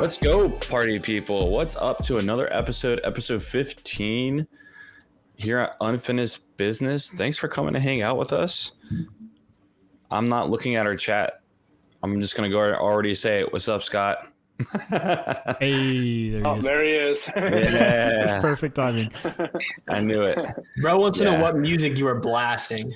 Let's go, party people. What's up to another episode 15 here at Unfinished Business. Thanks for coming to hang out with us. I'm not looking at our chat. I'm just going to go already say, what's up, Scott? Hey, there he is. There he is. Yeah. This is perfect timing. I knew it. Bro wants to know what music you were blasting.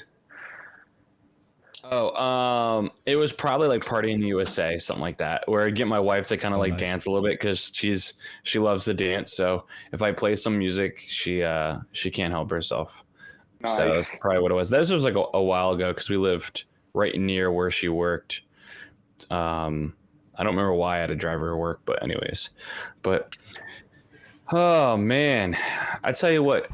Oh, it was probably like Party in the USA, something like that, where I get my wife to kind of nice. Dance a little bit because she loves to dance. So if I play some music, she can't help herself. Nice. So that's probably what it was. This was like a while ago because we lived right near where she worked. I don't remember why I had to drive her to work, but anyways. But oh man, I tell you what.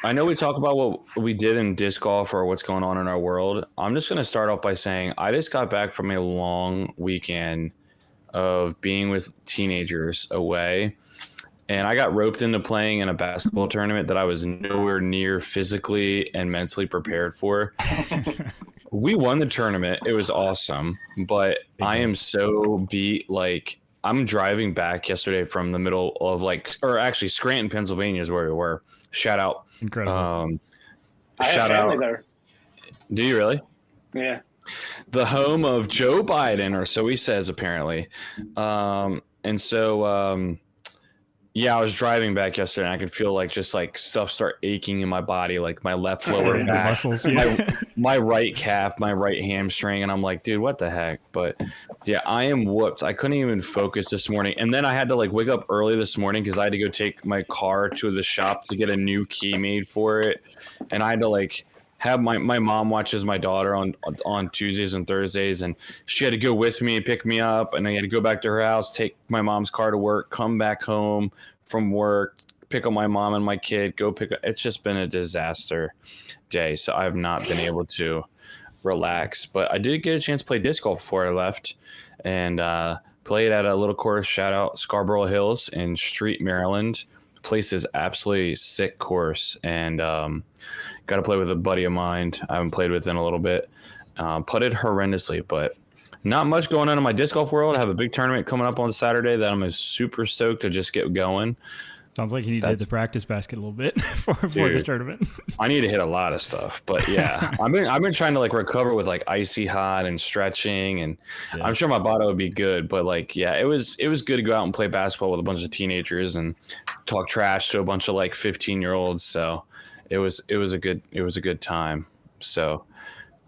I know we talk about what we did in disc golf or what's going on in our world. I'm just going to start off by saying I just got back from a long weekend of being with teenagers away. And I got roped into playing in a basketball tournament that I was nowhere near physically and mentally prepared for. We won the tournament. It was awesome. But I am so beat. Like, I'm driving back yesterday from the middle of actually Scranton, Pennsylvania is where we were. Shout out. Incredible. I have family there. Do you really? Yeah. The home of Joe Biden, or so he says, apparently. Yeah, I was driving back yesterday and I could feel just stuff start aching in my body, like my left lower back, muscles, yeah. my right calf, my right hamstring. And I'm like, dude, what the heck? But yeah, I am whooped. I couldn't even focus this morning. And then I had to wake up early this morning because I had to go take my car to the shop to get a new key made for it. And I had to have my mom watches my daughter on Tuesdays and Thursdays, and she had to go with me, pick me up, and I had to go back to her house, take my mom's car to work, come back home from work, pick up my mom and my kid, go pick up. It's just been a disaster day, so I've not been able to relax. But I did get a chance to play disc golf before I left, and played at a little course, shout out Scarborough Hills in Street, Maryland. The place is absolutely sick course, and got to play with a buddy of mine I haven't played with in a little bit. Putted horrendously, but not much going on in my disc golf world. I have a big tournament coming up on Saturday that I'm super stoked to just get going. Sounds like you need to hit the practice basket a little bit before the tournament. I need to hit a lot of stuff, but yeah, I've been trying to recover with icy hot and stretching, and yeah. I'm sure my body would be good, but it was good to go out and play basketball with a bunch of teenagers and talk trash to a bunch of 15-year-olds. So it was a good time. So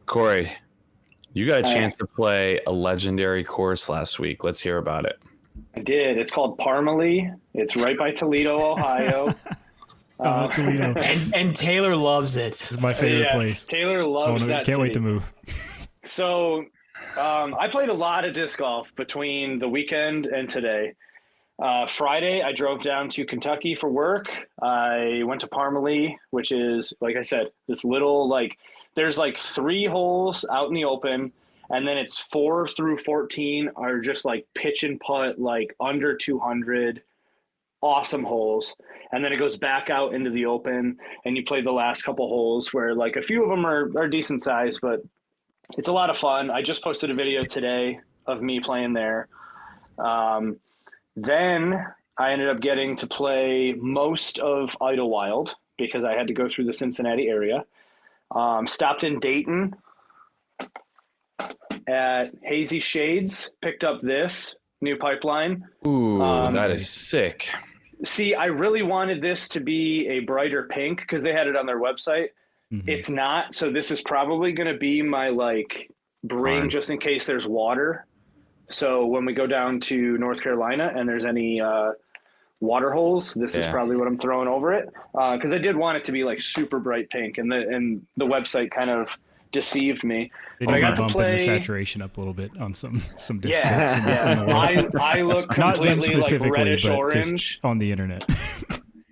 Corey, you got a chance to play a legendary course last week. Let's hear about it. I did. It's called Parmalee. It's right by Toledo, Ohio. Toledo. And Taylor loves it. It's my favorite place. Taylor loves that Can't city. wait to move. So I played a lot of disc golf between the weekend and today. Friday, I drove down to Kentucky for work. I went to Parmalee, which is, like I said, this little, there's 3 holes out in the open, and then it's 4 through 14 are just pitch and putt, under 200, awesome holes. And then it goes back out into the open, and you play the last couple holes where a few of them are decent size, but it's a lot of fun. I just posted a video today of me playing there. Then I ended up getting to play most of Idlewild because I had to go through the Cincinnati area. Stopped in Dayton at Hazy Shades, picked up this new pipeline. Ooh, that is sick. See, I really wanted this to be a brighter pink because they had it on their website. Mm-hmm. It's not, so this is probably going to be my bring just in case there's water. So when we go down to North Carolina and there's any water holes, this is probably what I'm throwing over it. Because I did want it to be super bright pink, and the website kind of deceived me. They did got to play the saturation up a little bit on some discs. I look completely reddish orange on the internet.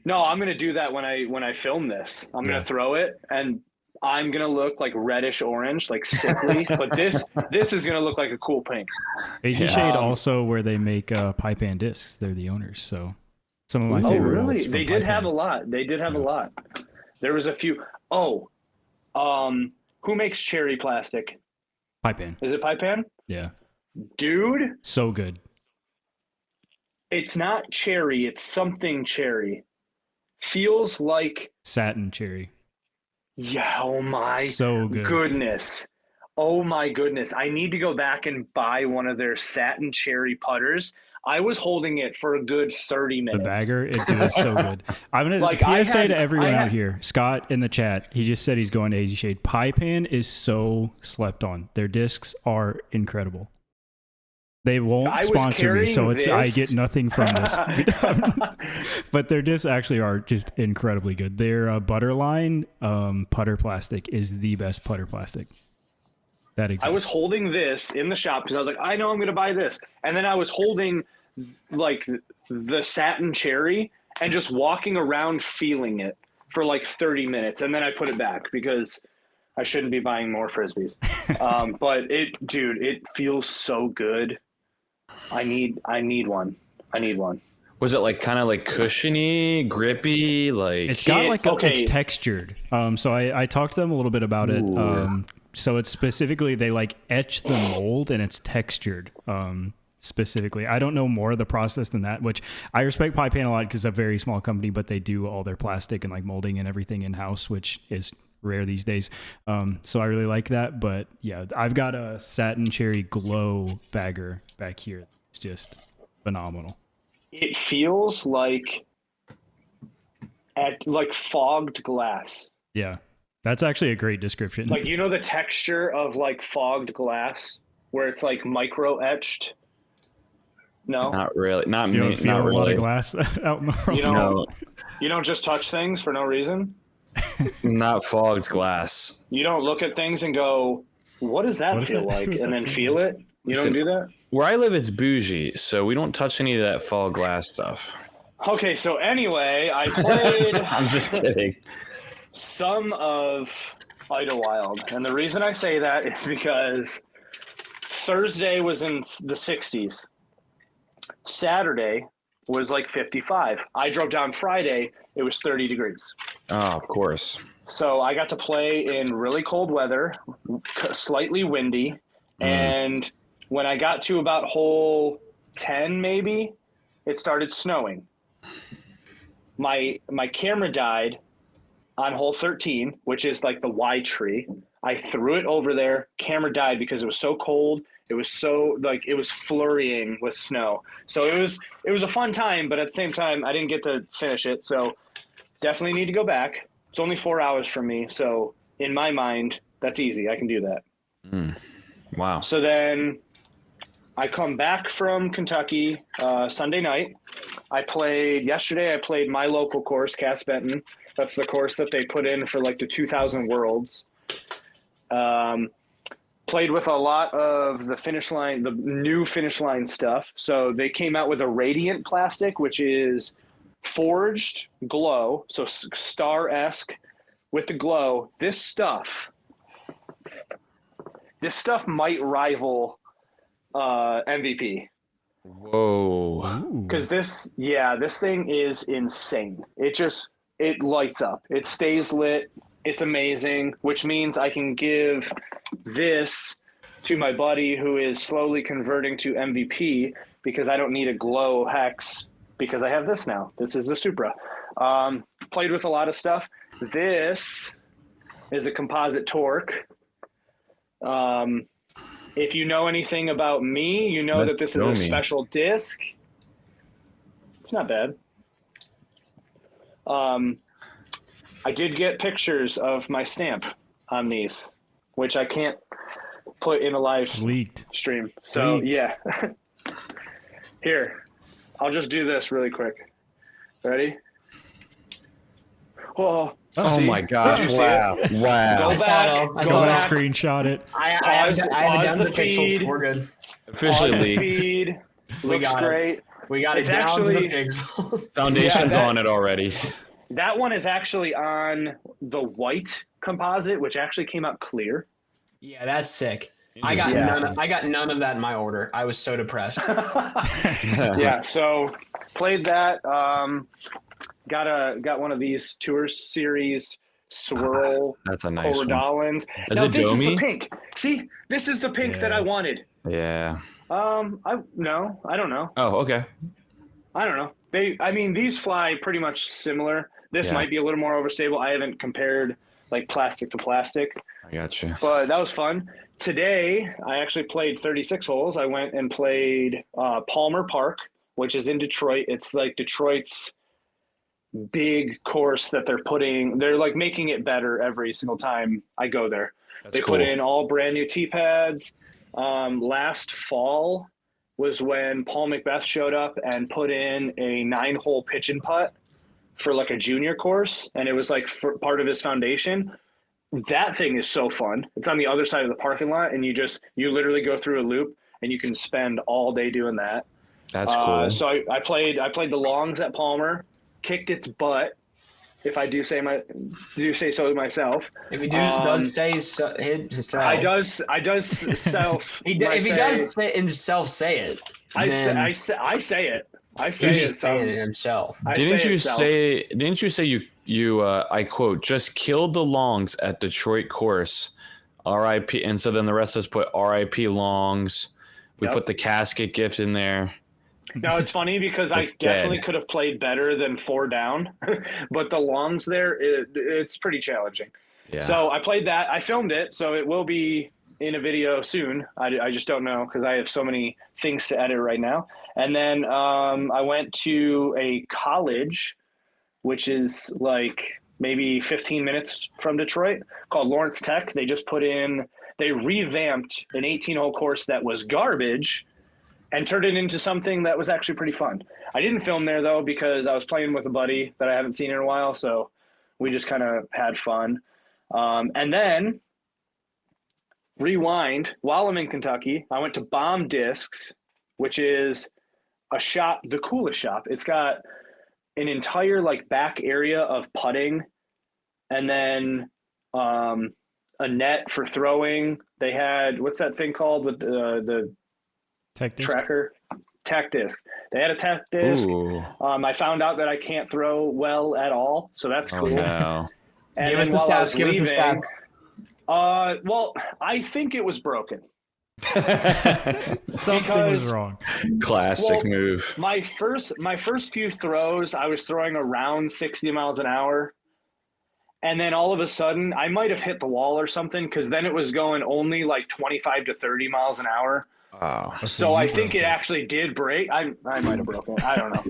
No, I'm gonna do that when I film this. I'm gonna throw it, and I'm gonna look reddish orange, sickly. But this is gonna look like a cool pink. Hazy Shade also where they make pipe and discs. They're the owners, so some of my favorite. Oh, really? They did have a lot. They did have a lot. There was a few. Who makes cherry plastic? Pipe Pan. Is it Pipe Pan? Yeah. Dude. So good. It's not cherry. It's something cherry. Feels like Satin cherry. yeah. Oh my So good. goodness. Oh my goodness. I need to go back and buy one of their satin cherry putters. I was holding it for a good 30 minutes. The bagger, it is so good. I'm gonna Like, PSA to everyone out here. Scott in the chat, he just said he's going to Hazy Shade. Pie Pan is so slept on. Their discs are incredible. They won't sponsor me, so I get nothing from this. But their discs actually are just incredibly good. Their Butterline putter plastic is the best putter plastic that exists. I was holding this in the shop because I was like, I know I'm going to buy this. And then I was holding like the satin cherry and just walking around feeling it for like 30 minutes. And then I put it back because I shouldn't be buying more Frisbees. But it feels so good. I need one. Was it like kind of like cushiony, grippy? Like it's got like it's textured. So I talked to them a little bit about it. So it's specifically they like etch the mold and it's textured. Specifically, I don't know more of the process than that, which I respect Pie Pan a lot because it's a very small company, but they do all their plastic and like molding and everything in house, which is rare these days. So I really like that. But yeah, I've got a satin cherry glow bagger back here. It's just phenomenal. It feels like fogged glass. Yeah, that's actually a great description. Like, you know, the texture of like fogged glass where it's like micro etched. No, not really. Not you me. don't feel not a really. lot of glass out in the world. You don't just touch things for no reason. Not fogged glass. You don't look at things and go, "What does that feel like?" and then feel it. You don't do that. Where I live, it's bougie, so we don't touch any of that fogged glass stuff. Okay, so anyway, I played. I'm just kidding. Some of Idlewild, and the reason I say that is because Thursday was in the 60s. Saturday was like 55. I drove down Friday. It was 30 degrees. Oh, of course. So I got to play in really cold weather, slightly windy. And when I got to about hole 10, maybe, it started snowing. My camera died on hole 13, which is like the Y tree. I threw it over there. Camera died because it was so cold. It was so it was flurrying with snow. So it was a fun time, but at the same time, I didn't get to finish it. So definitely need to go back. It's only 4 hours from me. So in my mind, that's easy. I can do that. Wow. So then I come back from Kentucky Sunday night. Yesterday I played my local course, Cass Benton. That's the course that they put in for like the 2000 Worlds. Played with a lot of the finish line, the new finish line stuff. So they came out with a radiant plastic, which is forged glow. So star-esque with the glow. This stuff might rival MVP. Whoa. Because this thing is insane. It lights up. It stays lit. It's amazing, which means I can give this to my buddy who is slowly converting to MVP because I don't need a glow hex because I have this now. This is the Supra. Played with a lot of stuff. This is a composite torque. If you know anything about me, you know that this is a special disc. It's not bad. I did get pictures of my stamp on these, which I can't put in a live stream. So yeah. Here, I'll just do this really quick. Ready? Oh my God. Wow. Go back. Go back. Screenshot it. I have the feed. Pixel. We're good. Officially feed. Looks great. We got it down to the pixels. Foundation's on it already. That one is actually on the white composite, which actually came out clear. Yeah, that's sick. I got none of that in my order. I was so depressed. Yeah, so played that. Got one of these Tour Series swirl. That's a nice Corridalans. Is now it this domey? is the pink. See, this is the pink that I wanted. Yeah. I don't know. Oh, okay. I don't know. These fly pretty much similar. This might be a little more overstable. I haven't compared like plastic to plastic. I got you. But that was fun. Today, I actually played 36 holes. I went and played Palmer Park, which is in Detroit. It's like Detroit's big course that they're like making it better every single time I go there. They put in all brand new tee pads. Last fall was when Paul Macbeth showed up and put in a 9-hole pitch and putt for like a junior course. And it was like part of his foundation. That thing is so fun. It's on the other side of the parking lot, and you literally go through a loop, and you can spend all day doing that. That's cool. So I played the longs at Palmer, kicked its butt. If I do say so myself. If he does say so himself. I does self. If he does say himself, say it. I say it. I say it. Saying it himself. Didn't you say you I quote, just killed the longs at Detroit course, R.I.P. And so then the rest of us put R.I.P. longs. We put the casket gift in there. Now it's funny because I definitely could have played better than 4 down, but the longs there, it's pretty challenging. Yeah. So I played that. I filmed it, so it will be in a video soon. I just don't know because I have so many things to edit right now. And then I went to a college, which is like maybe 15 minutes from Detroit, called Lawrence Tech. They revamped an 18-hole course that was garbage and turned it into something that was actually pretty fun. I didn't film there, though, because I was playing with a buddy that I haven't seen in a while, so we just kind of had fun. And then, rewind, while I'm in Kentucky, I went to Bomb Discs, which is a shop, the coolest shop. It's got an entire, like, back area of putting, and then a net for throwing. They had, what's that thing called with the Tech disc? Tracker? Tech disc. They had a tech disc. I found out that I can't throw well at all, so that's cool. No. And give us the stats. Well, I think it was broken. Something was wrong. Classic move. My first few throws, I was throwing around 60 miles an hour. And then all of a sudden, I might have hit the wall or something because then it was going only like 25 to 30 miles an hour. Oh, so I think it actually did break. I might have broken it. I don't know.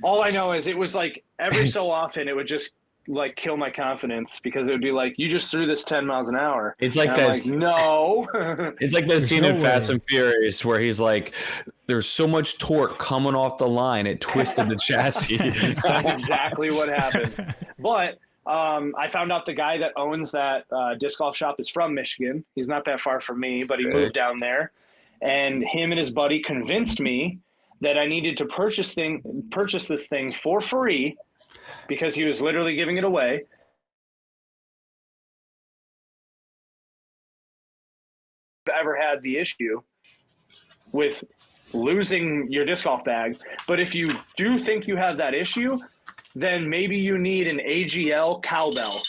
All I know is it was like every so often it would just like kill my confidence because it would be like, you just threw this 10 miles an hour. It's like that. Like, no. It's like that scene in Fast and Furious where he's like, there's so much torque coming off the line, it twisted the chassis. That's exactly what happened. But I found out the guy that owns that disc golf shop is from Michigan. He's not that far from me, but he moved down there. And him and his buddy convinced me that I needed to purchase this thing for free because he was literally giving it away. Ever had the issue with losing your disc golf bag, but if you do think you have that issue, then maybe you need an AGL cowbell.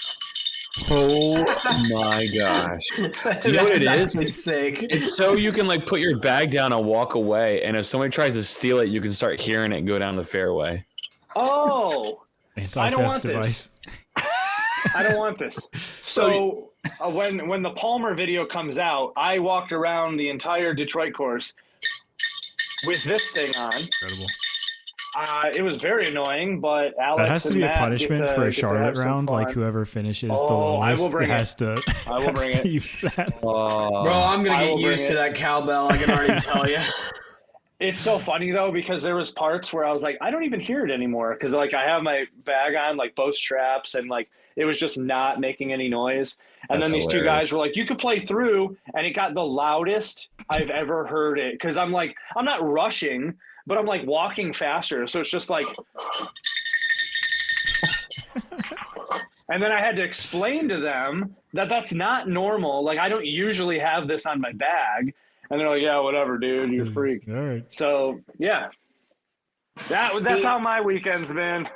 Oh my gosh. You know what it is? Sick. It's so you can like put your bag down and walk away, and if somebody tries to steal it, you can start hearing it go down the fairway. Oh, I don't want this. I don't want this. So when the Palmer video comes out, I walked around the entire Detroit course with this thing on. Incredible. It was very annoing, but Alex that has to be a punishment for a Charlotte round. Like whoever finishes the lowest has to use that. Bro, I'm gonna get used to that cowbell. I can already tell you. It's so funny though because there was parts where I was like, I don't even hear it anymore because like I have my bag on like both straps and like it was just not making any noise. And then these two guys were like, you could play through, and it got the loudest I've ever heard it because I'm like, I'm not rushing. But I'm like walking faster, so it's just like, and then I had to explain to them that that's not normal. Like I don't usually have this on my bag, and they're like, "Yeah, whatever, dude, you're a freak." All right. So yeah, that's how my weekend's been.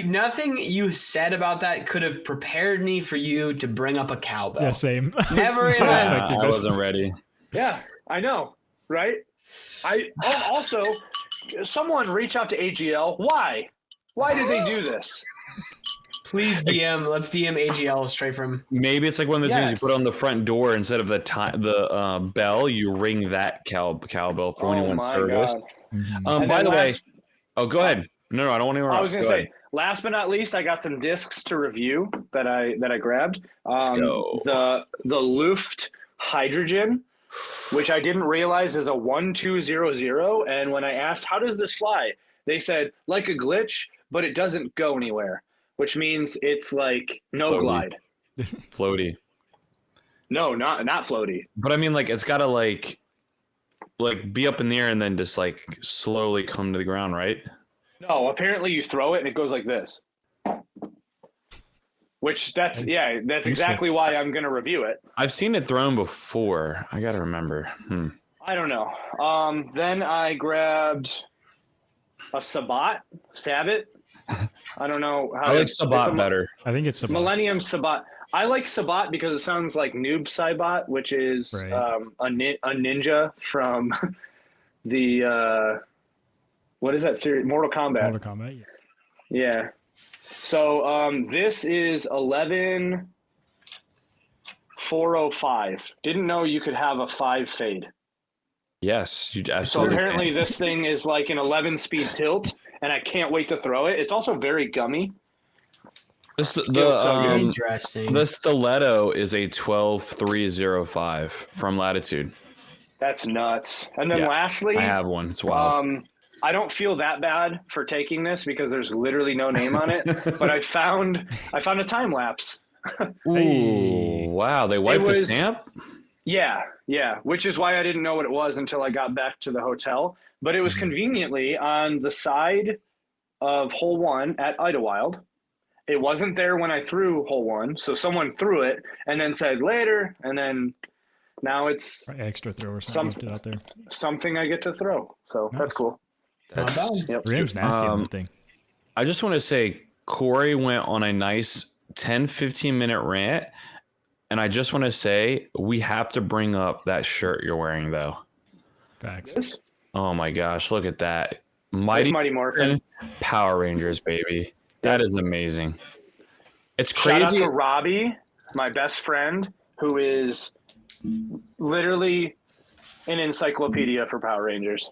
Nothing you said about that could have prepared me for you to bring up a cowbell. Yeah, same. Never in I wasn't ready. Yeah, I know, right? I also someone reach out to AGL. Why? Why did they do this? Please DM. Let's DM AGL straight from. Maybe it's like one of those things you put on the Yes. front door instead of the bell. You ring that cowbell for when you want service. God. Mhm. By the way, go ahead. No, I don't want to interrupt. I was going to say, last but not least, I got some discs to review that I grabbed. Let's go. The Luft Hydrogen, which I didn't realize is a 1200. And when I asked, how does this fly? They said, like a glitch, but it doesn't go anywhere, which means it's like no Floaty. glide. Floaty. No, not floaty. But I mean, like, it's got to like be up in the air and then just like slowly come to the ground, right? No, apparently you throw it and it goes like this. Which that's exactly why I'm going to review it. I've seen it thrown before. I got to remember. I don't know. Then I grabbed a Sabbat. I don't know how I like Sabbat better. I think it's Millennium Sabbat. I like Sabbat because it sounds like Noob Saibot, which is Right. a ninja from the what is that series? Mortal Kombat. Mortal Kombat. Yeah. Yeah. So this is 11.405. Didn't know you could have a 5 fade. Yes, you So absolutely. apparently this thing is like an 11 speed tilt, and I can't wait to throw it. It's also very gummy. Interesting. The stiletto is a 12.305 from Latitude. That's nuts. And then Yeah, lastly, I have one. It's wild. I don't feel that bad for taking this because there's literally no name on it. But I found a time lapse. Ooh, wow! They wiped the was- stamp. Yeah, which is why I didn't know what it was until I got back to the hotel. But it was conveniently on the side of hole 1 at Idlewild. It wasn't there when I threw hole 1, so someone threw it and then said later, and then now it's Extra throw or something left it out there. something I get to throw. So that's cool. That's, Yep. Rim's nasty on that thing. I just want to say Corey went on a nice 10-15 minute rant, and I just want to say we have to bring up that shirt you're wearing though. Facts. This Oh my gosh, look at that. Mighty Mighty Morphin. Power Rangers, baby. That is amazing. It's Shout out crazy. to Robbie, my best friend, who is literally an encyclopedia for Power Rangers.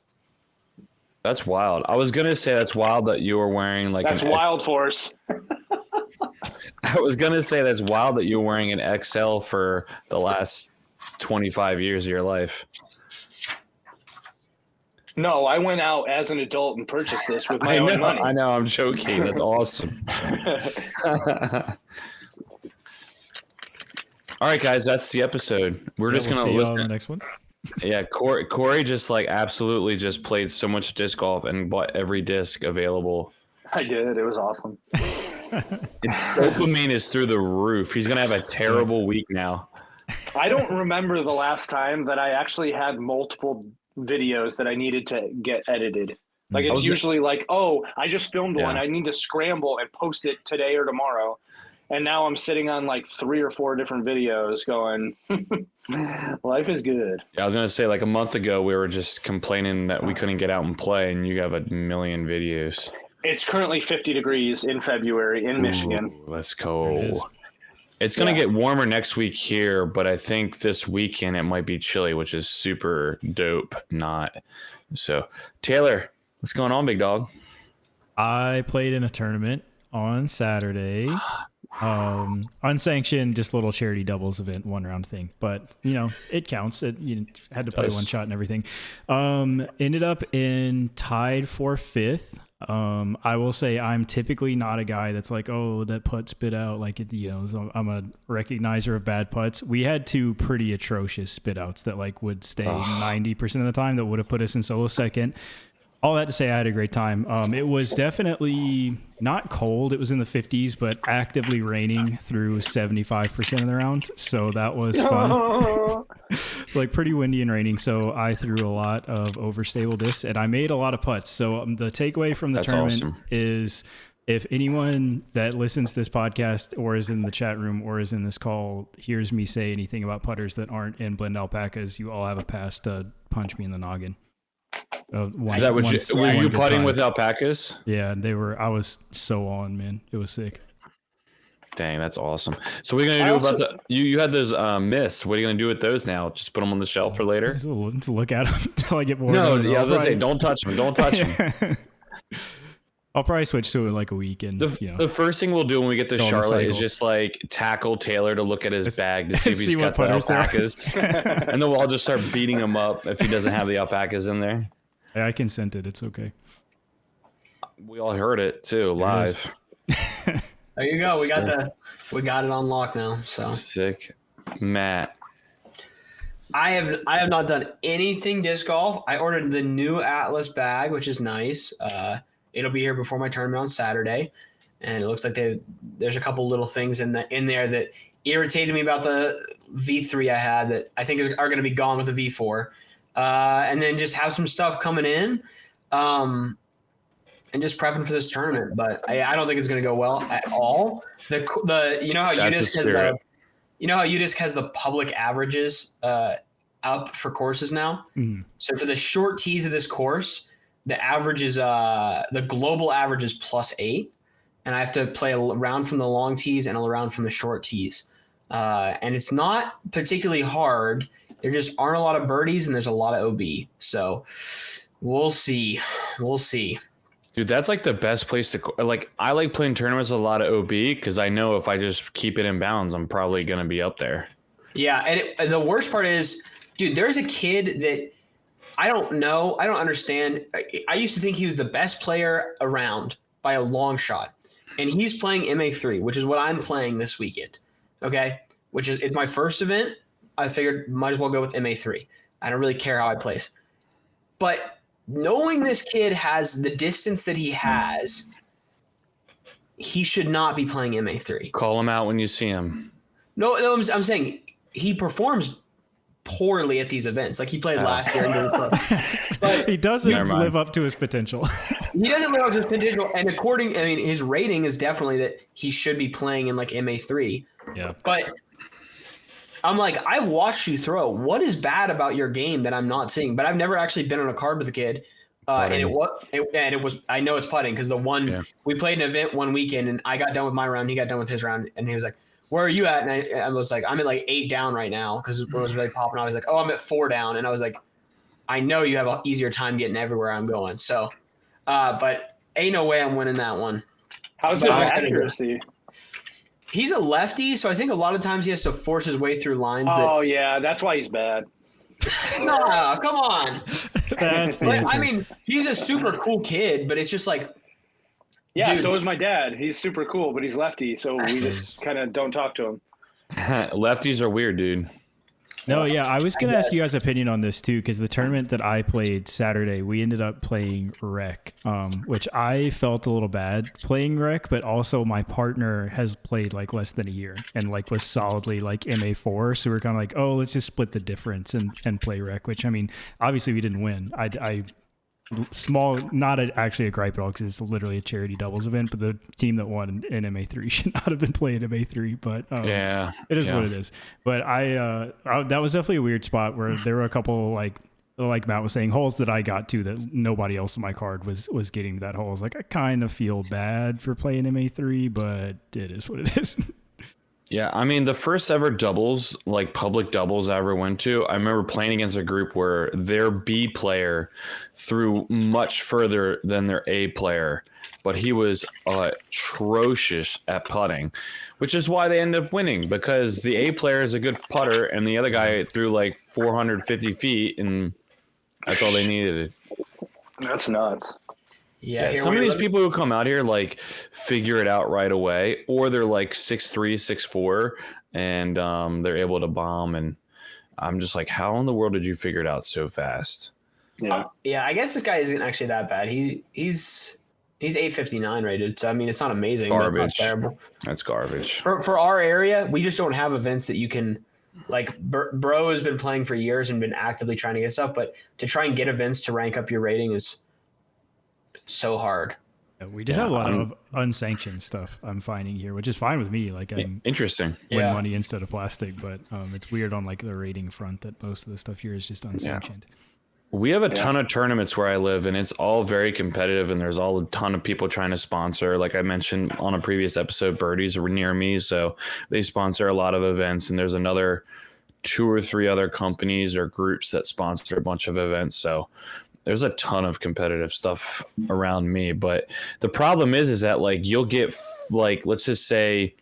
That's wild. I was gonna say that's wild that you were wearing like That's an Wild Force. I was gonna say that's wild that you were wearing an XL for the last 25 years of your life. No, I went out as an adult and purchased this with my own money. I know, I'm joking. That's awesome. All right, guys, that's the episode. We're just We'll gonna see you all in listen. the next one. Yeah, Corey just like absolutely just played so much disc golf and bought every disc available. I did. It was awesome. Dopamine is through the roof. He's gonna have a terrible week now. I don't remember the last time that I actually had multiple videos that I needed to get edited. Like it's usually like, oh, I just filmed one. I need to scramble and post it today or tomorrow. And now I'm sitting on like 3 or 4 different videos going, life is good. I was gonna say like a month ago we were just complaining that we couldn't get out and play, and you have a million videos. It's currently 50 degrees in February in Michigan. Ooh, let's There go. it is. It's gonna get warmer next week here, but I think this weekend it might be chilly, which is super dope. Not so. Taylor, what's going on, big dog? I played in a tournament on Saturday. Unsanctioned, just little charity doubles event, 1 round thing, but you know it counts. You had to play one shot and everything. Ended up in tied for 5th. I will say I'm typically not a guy that's like, oh, that putt spit out, like it, you know. So I'm a recognizer of bad putts. We had 2 pretty atrocious spit outs that like would stay 90% of the time, that would have put us in solo second. All that to say, I had a great time. It was definitely not cold. It was in the 50s, but actively raining through 75% of the round. So that was fun. Like pretty windy and raining. So I threw a lot of overstable discs and I made a lot of putts. So the takeaway from the tournament is if anyone that listens to this podcast or is in the chat room or is in this call hears me say anything about putters that aren't in blend alpacas, you all have a pass to punch me in the noggin. One, Is that what one- were one you good putting time. with alpacas? Yeah, they were. I was so on, man. It was sick. Dang, that's awesome. So what are you gonna do about the you had those myths? What are you gonna do with those now? Just put them on the shelf for later? Just look at them until I get bored. No, of them. yeah, I was gonna say, Probably- don't touch them. Don't touch them. I'll probably switch to it in like a week, and The first thing we'll do when we get to Go on the Charlotte is cycle. just like tackle Taylor to look at his bag to see if see he's what got the putters there are. alpacas, and then we'll all just start beating him up if he doesn't have the alpacas in there. I consent it. It's okay. We all heard it too There it is. live. There you go. We got it on lock now. So Sick, Matt. I have not done anything disc golf. I ordered the new Atlas bag, which is nice. It'll be here before my tournament on Saturday, and it looks like there's a couple little things in there that irritated me about the V3 I had that I think are going to be gone with the V4, and then just have some stuff coming in, and just prepping for this tournament. But I don't think it's going to go well at all. The you know how That's the UDisc has spirit. you know how UDisc has the public averages up for courses now? Mhm. So for the short tees of this course, the average is the global average is +8, and I have to play a round from the long tees and a round from the short tees. And it's not particularly hard. There just aren't a lot of birdies, and there's a lot of OB. So we'll see. We'll see. Dude, that's like the best place to like. I like playing tournaments with a lot of OB because I know if I just keep it in bounds, I'm probably gonna be up there. Yeah, and the worst part is, dude, there's a kid that I don't know. I don't understand. I used to think he was the best player around by a long shot. And he's playing MA3, which is what I'm playing this weekend. Okay? Which is it's my first event. I figured might as well go with MA3. I don't really care how I place. But knowing this kid has the distance that he has, he should not be playing MA3. Call him out when you see him. No, I'm saying he performs poorly at these events. Like he played last year. But He doesn't Never mind. live up to his potential. he doesn't live up to his potential. And his rating is definitely that he should be playing in like MA3. Yeah. But I'm like, I've watched you throw. What is bad about your game that I'm not seeing? But I've never actually been on a card with a kid. And it was, I know it's putting because we played an event one weekend and I got done with my round. He got done with his round. And he was like, where are you at? And I was like, I'm at like 8 down right now because it was really popping. I was like, oh, I'm at 4 down. And I was like, I know you have an easier time getting everywhere I'm going. So, but ain't no way I'm winning that one. How's But his I was gonna- accuracy? He's a lefty, so I think a lot of times he has to force his way through lines. Oh yeah, that's why he's bad. No, come on. That's the But, answer. I mean, he's a super cool kid, but it's just like, Yeah, Dude. so is my dad. He's super cool, but he's lefty, so we just kind of don't talk to him. Lefties are weird, dude. No, yeah, I was gonna ask you guys' opinion on this too, because the tournament that I played Saturday, we ended up playing rec, which I felt a little bad playing rec, but also my partner has played like less than a year and like was solidly like MA4, so we are kind of like, oh, let's just split the difference and play rec. Which I mean, obviously we didn't win. I small, not actually a gripe at all because it's literally a charity doubles event, but the team that won in MA3 should not have been playing MA3, but Yeah, it is yeah. what it is. But I that was definitely a weird spot where there were a couple like Matt was saying holes that I got to that nobody else in my card was getting to that hole. I was like, I kind of feel bad for playing MA3, but it is what it is. Yeah, I mean, the first ever doubles, like public doubles I ever went to, I remember playing against a group where their B player threw much further than their A player, but he was atrocious at putting, which is why they ended up winning, because the A player is a good putter and the other guy threw like 450 feet, and that's all they needed. That's nuts. yeah, here Some of we these look- people who come out here like figure it out right away, or they're like 6'3", 6'4", and they're able to bomb. And I'm just like, how in the world did you figure it out so fast? Yeah. Yeah, I guess this guy isn't actually that bad. He's 859 rated, so I mean, it's not amazing. But it's not Garbage. terrible. That's garbage. For our area, we just don't have events that you can like. Bro has been playing for years and been actively trying to get stuff, but to try and get events to rank up your rating is so hard. We just have a lot of unsanctioned stuff I'm finding here, which is fine with me. Like I'm Interesting. win Yeah. money instead of plastic, but it's weird on like the rating front that most of the stuff here is just unsanctioned. We have a ton of tournaments where I live, and it's all very competitive, and there's all a ton of people trying to sponsor. Like I mentioned on a previous episode, Birdies are near me, so they sponsor a lot of events, and there's another 2 or 3 other companies or groups that sponsor a bunch of events. So there's a ton of competitive stuff around me. But the problem is that like you'll get like, let's just say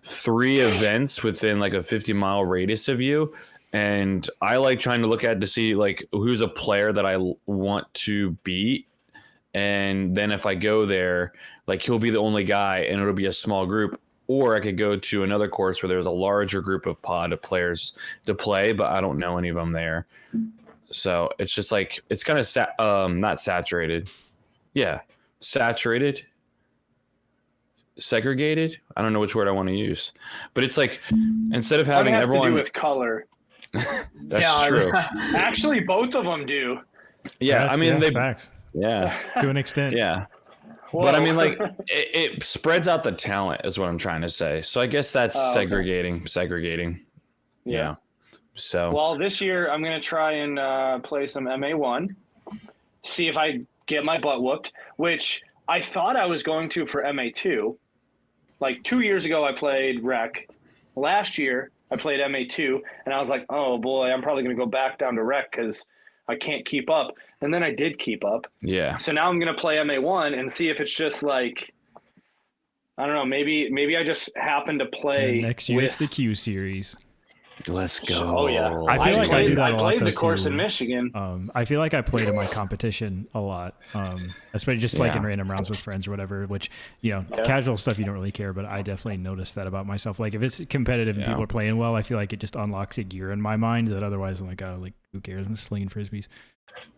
3 events within like a 50-mile radius of you. And I like trying to look at to see like who's a player that I want to beat. And then if I go there, like he'll be the only guy and it'll be a small group. Or I could go to another course where there's a larger group of pod of players to play, but I don't know any of them there. So it's just like, it's kind of not saturated. Yeah. Saturated. Segregated. I don't know which word I want to use, but it's like, instead of having everyone to do with color. That's true. Actually, both of them do. Yeah, I mean, they facts. Yeah, to an extent. Yeah, Whoa. but I mean, like it spreads out the talent, is what I'm trying to say. So I guess that's segregating. Yeah. So well, this year I'm gonna try and play some MA1, see if I get my butt whooped. Which I thought I was going to for MA2. Like 2 years ago, I played Rec. Last year, I played MA2, and I was like, oh, boy, I'm probably going to go back down to Rec because I can't keep up. And then I did keep up. Yeah. So now I'm going to play MA1 and see if it's just like, I don't know, maybe I just happen to play. And next year, it's the Q Series. Let's go. Oh, yeah. I feel like I do that a lot. I played the though, course too. in Michigan. I feel like I played in my competition a lot, especially just like in random rounds with friends or whatever, which, casual stuff you don't really care, but I definitely noticed that about myself. Like if it's competitive and people are playing well, I feel like it just unlocks a gear in my mind that otherwise I'm like, oh, like who cares? I'm just slinging frisbees.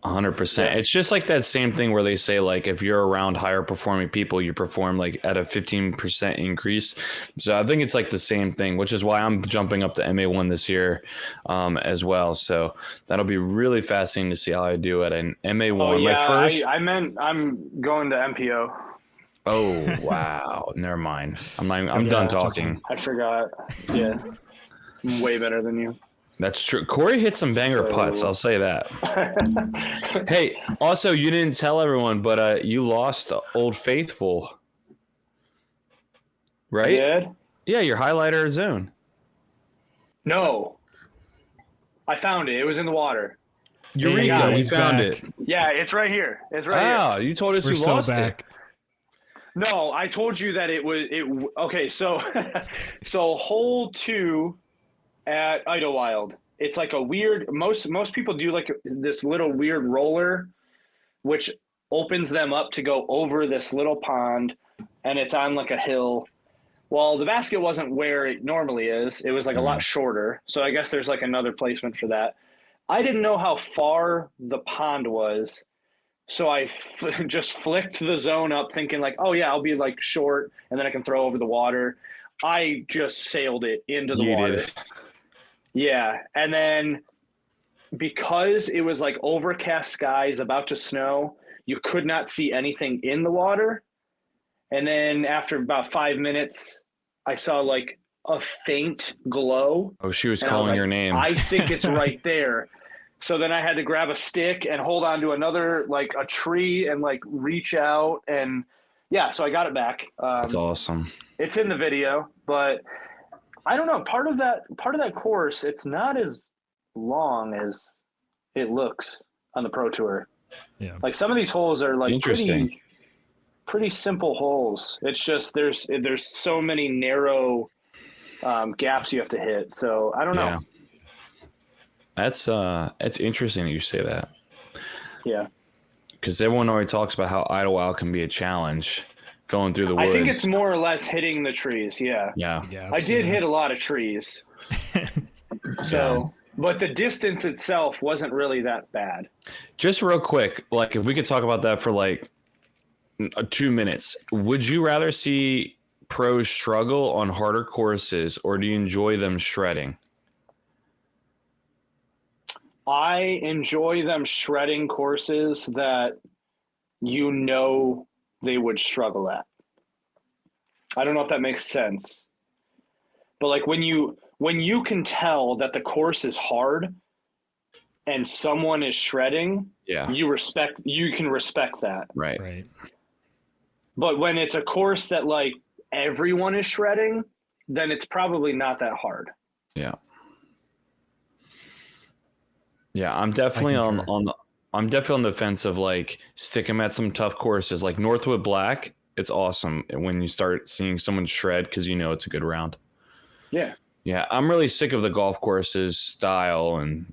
100%. It's just like that same thing where they say like if you're around higher performing people, you perform like at a 15% increase. So I think it's like the same thing, which is why I'm jumping up to MA1 this year as well. So that'll be really fascinating to see how I do at an MA1. Oh, yeah, my first... I meant I'm going to MPO. Oh, wow. Never mind. I'm done talking. I forgot. Yeah. I'm way better than you. That's true. Corey hit some banger putts. I'll say that. Hey, also, you didn't tell everyone, but you lost Old Faithful, right? I did? Yeah, your highlighter zone. No. I found it. It was in the water. Eureka, we found it. Yeah, it's right here. It's right here. Oh, you told us We're you so lost back. it. No, I told you that okay, so so hole 2 at Idlewild. It's like a weird, most people do like this little weird roller, which opens them up to go over this little pond, and it's on like a hill. Well, the basket wasn't where it normally is. It was like a lot shorter. So I guess there's like another placement for that. I didn't know how far the pond was. So I just flicked the zone up thinking like, oh yeah, I'll be like short and then I can throw over the water. I just sailed it into the water. Did. Yeah. And then because it was like overcast skies, about to snow, you could not see anything in the water. And then after about 5 minutes, I saw like a faint glow. Oh, she was calling your name. I think it's right there. So then I had to grab a stick and hold on to another, like a tree, and like reach out. And yeah, so I got it back. That's awesome. It's in the video, but I don't know. Part of that course, it's not as long as it looks on the Pro Tour. Yeah. Like some of these holes are like interesting. Pretty simple holes. It's just there's so many narrow gaps you have to hit. So I don't know. Yeah. That's interesting that you say that. Yeah. Because everyone already talks about how Idlewild can be a challenge going through the woods. I think it's more or less hitting the trees. Yeah. Yeah. I did hit a lot of trees. So, but the distance itself wasn't really that bad. Just real quick, like if we could talk about that for like 2 minutes, would you rather see pros struggle on harder courses or do you enjoy them shredding? I enjoy them shredding courses that they would struggle at. I don't know if that makes sense. But like when you can tell that the course is hard and someone is shredding, Yeah. you can respect that. Right. Right. But when it's a course that like everyone is shredding, then it's probably not that hard. Yeah. Yeah, I'm definitely I'm definitely on the fence of like stick 'em at some tough courses like Northwood Black. It's awesome when you start seeing someone shred because you know it's a good round. Yeah. Yeah, I'm really sick of the golf courses style and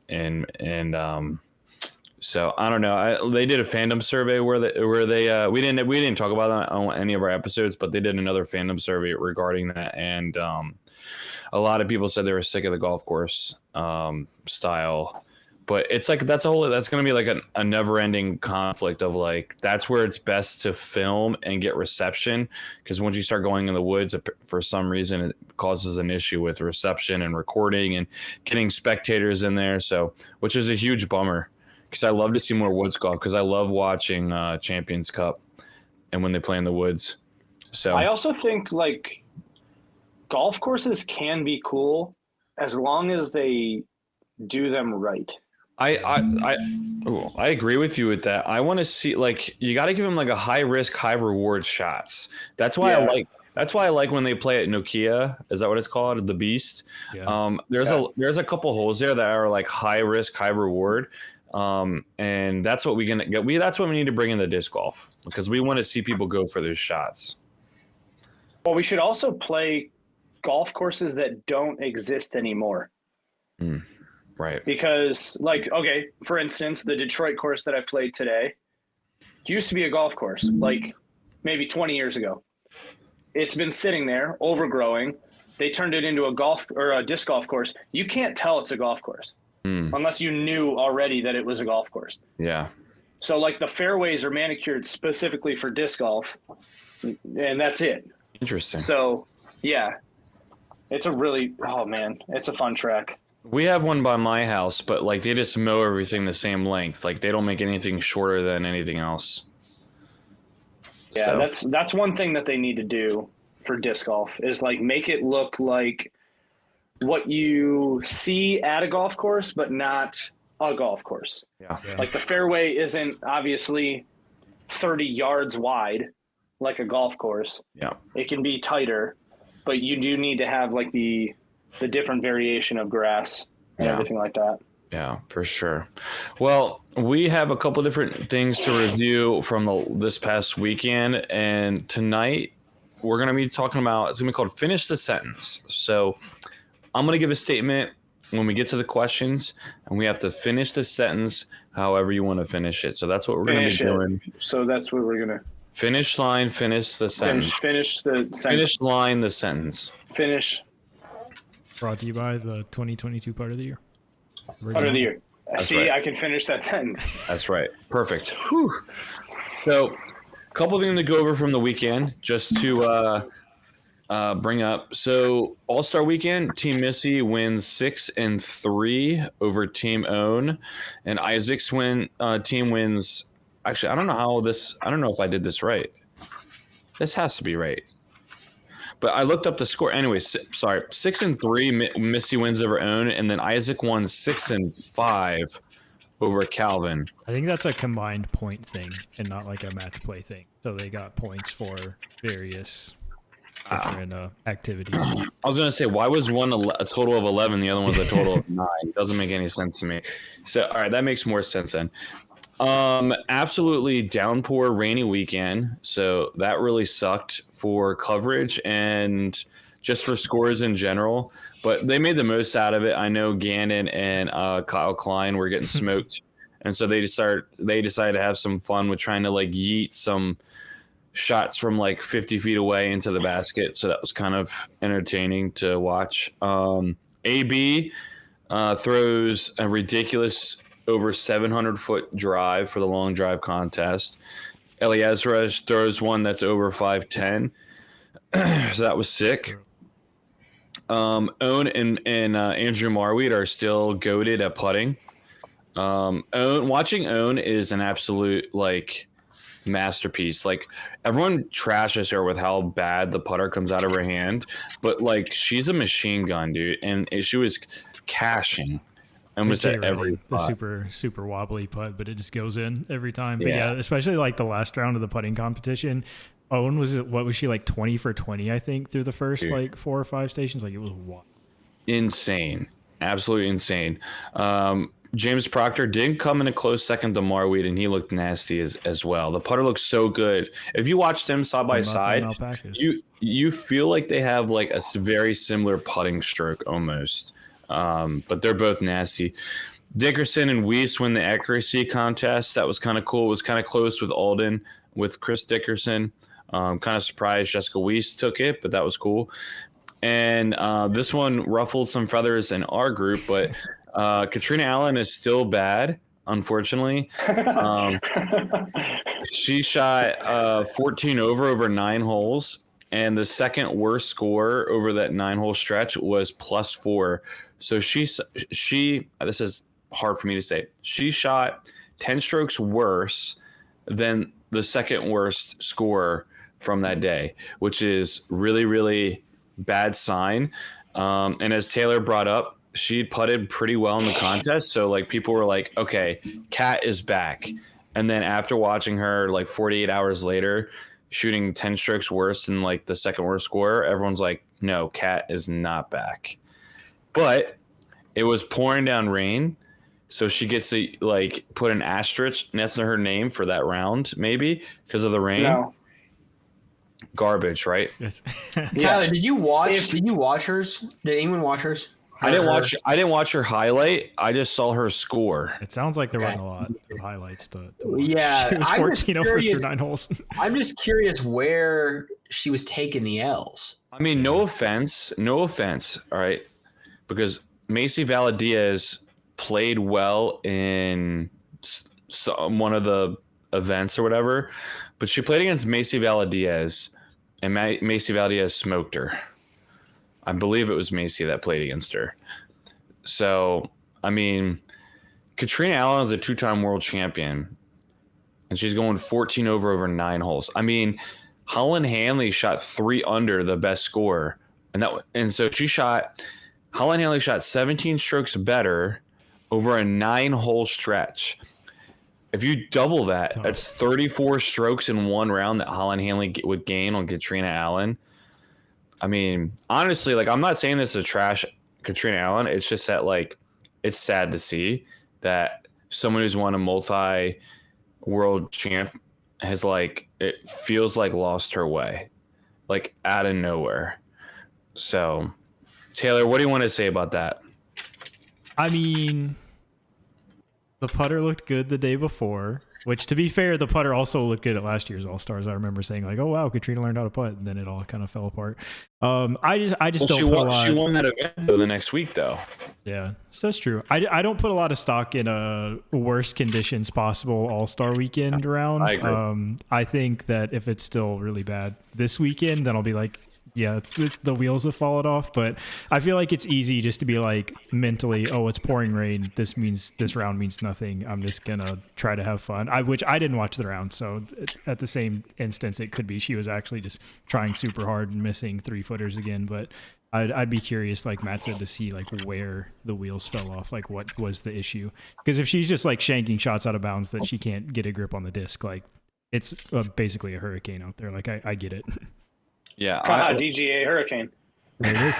so I don't know. They did a fandom survey where they we didn't talk about that on any of our episodes, but they did another fandom survey regarding that, and a lot of people said they were sick of the golf course style. But it's like that's going to be like a never-ending conflict of like that's where it's best to film and get reception, because once you start going in the woods for some reason it causes an issue with reception and recording and getting spectators in there, so which is a huge bummer because I love to see more woods golf because I love watching Champions Cup and when they play in the woods. So I also think like golf courses can be cool as long as they do them right. I agree with you with that. I want to see like you got to give them like a high risk, high reward shots. That's why I like when they play at Nokia. Is that what it's called? The Beast. Yeah. There's a couple holes there that are like high risk, high reward. And that's what that's what we need to bring in the disc golf because we want to see people go for those shots. Well, we should also play golf courses that don't exist anymore. Right. Because, like, okay, for instance, the Detroit course that I played today used to be a golf course, like maybe 20 years ago. It's been sitting there, overgrowing. They turned it into a disc golf course. You can't tell it's a golf course unless you knew already that it was a golf course. Yeah. So, like, the fairways are manicured specifically for disc golf, and that's it. Interesting. So, yeah, it's a fun track. We have one by my house, but like they just mow everything the same length. Like they don't make anything shorter than anything else. Yeah, So, that's one thing that they need to do for disc golf is like make it look like what you see at a golf course, but not a golf course. yeah. Like the fairway isn't obviously 30 yards wide like a golf course. Yeah. It can be tighter, but you do need to have like the different variation of grass and everything like that. Yeah, for sure. Well, we have a couple different things to review from this past weekend, and tonight we're going to be talking about, it's going to be called Finish the Sentence. So I'm going to give a statement when we get to the questions, and we have to finish the sentence however you want to finish it. So that's what we're going to be doing. So that's what we're going to finish line, finish the sentence. Finish the sentence. Finish line, the sentence. Finish. Brought to you by the 2022 part of the year. Part of the year. That's See, right. I can finish that sentence. That's right. Perfect. Whew. So, a couple things to go over from the weekend, just to bring up. So, All-Star Weekend, Team Missy wins 6-3 over Team Own, and Isaac's team wins. Actually, I don't know if I did this right. This has to be right. But I looked up the score. Anyway, 6-3, Missy wins over Own, and then Isaac won 6-5 over Calvin. I think that's a combined point thing and not like a match play thing. So they got points for various different activities. I was going to say, why was one a total of 11, the other one was a total of 9? It doesn't make any sense to me. So, all right, that makes more sense then. Absolutely downpour, rainy weekend. So that really sucked for coverage and just for scores in general. But they made the most out of it. I know Gannon and Kyle Klein were getting smoked, and so they decided to have some fun with trying to like yeet some shots from like 50 feet away into the basket. So that was kind of entertaining to watch. AB throws a ridiculous over 700-foot drive for the long drive contest. Eliezer throws one that's over 510. So that was sick. Owen and Andrew Marweed are still goated at putting. Watching Owen is an absolute like masterpiece. Like everyone trashes her with how bad the putter comes out of her hand, but like she's a machine gun, dude, and she was cashing. and was at every the spot. super wobbly putt, but it just goes in every time. But Yeah. yeah, especially like the last round of the putting competition. Owen was she like 20 for 20, I think, through the first like 4 or 5 stations. Like it was wild. Insane, absolutely insane. James Proctor did come in a close second to Marweed, and he looked nasty as well. The putter looks so good. If you watch them side by side, you feel like they have like a very similar putting stroke almost. But they're both nasty. Dickerson and Weiss win the accuracy contest. That was kind of cool. It was kind of close with Alden, with Chris Dickerson. Kind of surprised Jessica Weiss took it, but that was cool. And this one ruffled some feathers in our group, but Katrina Allen is still bad, unfortunately. She shot 14 over 9 holes, and the second worst score over that 9-hole stretch was +4. So she this is hard for me to say. She shot 10 strokes worse than the second worst score from that day, which is really, really bad sign. And as Taylor brought up, she putted pretty well in the contest. So like people were like, okay, Kat is back. And then after watching her like 48 hours later, shooting 10 strokes worse than like the second worst score, everyone's like, no, Kat is not back. But it was pouring down rain. So she gets to like put an asterisk next to her name for that round, maybe because of the rain. No. Garbage, right? Yes. Tyler, did you watch hers? Did anyone watch hers? I didn't watch her highlight. I just saw her score. It sounds like there Okay. wasn't a lot of highlights to watch. Yeah, It was I'm just 14 over curious- through 9 holes. I'm just curious where she was taking the L's. I mean, no offense, all right, because Macy Valadiaz played well in one of the events or whatever, but she played against Macy Valadiaz, and Macy Valadiaz smoked her. I believe it was Macy that played against her. So, I mean, Katrina Allen is a 2-time world champion, and she's going 14 over 9 holes. I mean, Holland Hanley shot 3 under the best score, and so Holland Hanley shot 17 strokes better over a 9-hole stretch. If you double that, that's 34 strokes in one round that Holland Hanley would gain on Katrina Allen. I mean, honestly, like, I'm not saying this is trash Katrina Allen. It's just that, like, it's sad to see that someone who's won a multi-world champ has, like, it feels like lost her way, like, out of nowhere. So, Taylor, what do you want to say about that? I mean, the putter looked good the day before, which, to be fair, the putter also looked good at last year's All-Stars. I remember saying, like, oh, wow, Katrina learned how to putt, and then it all kind of fell apart. I just don't put a lot. She won that event, though, the next week, though. Yeah, so that's true. I don't put a lot of stock in worst conditions possible All-Star weekend round. I agree. I think that if it's still really bad this weekend, then I'll be like, yeah, it's the wheels have fallen off. But I feel like it's easy just to be like mentally, oh, it's pouring rain. This round means nothing. I'm just gonna try to have fun. Which I didn't watch the round, so at the same instance, it could be she was actually just trying super hard and missing 3-footers again. But I'd be curious, like Matt said, to see like where the wheels fell off, like what was the issue. Because if she's just like shanking shots out of bounds that she can't get a grip on the disc, like it's basically a hurricane out there. Like I get it. Yeah. DGA Hurricane. There it is.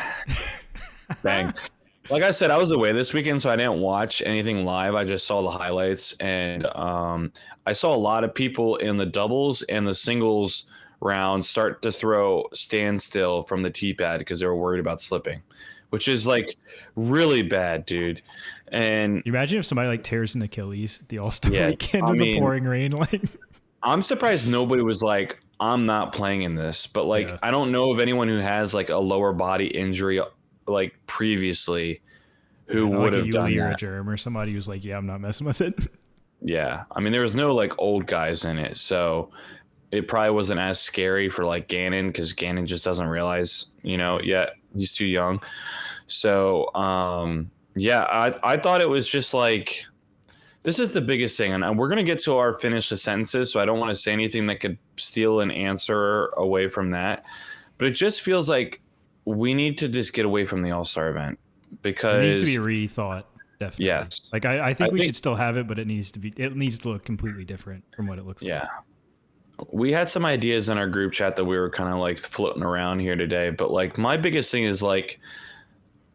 Bang. Like I said, I was away this weekend, so I didn't watch anything live. I just saw the highlights, and I saw a lot of people in the doubles and the singles round start to throw standstill from the tee pad because they were worried about slipping, which is like really bad, dude. And you imagine if somebody like tears an Achilles at the All-Star weekend in mean, the pouring rain, like. I'm surprised nobody was like, I'm not playing in this, but like, I don't know of anyone who has like a lower body injury, like previously, who would have done that. Or a germ or somebody who's like, yeah, I'm not messing with it. Yeah. I mean, there was no like old guys in it. So it probably wasn't as scary for like Gannon, because Gannon just doesn't realize, yet he's too young. So, I thought it was just like, this is the biggest thing, and we're going to get to our finish the sentences, so I don't want to say anything that could steal an answer away from that. But it just feels like we need to just get away from the All-Star event, because it needs to be rethought. Definitely. Yes. Like I think we should still have it, but it needs to look completely different from what it looks like. Yeah. We had some ideas in our group chat that we were kind of like floating around here today, but like my biggest thing is like,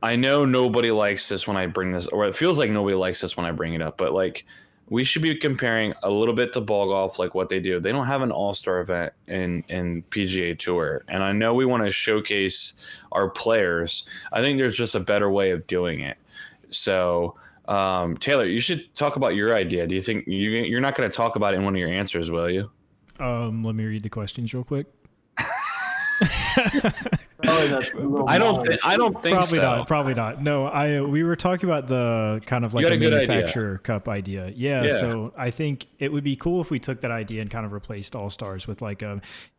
I know nobody likes this when I bring this, or it feels like nobody likes this when I bring it up, but like we should be comparing a little bit to ball golf, like what they do. They don't have an all-star event in PGA Tour, and I know we want to showcase our players. I think there's just a better way of doing it. So, Taylor, you should talk about your idea. Do you think you're not going to talk about it in one of your answers, will you? Let me read the questions real quick. I don't think probably so. not. Probably not. No, we were talking about the kind of like a manufacturer cup idea. Yeah. So I think it would be cool if we took that idea and kind of replaced All Stars with like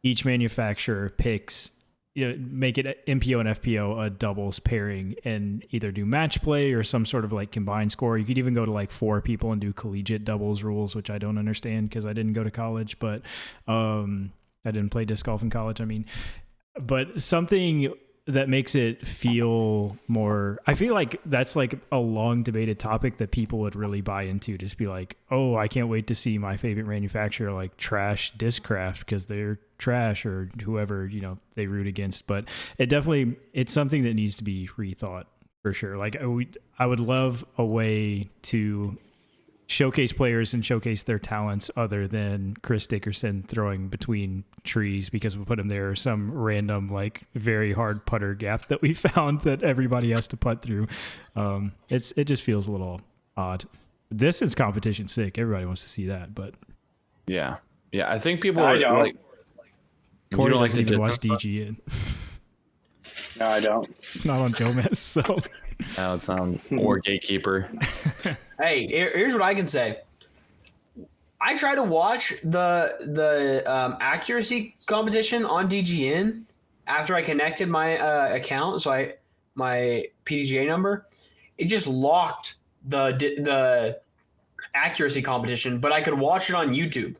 each manufacturer picks, make it MPO and FPO a doubles pairing and either do match play or some sort of like combined score. You could even go to like 4 people and do collegiate doubles rules, which I don't understand because I didn't go to college, but I didn't play disc golf in college. I mean, but something that makes it feel more, I feel like that's like a long debated topic that people would really buy into. Just be like, oh, I can't wait to see my favorite manufacturer like trash Discraft because they're trash, or whoever, they root against. But it's something that needs to be rethought for sure. Like I would love a way to showcase players and showcase their talents other than Chris Dickerson throwing between trees because we put him there, or some random like very hard putter gap that we found that everybody has to putt through. It just feels a little odd. Distance competition sick, everybody wants to see that, but yeah, I think people are like, Corey don't like to even watch DG. No, I don't. It's not on Jomez, so no, it's not. Or Gatekeeper. Hey, here's what I can say. I tried to watch the accuracy competition on DGN after I connected my account, so my PDGA number. It just locked the accuracy competition, but I could watch it on YouTube.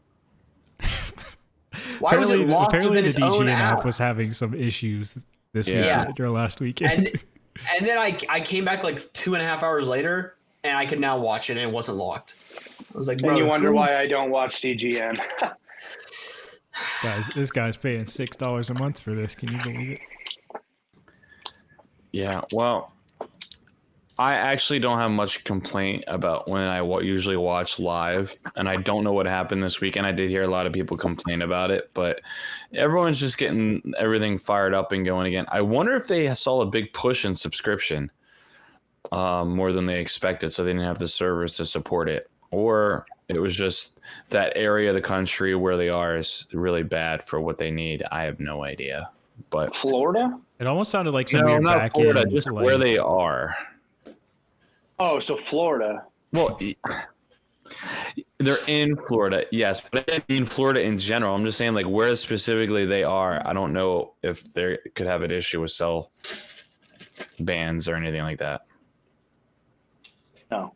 Why was it locked within its own app? Was having some issues this weekend or last weekend. And then I came back like 2.5 hours later, and I could now watch it, and it wasn't locked. I was like, and you wonder why I don't watch DGN. Guys, this guy's paying $6 a month for this. Can you believe it? Yeah, well, I actually don't have much complaint about when I usually watch live, and I don't know what happened this weekend. I did hear a lot of people complain about it, but everyone's just getting everything fired up and going again. I wonder if they saw a big push in subscription more than they expected, so they didn't have the servers to support it, or it was just that area of the country where they are is really bad for what they need. I have no idea. But Florida? It almost sounded like some weird back Florida, end, just like, where they are. Oh, so Florida. Well, they're in Florida, yes, but I mean Florida in general. I'm just saying, like, where specifically they are. I don't know if they could have an issue with cell bans or anything like that. No.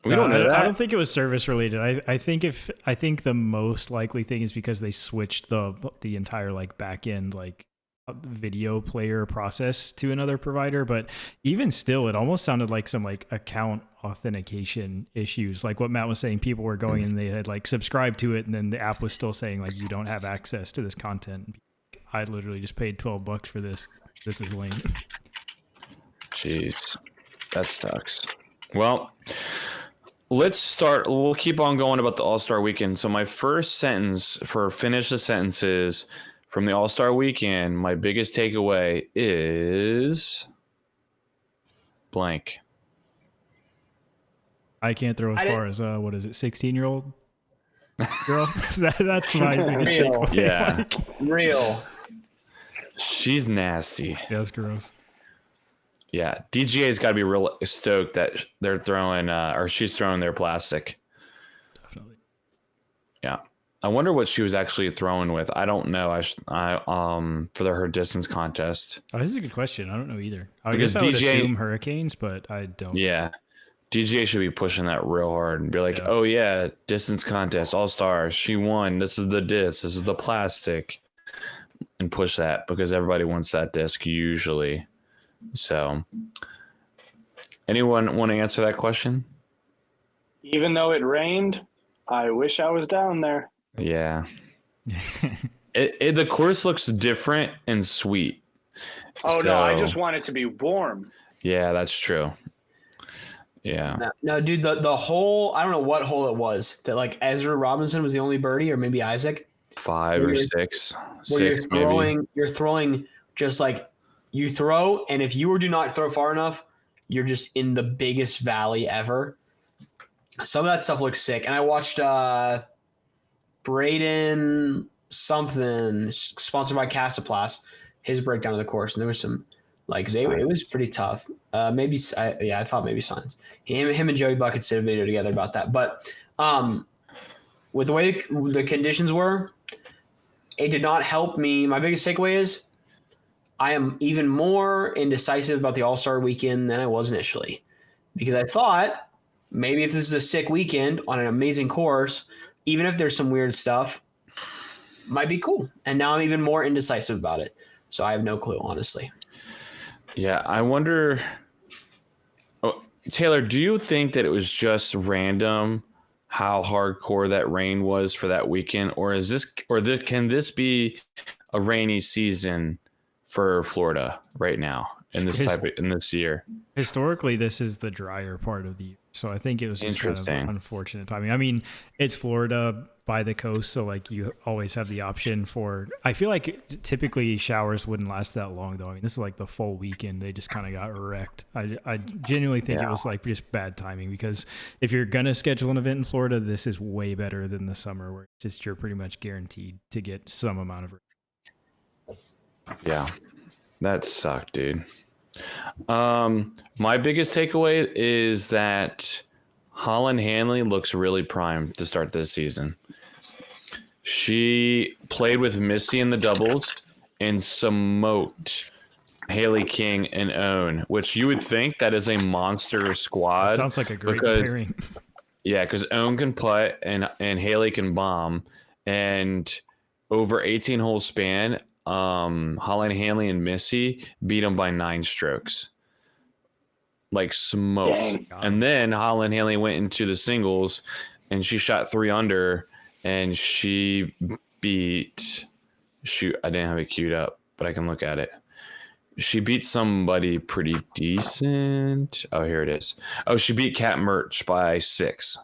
We don't know that. I don't think it was service related. I think the most likely thing is because they switched the entire like back end like video player process to another provider, but even still it almost sounded like some like account authentication issues, like what Matt was saying. People were going and they had like subscribed to it, and then the app was still saying like you don't have access to this content. I literally just paid $12 for this is lame. Jeez, that sucks. Well, let's start. We'll keep on going about the All-Star Weekend. So my first sentence for finish the sentences from the All-Star Weekend, my biggest takeaway is blank. I can't throw as far as what is it, 16-year-old girl? That's my biggest takeaway. Yeah, like, real. She's nasty. Yeah, that's gross. Yeah, DGA's got to be real stoked that they're throwing, or she's throwing their plastic. Definitely. Yeah, I wonder what she was actually throwing with. I don't know. For her distance contest. Oh, this is a good question. I don't know either. Because guess I would DGA assume hurricanes, but I don't. Yeah, DGA should be pushing that real hard and be like, "Oh yeah, distance contest, all stars. She won. This is the disc. This is the plastic," and push that because everybody wants that disc usually. So Anyone want to answer that question? Even though it rained, I wish I was down there. Yeah. The course looks different and sweet. Oh, no, I just want it to be warm. Yeah, that's true. Yeah. No, dude, the hole, I don't know what hole it was that like Ezra Robinson was the only birdie, or maybe Isaac. 5 or 6. Where 6 maybe. you're throwing just like you throw, and if you do not throw far enough, you're just in the biggest valley ever. Some of that stuff looks sick. And I watched Braden something, sponsored by Casaplast, his breakdown of the course, and there was some it was pretty tough. I thought maybe Signs. Him and Joey Buckets did a video together about that. But with the way the conditions were, it did not help me. My biggest takeaway is I am even more indecisive about the All-Star weekend than I was initially, because I thought maybe if this is a sick weekend on an amazing course, even if there's some weird stuff, might be cool. And now I'm even more indecisive about it. So I have no clue, honestly. Yeah, I wonder. Oh, Taylor, do you think that it was just random how hardcore that rain was for that weekend, or can this be a rainy season for Florida right now in this year? Historically, this is the drier part of the year, so I think it was just kind of unfortunate timing. I mean, it's Florida by the coast, so like you always have the option for. I feel like typically showers wouldn't last that long, though. I mean, this is like the full weekend; they just kind of got wrecked. I genuinely think it was like just bad timing, because if you're gonna schedule an event in Florida, this is way better than the summer, where just you're pretty much guaranteed to get some amount of rain. Yeah, that sucked, dude. My biggest takeaway is that Holland Hanley looks really primed to start this season. She played with Missy in the doubles and smoked Haley King and Owen, which you would think that is a monster squad. That sounds like a great pairing. Yeah, because Owen can putt and Haley can bomb, and over 18-hole span, Holland Hanley and Missy beat them by 9 strokes. Like smoked. Dang. And then Holland Hanley went into the singles and she shot 3 under, and she beat, I didn't have it queued up, but I can look at it. She beat somebody pretty decent. Oh, here it is. Oh, she beat Kat Mertz by 6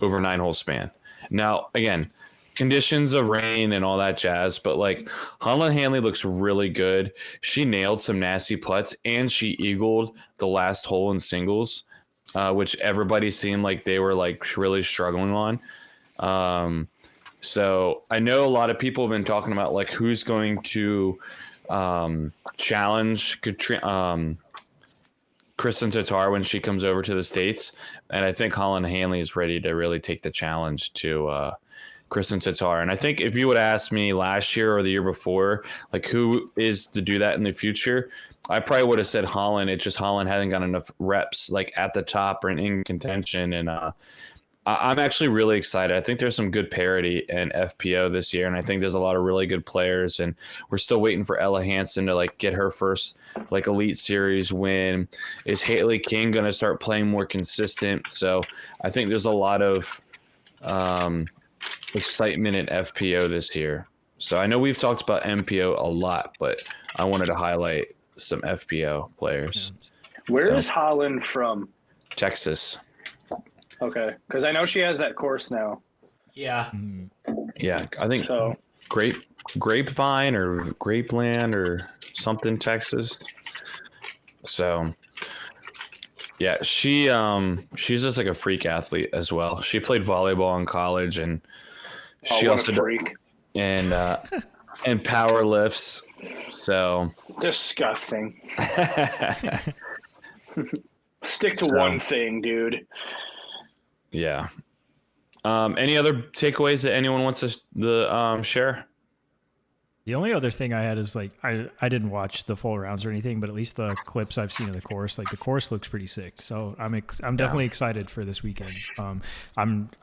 over 9-hole span. Now, again, conditions of rain and all that jazz, but like Holland Hanley looks really good. She nailed some nasty putts, and she eagled the last hole in singles, which everybody seemed like they were like really struggling on. So I know a lot of people have been talking about like who's going to challenge Kristen Tatar when she comes over to the States, and I think Holland Hanley is ready to really take the challenge to Kristen Tatar. And I think if you would ask me last year or the year before, like who is to do that in the future, I probably would have said Holland. It's just Holland hasn't got enough reps like at the top or in contention. And I'm actually really excited. I think there's some good parity in FPO this year, and I think there's a lot of really good players. And we're still waiting for Ella Hansen to like get her first like Elite Series win. Is Haley King going to start playing more consistent? So I think there's a lot of excitement in FPO this year. So I know we've talked about MPO a lot, but I wanted to highlight some FPO players. Where is Holland from? Texas. Okay, because I know she has that course now. Yeah. Yeah, I think so. Grapevine or Grapeland or something, Texas. So yeah, she's just like a freak athlete as well. She played volleyball in college, and she also freak. And power lifts. So disgusting. Stick to one thing, dude. Yeah. Any other takeaways that anyone wants to share? The only other thing I had is like I didn't watch the full rounds or anything, but at least the clips I've seen of the course, like the course looks pretty sick. So I'm definitely excited for this weekend.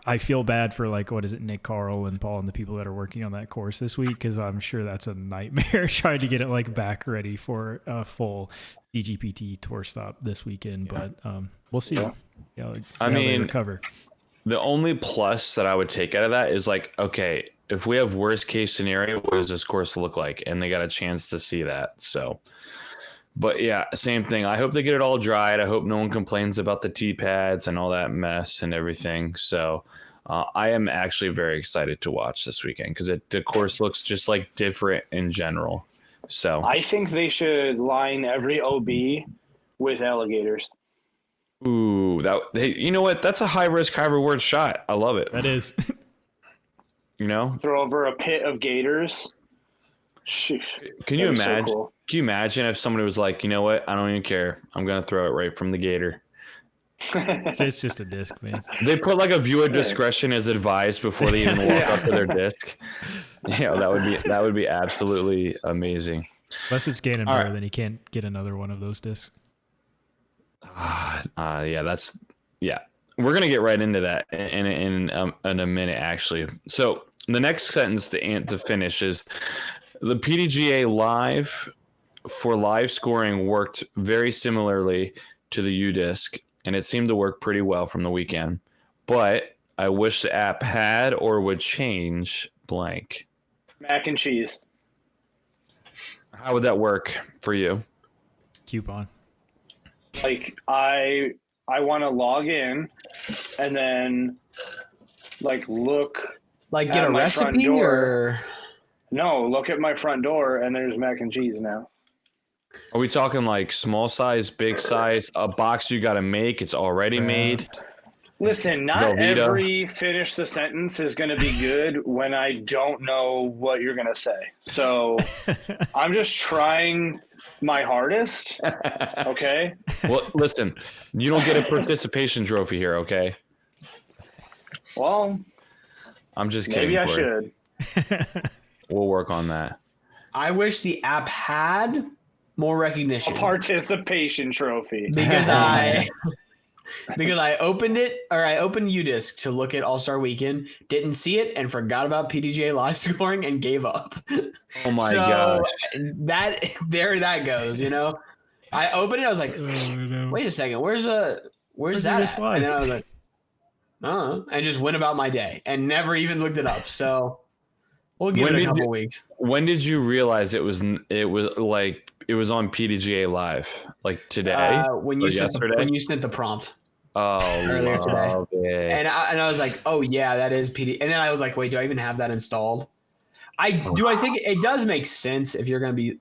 I feel bad for like what is it, Nick Carl and Paul and the people that are working on that course this week, because I'm sure that's a nightmare trying to get it like back ready for a full DGPT tour stop this weekend. Yeah. But we'll see. Yeah, like, I mean, recover. The only plus that I would take out of that is like, okay, if we have worst case scenario, what does this course look like? And they got a chance to see that. So, but yeah, same thing. I hope they get it all dried. I hope no one complains about the tee pads and all that mess and everything. So I am actually very excited to watch this weekend because the course looks just like different in general. So I think they line every OB with alligators. Ooh, hey, you know what? That's a high risk, high reward shot. I love it. That is. You know, throw over a pit of gators. Sheesh. Can you imagine? So cool. Can you imagine if somebody was like, you know what? I don't even care. I'm gonna throw it right from the gator. It's just a disc, man. They put like a viewer discretion as advised before they even walk up to their disc. Yeah, that would be absolutely amazing. Unless it's Ganondorf, then he can't get another one of those discs. Yeah. We're gonna get right into that in a minute, actually. So the next sentence to finish is the PDGA Live for live scoring worked very similarly to the UDisc, and it seemed to work pretty well from the weekend. But I wish the app had or would change blank. Mac and cheese. How would that work for you? Coupon. Like I want to log in and then like look like get a recipe or no, look at my front door and there's mac and cheese now. Are we talking like small size, big size, a box you got to make? It's already made. Listen, not every finish the sentence is going to be good when I don't know what you're going to say. So I'm just trying my hardest. Okay. Well, listen, you don't get a participation trophy here. Okay. Well, I'm just kidding. Maybe I should. We'll work on that. I wish the app had more recognition. A participation trophy. Because I opened UDisc to look at All-Star Weekend, didn't see it, and forgot about PDGA live scoring and gave up. Oh my gosh. That goes, you know. I opened it, I was like, wait a second, where's that at? And then I was like, and just went about my day and never even looked it up. So we'll give it a couple weeks. When did you realize it was on PDGA Live? Like today? When you sent the prompt. Earlier today. And I was like, oh yeah, that is PD. And then I was like, wait, do I even have that installed? I think it does make sense if you're going to be,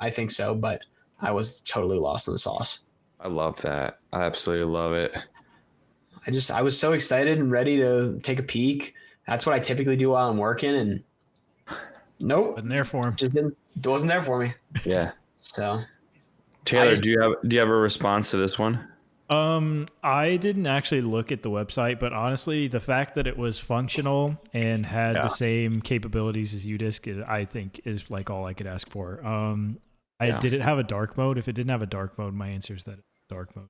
I think so, but I was totally lost in the sauce. I love that. I absolutely love it. I was so excited and ready to take a peek. That's what I typically do while I'm working, and nope. Wasn't there for him. It wasn't there for me. Yeah. So Taylor, do you have a response to this one? I didn't actually look at the website, but honestly, the fact that it was functional and had the same capabilities as UDisc, I think is like all I could ask for. Did it have a dark mode? If it didn't have a dark mode, my answer is that it's dark mode.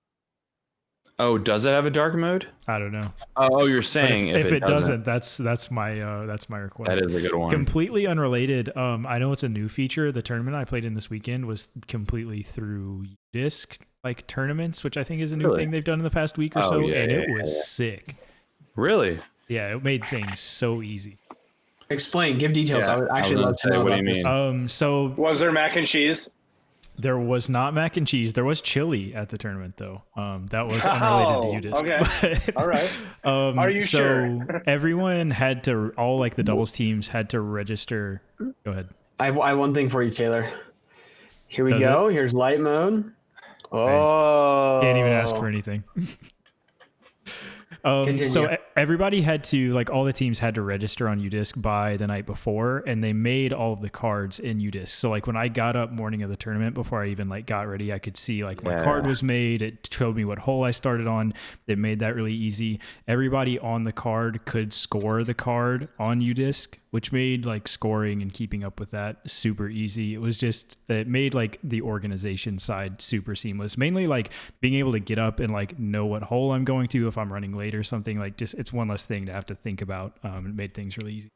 Oh, does it have a dark mode? I don't know. Oh, you're saying if it doesn't, that's my request. That is a good one. Completely unrelated. I know it's a new feature. The tournament I played in this weekend was completely through UDisc like tournaments, which I think is a new thing they've done in the past week or so, and it was sick. Really? Yeah, it made things so easy. Explain, give details. I would actually love to know what you mean. So was there mac and cheese? There was not mac and cheese. There was chili at the tournament, though. That was unrelated to UDisc. Okay. But, all right. Are you sure? Everyone had to, all like the doubles teams had to register. Go ahead. I have one thing for you, Taylor. Here we go. Here's light mode. Oh. Can't even ask for anything. So everybody had to, like, all the teams had to register on UDisc by the night before, and they made all of the cards in UDisc. So like when I got up morning of the tournament, before I even like got ready, I could see like my card was made. It showed me what hole I started on. It made that really easy. Everybody on the card could score the card on UDisc. which made like scoring and keeping up with that super easy. It made like the organization side super seamless. Mainly like being able to get up and like know what hole I'm going to if I'm running late or something. Like just it's one less thing to have to think about. It made things really easy.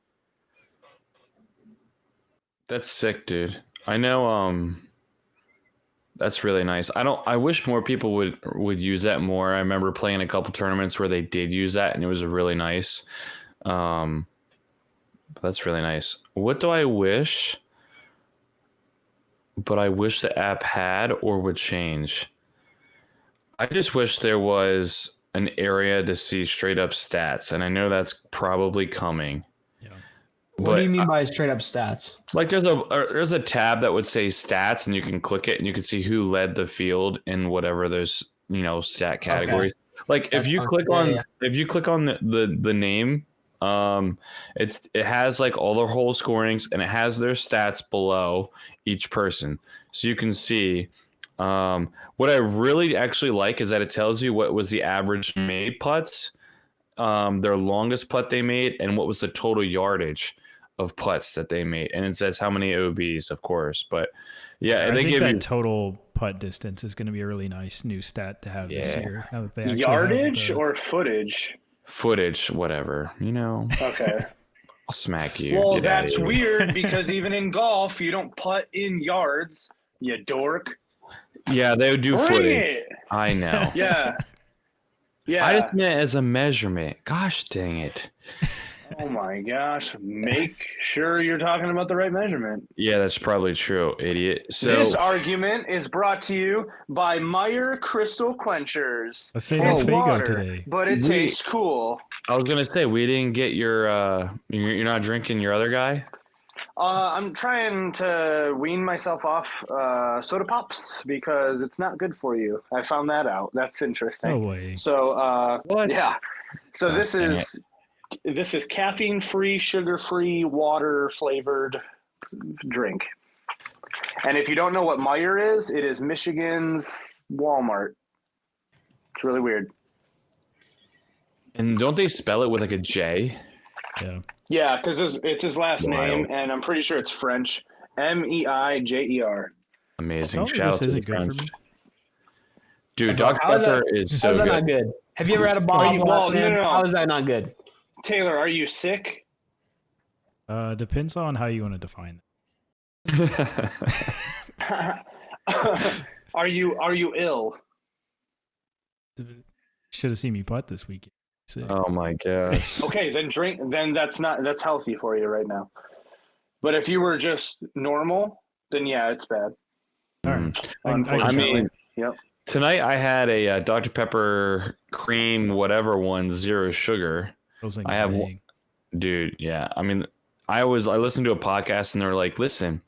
That's sick, dude. I know. That's really nice. I wish more people would use that more. I remember playing a couple tournaments where they did use that, and it was really nice. That's really nice. What do I wish? But I wish the app had or would change. I just wish there was an area to see straight up stats, and I know that's probably coming. What do you mean by straight up stats? Like there's a tab that would say stats, and you can click it, and you can see who led the field in whatever those stat categories. Okay. Like if you click on the name, it has like all their whole scorings, and it has their stats below each person, so you can see. What I really actually like is that it tells you what was the average made putts, their longest putt they made, and what was the total yardage of putts that they made, and it says how many OBs, of course. But yeah, I think that total putt distance is going to be a really nice new stat to have this year. Now that they yardage or footage? Footage, whatever. Okay. I'll smack you. Well, that's weird because even in golf, you don't putt in yards, you dork. Yeah, they would do footage. It. I know. Yeah. I just meant as a measurement. Gosh dang it. Oh my gosh. Make sure you're talking about the right measurement. Yeah, that's probably true, idiot. So this argument is brought to you by Meyer Crystal Quenchers. Let's say no Fago today. But it tastes cool. I was gonna say we didn't get your you're not drinking your other guy? I'm trying to wean myself off soda pops because it's not good for you. I found that out. That's interesting. No way. So what? Yeah. So this is caffeine-free, sugar-free, water-flavored drink. And if you don't know what Meyer is, it is Michigan's Walmart. It's really weird. And don't they spell it with like a J? Yeah. Yeah, because it's his last name, and I'm pretty sure it's French. Meijer. Amazing. Shout out to the French. For me. Dude, Dr. Pepper is so good. How's that not good? Have you ever had a bottle? No. How is that not good? Taylor, are you sick? Depends on how you want to define it. Are you ill? Should have seen me putt this weekend. Oh my gosh. Okay, then drink. Then that's healthy for you right now. But if you were just normal, then yeah, it's bad. All right. I mean, yep. Tonight I had a Dr. Pepper cream, whatever one, 0 sugar. I have one, dude. Yeah, I mean, I listened to a podcast and they were like, listen,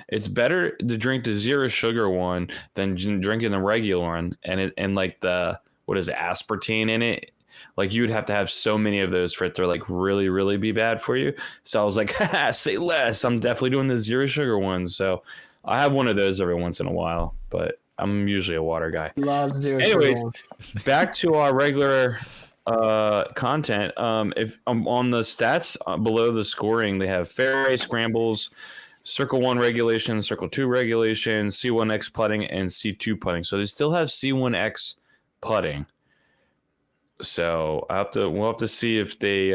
it's better to drink the 0 sugar one than drinking the regular one, and like the what is it, aspartame in it. Like you would have to have so many of those for it to like really, really be bad for you. So I was like, say less. I'm definitely doing the 0 sugar ones. So I have one of those every once in a while, but I'm usually a water guy. Love 0 Anyways, sugar. Back to our regular content. If on the stats below the scoring, they have fairway scrambles, circle 1 regulation, circle 2 regulation, C1X putting, and C2 putting. So they still have C1X putting. So we'll have to see if they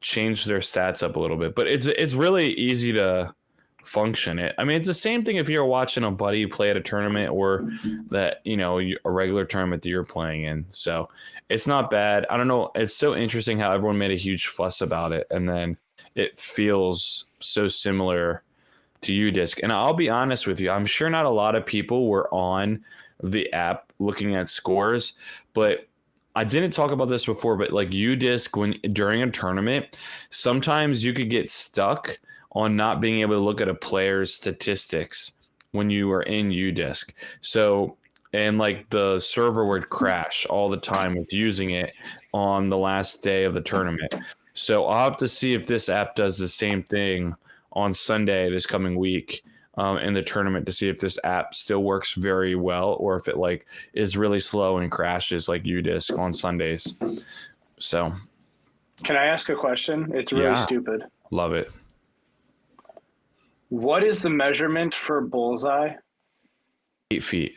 change their stats up a little bit. But it's really easy to function it. I mean, it's the same thing if you're watching a buddy play at a tournament or that, a regular tournament that you're playing in. So it's not bad. I don't know. It's so interesting how everyone made a huge fuss about it. And then it feels so similar to UDisc. And I'll be honest with you, I'm sure not a lot of people were on the app looking at scores, but I didn't talk about this before, but like UDisc, during a tournament, sometimes you could get stuck on not being able to look at a player's statistics when you are in UDisc. So, and like the server would crash all the time with using it on the last day of the tournament. So I'll have to see if this app does the same thing on Sunday this coming week in the tournament to see if this app still works very well or if it like is really slow and crashes like UDisc on Sundays. So can I ask a question? It's really stupid. Love it. What is the measurement for bullseye? 8 feet.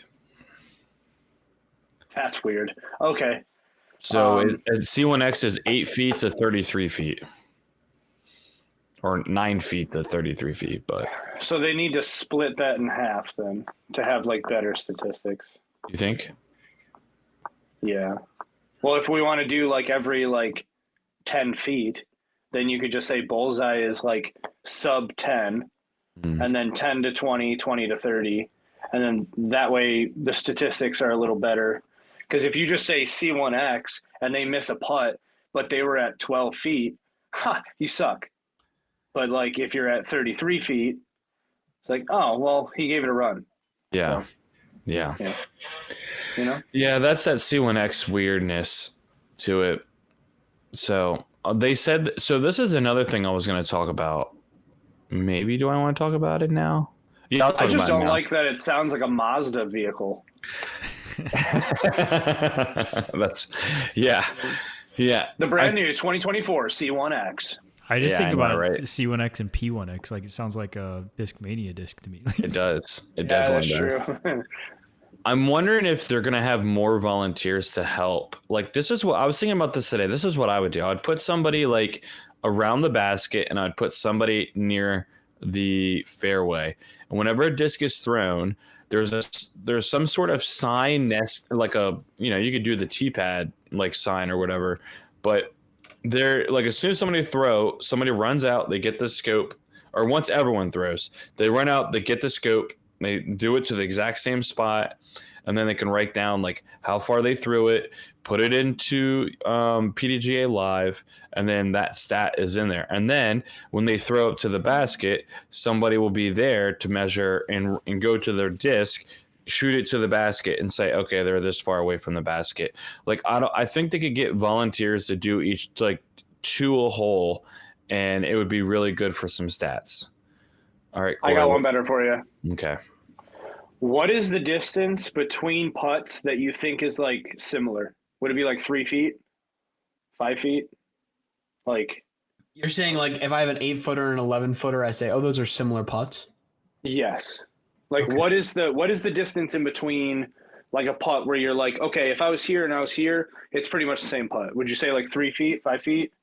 That's weird. Okay. So C1X is 8 feet to 33 feet. Or 9 feet to 33 feet, but So they need to split that in half then to have like better statistics. you think? Yeah. Well, if we want to do like every like 10 feet, then you could just say bullseye is like sub 10, and then 10 to 20, 20 to 30. And then that way the statistics are a little better. Because if you just say C1X and they miss a putt, but they were at 12 feet, you suck. But like if you're at 33 feet, it's like, oh, well, he gave it a run. Yeah. So, yeah. yeah. You know? Yeah, that's that C1X weirdness to it. So they said, so this is another thing I was going to talk about. Maybe do I want to talk about it now? Yeah, I'll talk I just about it don't now. like that it sounds like a Mazda vehicle. That's, yeah. The brand new 2024 C1X. I just Yeah, think I know, about right? C1X and P1X. Like it sounds like a Discmania disc to me. It does. It Yeah, that's definitely does. true. I'm wondering if they're going to have more volunteers to help. Like, this is what I was thinking about this today. This is what I would do. I'd put somebody like around the basket and I'd put somebody near the fairway. And whenever a disc is thrown, there's some sort of sign nest, like you could do the T-pad like sign or whatever. But they're like, as soon as somebody runs out, they get the scope, or once everyone throws, they run out, they get the scope, they do it to the exact same spot, and then they can write down like how far they threw it, put it into PDGA Live, and then that stat is in there. And then when they throw it to the basket, somebody will be there to measure and go to their disc, shoot it to the basket, and say, okay, they're this far away from the basket. Like I think they could get volunteers to do each like to a hole, and it would be really good for some stats. All right, Corey, I got one better for you. Okay. What is the distance between putts that you think is like similar? Would it be like 3 feet, 5 feet? Like, You're saying like if I have an 8-footer and an 11-footer, I say, oh, those are similar putts. yes. Like, Okay. what is the distance in between like a putt where you're like, okay, if I was here and I was here, it's pretty much the same putt. Would you say like 3 feet, 5 feet?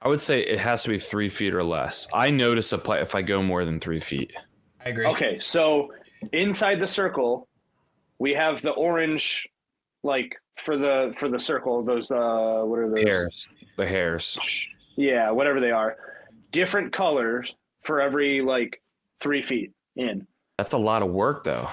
I would say it has to be 3 feet or less. I notice a putt if I go more than 3 feet. I agree. Okay, so inside the circle, we have the orange, like for the circle. Those what are those? The hairs. Yeah, whatever they are. Different colors for every like 3 feet in. That's a lot of work, though.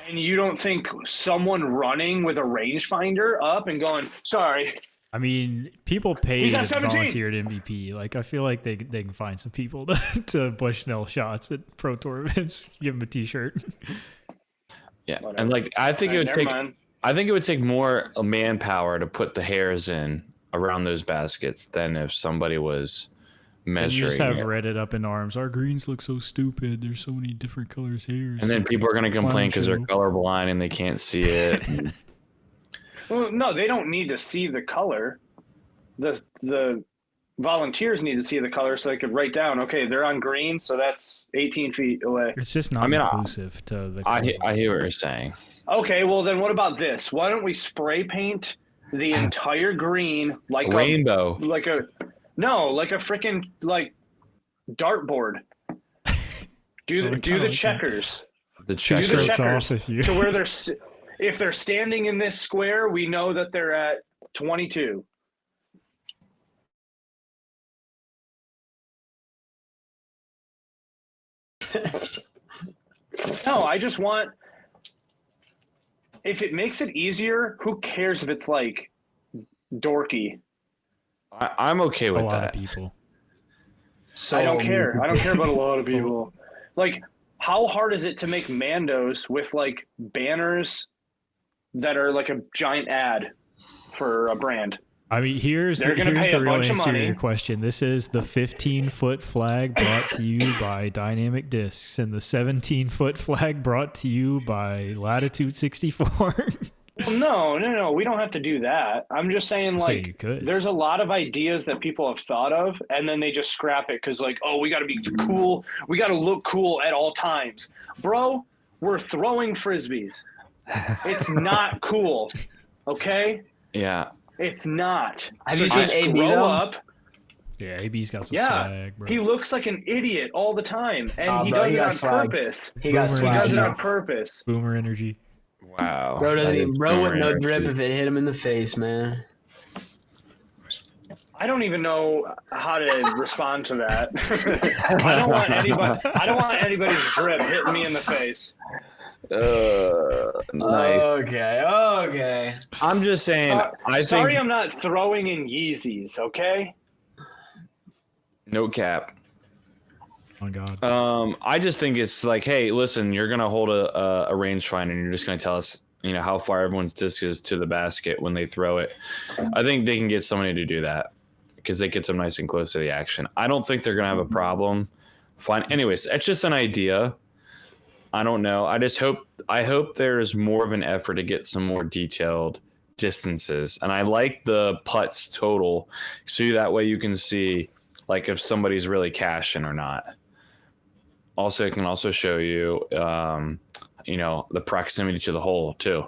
And you don't think someone running with a rangefinder up and going, sorry, I mean, people pay He's at to 17. volunteer at MVP. Like, I feel like they can find some people to Bushnell shots at pro tour events. Give them a T-shirt. Yeah, Whatever. and like I think it would never take. mind. I think it would take more manpower to put the hairs in around those baskets than if somebody was And you measuring. just have it. Reddit up in arms. Our greens look so stupid. There's so many different colors here. And then people are going to complain because they're show. colorblind and they can't see it. Well, no, they don't need to see the color. The volunteers need to see the color so they could write down, okay, they're on green, so that's 18 feet away. It's just not I mean, inclusive to the. I color. hear what you're saying. Okay, well then what about this? Why don't we spray paint the entire green like Rainbow. like a freaking like dartboard. Do I the kinda like that. checkers. The Do check. the strokes checkers off if you- to where if they're standing in this square, we know that they're at 22. No, I just want. If it makes it easier, who cares if it's like dorky? I'm okay a with lot that. of people. So I don't care. I don't care about a lot of people. Like, how hard is it to make Mandos with like banners that are like a giant ad for a brand? I mean, here's They're gonna pay the a real bunch of answer to money. your question. This is the 15-foot flag brought to you by Dynamic Discs, and the 17-foot flag brought to you by Latitude 64. Well, no. We don't have to do that. I'm just saying, Say like, you could. there's a lot of ideas that people have thought of, and then they just scrap it because, like, oh, we got to be cool. We got to look cool at all times. Bro, we're throwing Frisbees. It's not cool. Okay? Yeah. It's not. Have So you seen just AB, grow though? up. Yeah, AB's got some Yeah. swag, bro. He looks like an idiot all the time, and he Bro, does he it got on swag. purpose. He got Boomer He swag. does it energy. on purpose. Boomer energy. Wow. Bro doesn't That even is bro with boomer no energy. drip if it hit him in the face, man. I don't even know how to respond to that. I don't want anybody's drip hitting me in the face. Nice. Okay. I'm just saying. Sorry, think I'm not throwing in Yeezys. Okay. no cap. Oh God. I just think it's like, hey, listen, you're gonna hold a rangefinder, and you're just gonna tell us, how far everyone's disc is to the basket when they throw it. I think they can get somebody to do that because they get them nice and close to the action. I don't think they're gonna have a problem. Fine. Anyways, it's just an idea. I don't know. I hope there's more of an effort to get some more detailed distances, and I like the putts total, so that way you can see like if somebody's really cashing or not. Also, it can also show you, the proximity to the hole too,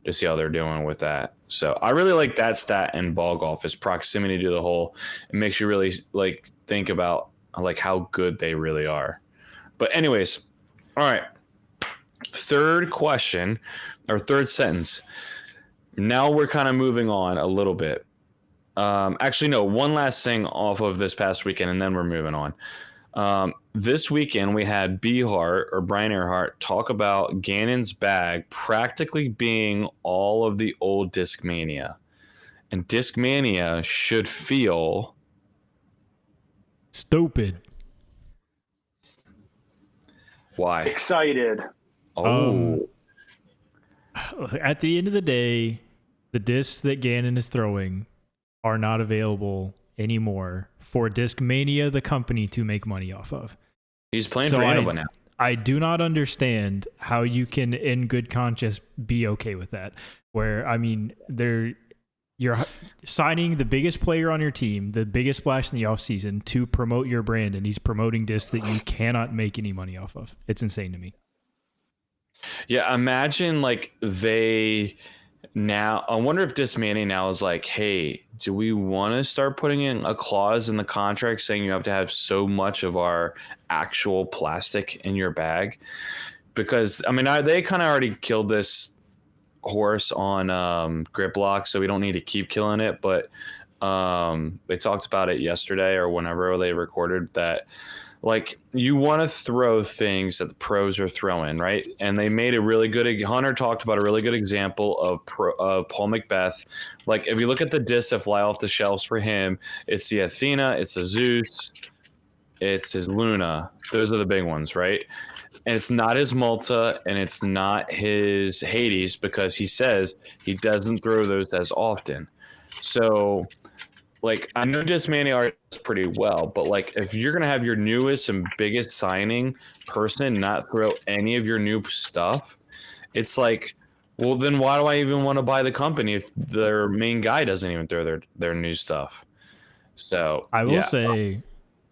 to see how they're doing with that. So I really like that stat in ball golf is proximity to the hole. It makes you really like think about like how good they really are. But anyways, all right. Third question or third sentence. Now we're kind of moving on a little bit. Actually, no, one last thing off of this past weekend, and then we're moving on. This weekend, we had Brian Earhart talk about Gannon's bag practically being all of the old Discmania. And Discmania should feel Stupid. why? Excited. Oh, At the end of the day, the discs that Gannon is throwing are not available anymore for Discmania, the company, to make money off of. he's playing So for Innova now. I do not understand how you can, in good conscience, be okay with that. Where, I mean, you're signing the biggest player on your team, the biggest splash in the offseason, to promote your brand, and he's promoting discs that you cannot make any money off of. It's insane to me. Yeah, imagine like I wonder if Discmania now is like, hey, do we want to start putting in a clause in the contract saying you have to have so much of our actual plastic in your bag? Because, I mean, they kind of already killed this horse on grip lock, so we don't need to keep killing it. But they talked about it yesterday or whenever they recorded that, like, you want to throw things that the pros are throwing, right? And they made Hunter talked about a really good example of Paul Macbeth. Like, if you look at the discs that fly off the shelves for him, it's the Athena, it's the Zeus, it's his Luna. Those are the big ones, right? And it's not his Malta and it's not his Hades because he says he doesn't throw those as often. So, like, I know Discmania art does pretty well, but like if you're gonna have your newest and biggest signing person not throw any of your new stuff, it's like, well, then why do I even want to buy the company if their main guy doesn't even throw their new stuff? So I will say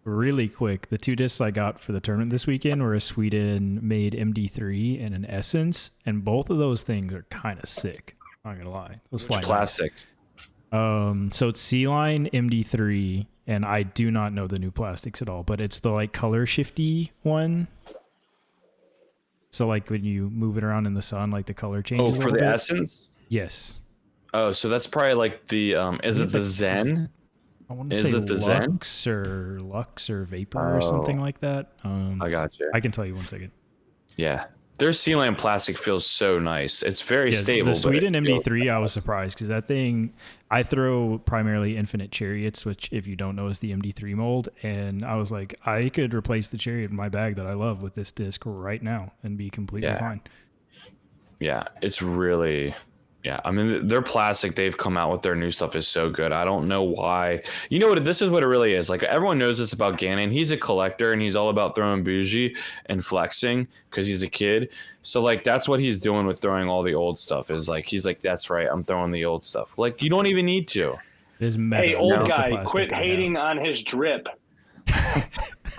really quick, the two discs I got for the tournament this weekend were a Sweden-made MD3 and an Essence, and both of those things are kind of sick. I'm not gonna lie, those fly classic. So it's C-Line MD3, and I do not know the new plastics at all, but it's the like color shifty one. So like when you move it around in the sun, like the color changes. Oh, for the Essence? Yes. Oh, so that's probably like the is it the Zen? I want to Is say it the Zen? Lux or Vapor or something like that. I got you. I can tell you 1 second. Yeah. Their Sea-Line plastic feels so nice. It's very stable. The Sweden MD3, I was surprised because that thing, I throw primarily Infinite Chariots, which if you don't know is the MD3 mold. And I was like, I could replace the Chariot in my bag that I love with this disc right now and be completely fine. Yeah, it's really, Yeah, I mean, their plastic they've come out with their new stuff is so good. I don't know why. You know what? This is what it really is. Like, everyone knows this about Gannon. He's a collector, and he's all about throwing bougie and flexing because he's a kid. So, like, that's what he's doing with throwing all the old stuff. Is like, he's like, that's right, I'm throwing the old stuff. Like, you don't even need to. Hey, old guy, quit hating on his drip.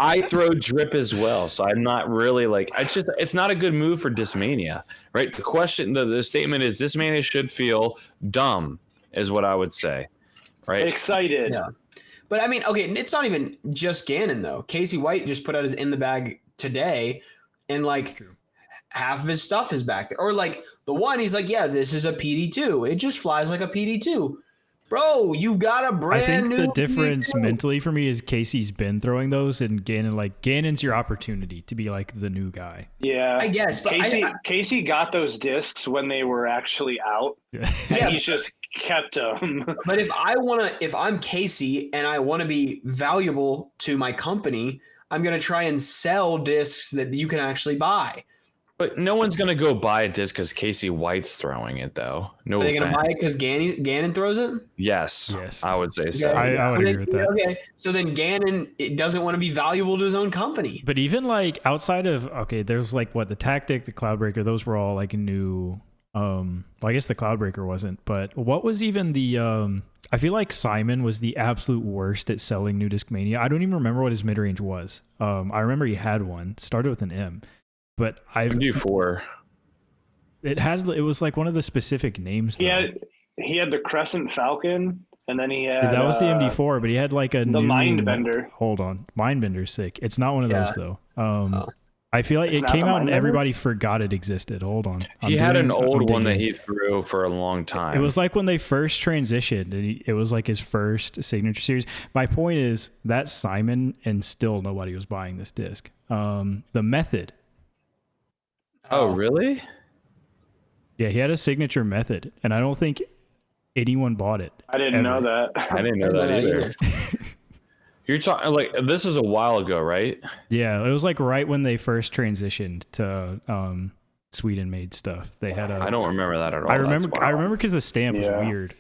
I throw drip as well, so I'm not really like, it's not a good move for Discmania, right? The question, the statement is Discmania should feel dumb, is what I would say, right? Excited. Yeah. But I mean, okay, it's not even just Gannon though. Casey White just put out his in the bag today, and like half of his stuff is back there. Or like the one, he's like, yeah, this is a PD2. It just flies like a PD2. Bro, you got a brand new. I think the difference mentally for me is Casey's been throwing those, and Gannon's your opportunity to be like the new guy. Yeah, I guess. But Casey got those discs when they were actually out, and he's just kept them. But if I'm Casey and I want to be valuable to my company, I'm gonna try and sell discs that you can actually buy. But no one's gonna go buy a disc because Casey White's throwing it, though. No, are they gonna buy it because Gannon throws it? Yes, I would say so. I would agree with that. Okay, so then Gannon doesn't want to be valuable to his own company. But even like outside of there's like the Tactic, the Cloudbreaker, those were all like new. Well, I guess the Cloudbreaker wasn't, but what was even the? I feel like Simon was the absolute worst at selling new Discmania. I don't even remember what his mid range was. I remember he had one started with an M. But I've MD4. It was like one of the specific names. He had the Crescent Falcon, and then he had that was the MD4, but he had like the Mindbender. Hold on, Mindbender's sick. It's not one of those though. I feel like it came out and everybody forgot it existed. Hold on, he had an old one that he threw for a long time. It was like when they first transitioned, and it was like his first signature series. My point is that's Simon, and still nobody was buying this disc. The Method. Oh, really? Yeah, he had a signature Method, and I don't think anyone bought it. I didn't know that. I didn't know that either. You're talking like this is a while ago, right? Yeah, it was like right when they first transitioned to Sweden-made stuff. They had I don't remember that at all. I remember because the stamp was weird.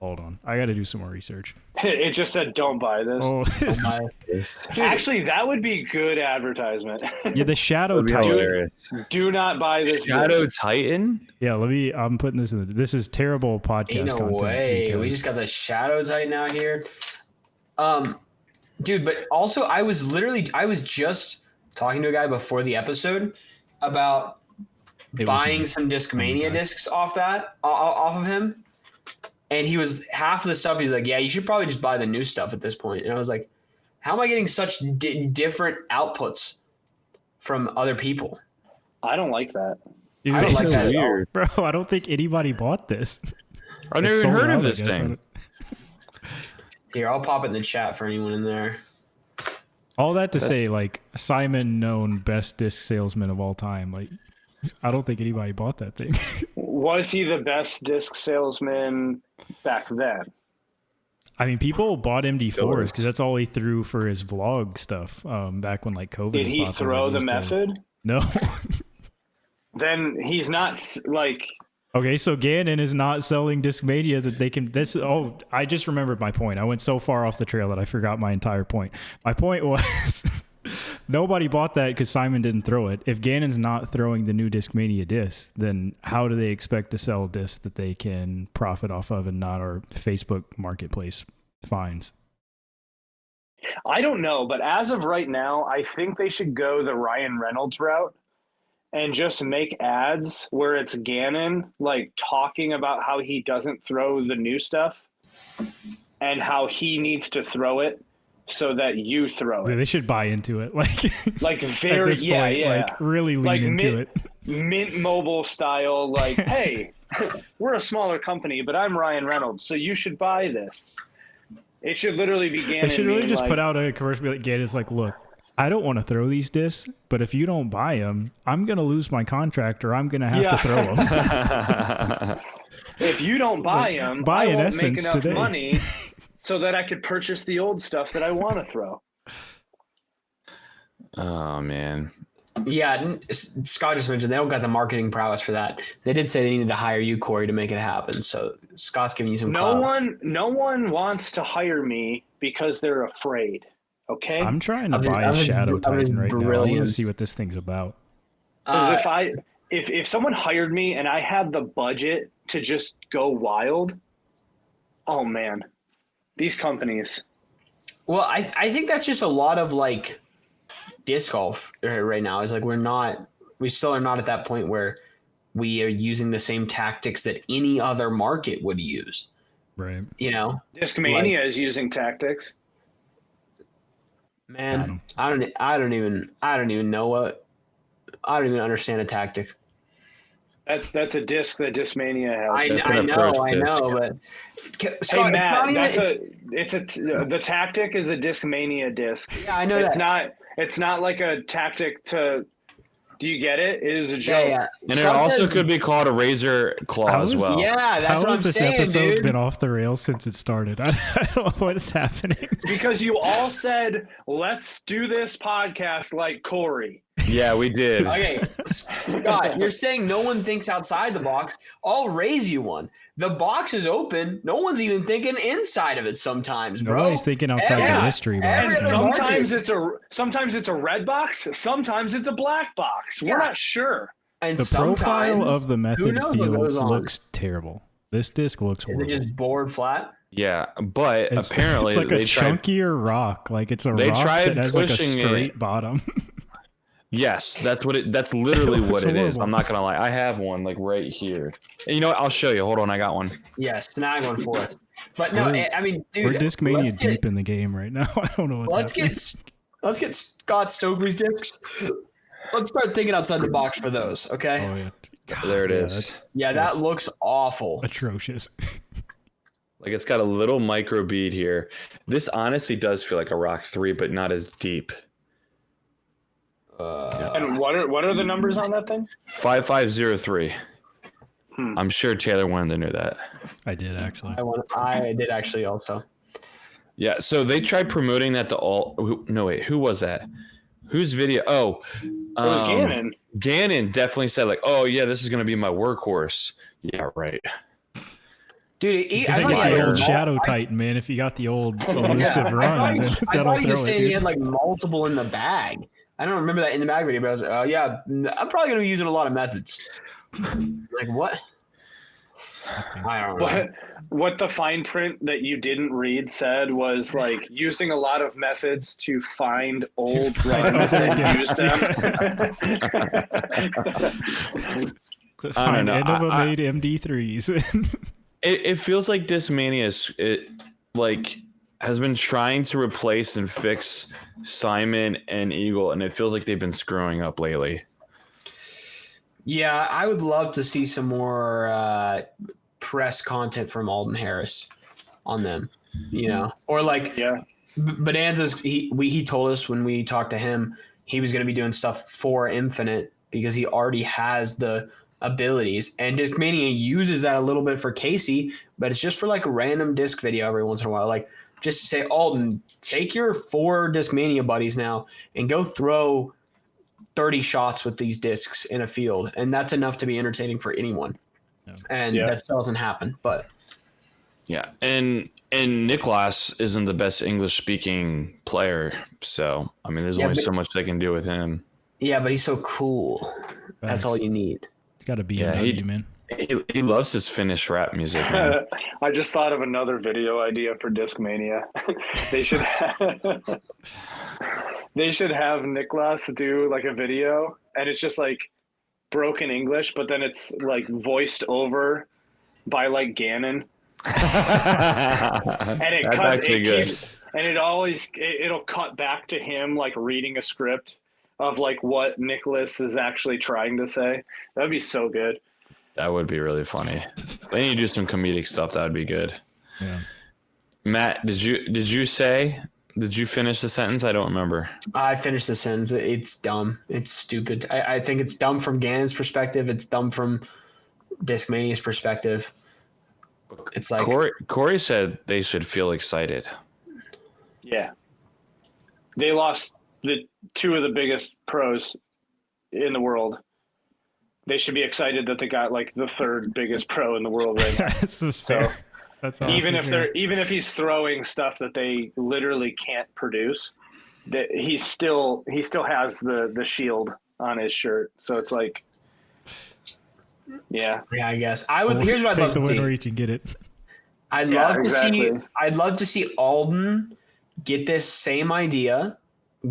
Hold on, I got to do some more research. It just said, "Don't buy this." Oh. Don't buy this. Actually, that would be good advertisement. Yeah, the Shadow Titan. Do not buy this. Shadow Titan. Yeah, I'm putting this in. This is terrible podcast content. No way. We just got the Shadow Titan out here. Dude, but also I was just talking to a guy before the episode about buying some Discmania discs off of him. And he was half of the stuff. He's like, yeah, you should probably just buy the new stuff at this point. And I was like, how am I getting such different outputs from other people? I don't like that. Dude, I don't like that weird, bro. I don't think anybody bought this. I've never even heard of this thing. Here, I'll pop it in the chat for anyone in there. All that to say, like, Simon known best disc salesman of all time. Like, I don't think anybody bought that thing. Was he the best disc salesman back then? I mean, people bought MD4s because that's all he threw for his vlog stuff back when like COVID. Did he throw the Method? No. Then he's not like. Okay, so Gannon is not selling Discmania that they can. I just remembered my point. I went so far off the trail that I forgot my entire point. My point was. Nobody bought that because Simon didn't throw it. If Gannon's not throwing the new Discmania disc, then how do they expect to sell discs that they can profit off of and not our Facebook marketplace fines? I don't know, but as of right now, I think they should go the Ryan Reynolds route and just make ads where it's Gannon like talking about how he doesn't throw the new stuff and how he needs to throw it. So that you throw it. They should buy into it, like very, at this point, like really lean into it. Mint Mobile style, like, hey, we're a smaller company, but I'm Ryan Reynolds, so you should buy this. It should literally be Gannon. They should really just put out a commercial like Gannon's like, look, I don't want to throw these discs, but if you don't buy them, I'm gonna lose my contract or I'm gonna have to throw them. If you don't buy them, buy I in won't essence make enough today. money. So that I could purchase the old stuff that I want to throw. Oh man, Yeah, Scott just mentioned they don't got the marketing prowess for that. They did say they needed to hire you, Corey, to make it happen. So Scott's giving you some clout. No one wants to hire me because they're afraid. Okay. I'm trying to buy a Shadow Titan right now. I want to see what this thing's about. Because if someone hired me and I had the budget to just go wild, oh man, these companies. Well, I think that's just a lot of like disc golf right now. Is like we still are not at that point where we are using the same tactics that any other market would use. Right. You know, Discmania is using tactics. Man, I don't even know what. I don't even understand a tactic. That's a disc that Discmania has. I know, but hey Matt, the tactic is a Discmania disc. Yeah, I know It's not like a tactic to. Do you get it? It is a joke. Yeah. And it also could be called a razor claw as well. Yeah, that's what I'm saying, dude. How has this episode been off the rails since it started? I don't know what is happening. Because you all said, let's do this podcast like Corey. Yeah, we did. Okay, Scott, you're saying no one thinks outside the box. I'll raise you one. The box is open. No one's even thinking inside of it sometimes, bro. Nobody's thinking outside the mystery box. And sometimes it's a red box. Sometimes it's a black box. We're not sure. And the profile of the method field looks terrible. This disc looks horrible. Is it just bored flat? Yeah, but apparently it's like a chunkier rock. Like it's a rock that has like a straight bottom. Yes, that's literally what it is. I'm not gonna lie. I have one like right here. And you know what? I'll show you. Hold on, I got one. Yes, snag one for us. But no, I mean, dude, we're Discmania deep in the game right now. I don't know what's happening. Let's get Scott Stokely's discs. Let's start thinking outside the box for those. Okay. Oh yeah. God, there it is. Yeah, that looks awful. Atrocious. Like it's got a little micro bead here. This honestly does feel like a Rock 3, but not as deep. And what are the numbers on that thing? 5503. I'm sure Taylor wanted to know that. I did actually. I did actually also. Yeah, so they tried promoting that to all. No wait, who was that? Whose video? Oh, it was Gannon. Gannon definitely said like, "Oh yeah, this is gonna be my workhorse." Yeah, right. Dude, he's gonna get the old Shadow Titan, man. If you got the old elusive run, I thought he was saying he had like multiple in the bag. I don't remember that in the bag video, but I was like, oh yeah, I'm probably gonna be using a lot of methods. Like what? I don't know. What the fine print that you didn't read said was like using a lot of methods to find old runs and use them. To find end of a made MD3s. It feels like Discmania has been trying to replace and fix Simon and Eagle, and it feels like they've been screwing up lately. Yeah, I would love to see some more press content from Alden Harris on them, you know, or like Bonanza's. He told us when we talked to him he was going to be doing stuff for Infinite because he already has the abilities, and Discmania uses that a little bit for Casey, but it's just for like a random disc video every once in a while. Like just say, Alden, take your 4 Discmania buddies now and go throw 30 shots with these discs in a field, and that's enough to be entertaining for anyone. And that still doesn't happen, but and Niklas isn't the best English speaking player, so I mean there's only so much they can do with him. Yeah, but he's so cool. That's all you need. It's got to be you, man. He loves his Finnish rap music, man. I just thought of another video idea for Discmania. They should have Niklas do like a video, and it's just like broken English, but then it's like voiced over by like Gannon. And it'll cut back to him like reading a script of like what Nicholas is actually trying to say. That'd be so good. That would be really funny. They need to do some comedic stuff. That would be good. Yeah. Matt, did you finish the sentence? I don't remember. I finished the sentence. It's dumb. It's stupid. I think it's dumb from Gannon's perspective. It's dumb from Discmania's perspective. It's like Corey said they should feel excited. Yeah. They lost the 2 of the biggest pros in the world. They should be excited that they got like the third biggest pro in the world right now. That's fair. That's awesome. Even if he's throwing stuff that they literally can't produce, that he still has the shield on his shirt. So it's like, yeah, I guess I would. Here's what I'd love to see. Take the win where you can get it. I'd love to see Alden get this same idea,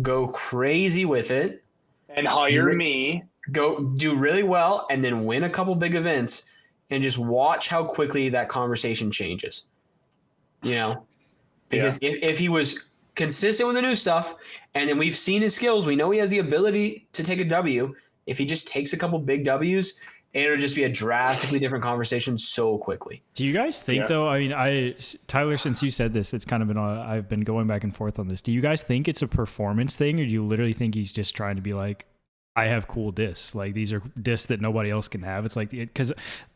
go crazy with it, and hire me. Go do really well, and then win a couple big events, and just watch how quickly that conversation changes. Because if he was consistent with the new stuff, and then we've seen his skills, we know he has the ability to take a W. If he just takes a couple big Ws, it'll just be a drastically different conversation so quickly. Do you guys think though? I mean, Tyler, since you said this, it's kind of been I've been going back and forth on this. Do you guys think it's a performance thing, or do you literally think he's just trying to be like, I have cool discs, like these are discs that nobody else can have? It's like, because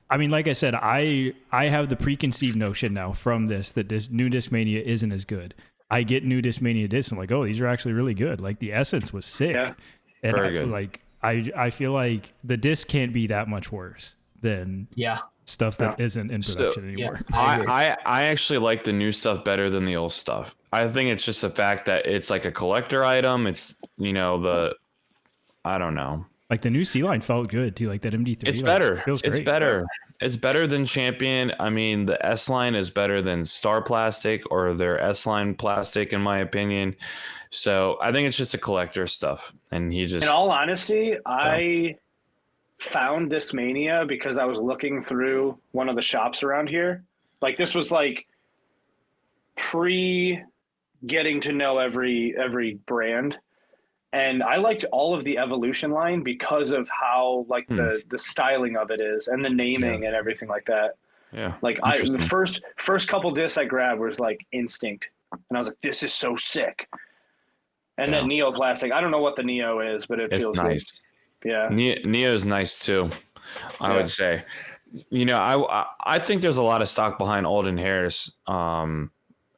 I mean, like I said, I have the preconceived notion now from this that this new Discmania isn't as good. I get new Discmania discs, I'm like, oh, these are actually really good. Like the Essence was sick. Yeah. And very good. Like I feel like the disc can't be that much worse than stuff that isn't in production anymore. I actually like the new stuff better than the old stuff. I think it's just the fact that it's like a collector item. It's I don't know. Like the new C-Line felt good too. Like that MD3. It's better. It's better. It's better than Champion. I mean, the S-Line is better than Star Plastic or their S-Line plastic, in my opinion. So I think it's just a collector stuff. And he just. In all honesty, I found Discmania because I was looking through one of the shops around here. Like this was like pre getting to know every brand. And I liked all of the Evolution line because of how like the styling of it is and the naming and everything like that. Yeah. Like the first couple discs I grabbed was like Instinct. And I was like, this is so sick. And then Neoplastic. I don't know what the Neo is, but it feels nice. Good. Yeah. Neo is nice too, I would say. I think there's a lot of stock behind Alden Harris.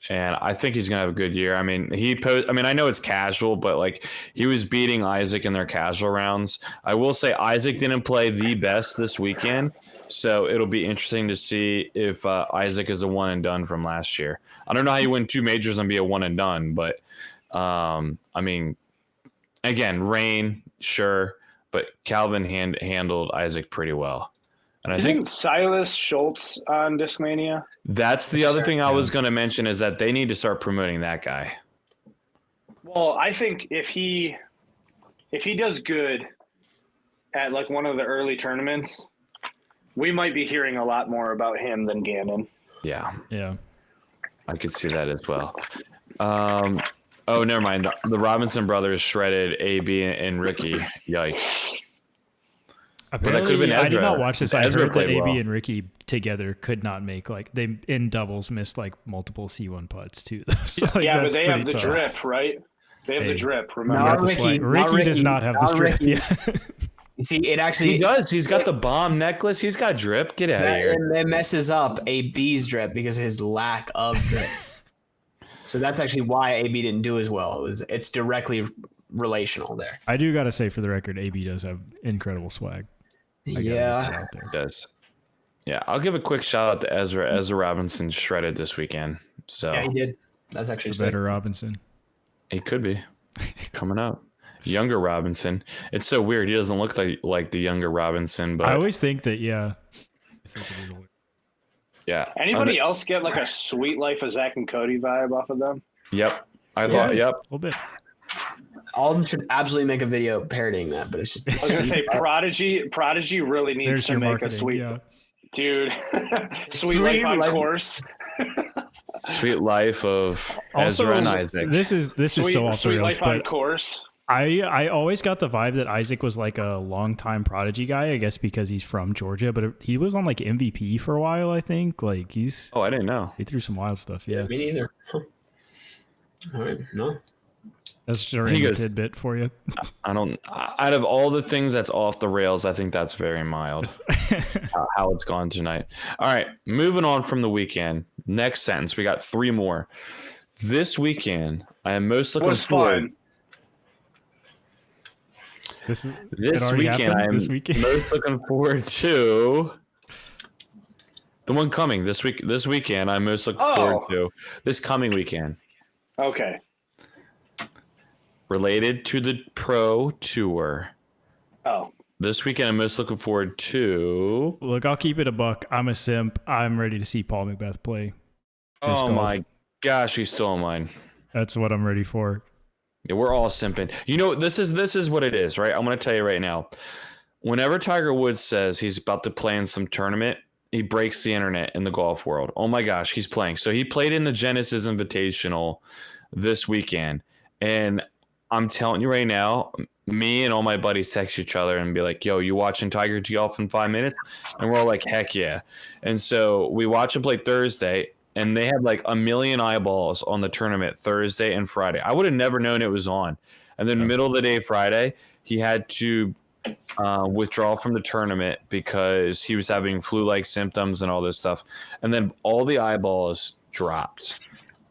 And I think he's gonna have a good year. I mean, I know it's casual, but like he was beating Isaac in their casual rounds. I will say Isaac didn't play the best this weekend, so it'll be interesting to see if Isaac is a one and done from last year. I don't know how you win 2 majors and be a one and done, but I mean, again, rain, sure, but Calvin handled Isaac pretty well. And I think Silas Schultz on Discmania. That's the other thing I was going to mention is that they need to start promoting that guy. Well, I think if he does good at like one of the early tournaments, we might be hearing a lot more about him than Gannon. Yeah. Yeah. I could see that as well. Oh, never mind. The Robinson brothers shredded AB and Ricky. Yikes. Apparently, I did not watch this. I heard that AB and Ricky together could not make they in doubles missed like multiple C1 putts too. So, like, but they have the drip, right? They have the drip. Remember, Ricky does not have the drip. Yeah. You see, it actually he does. He's got the bomb necklace. He's got drip. Get out of here. And that messes up AB's drip because of his lack of drip. So that's actually why AB didn't do as well. It's directly relational there. I do got to say, for the record, AB does have incredible swag. Yeah, it does. Yeah, I'll give a quick shout out to Ezra. Ezra Robinson shredded this weekend. So yeah, he did. That's actually better Robinson. He could be coming up. Younger Robinson. It's so weird. He doesn't look like the younger Robinson, but I always think that. Yeah. Yeah. Anybody else get like a Sweet Life of Zach and Cody vibe off of them? Yep. I thought. Yep. A little bit. Alden should absolutely make a video parodying that, but it's just. I was gonna say Prodigy really needs to make a sweet, dude. Sweet Life on course. Sweet Life of also, Ezra and Isaac. This is so off the rails, Life on course. I always got the vibe that Isaac was like a longtime Prodigy guy, I guess because he's from Georgia, but he was on like MVP for a while, I think. Like he's. Oh, I didn't know. He threw some wild stuff. Yeah. Me neither. All right, no. That's just a random tidbit for you. I don't. Out of all the things that's off the rails, I think that's very mild. How it's gone tonight. All right, moving on from the weekend. Next sentence. We got 3 more. This weekend, I am most looking forward. This weekend, I'm this weekend. most looking forward to the one coming this week. This weekend, I'm most looking forward to this coming weekend. Okay. Related to the Pro Tour. Oh. This weekend, I'm most looking forward to. Look, I'll keep it a buck. I'm a simp. I'm ready to see Paul Macbeth play. Oh my gosh, he's still on mine. That's what I'm ready for. Yeah, we're all simping. You know, this is what it is, right? I'm going to tell you right now. Whenever Tiger Woods says he's about to play in some tournament, he breaks the internet in the golf world. Oh my gosh, he's playing. So he played in the Genesis Invitational this weekend. And I'm telling you right now, me and all my buddies text each other and be like, yo, you watching Tiger tee off in 5 minutes? And we're all like, heck yeah. And so we watch him play Thursday, and they had like 1 million eyeballs on the tournament Thursday and Friday. I would have never known it was on. And then middle of the day Friday, he had to withdraw from the tournament because he was having flu-like symptoms and all this stuff. And then all the eyeballs dropped.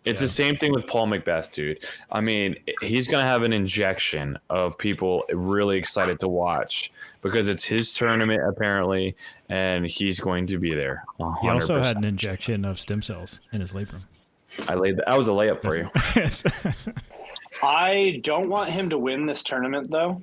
It's the same thing with Paul Macbeth, dude. I mean, he's going to have an injection of people really excited to watch because it's his tournament, apparently, and he's going to be there. 100%. He also had an injection of stem cells in his labrum. I was a layup for you. I don't want him to win this tournament, though,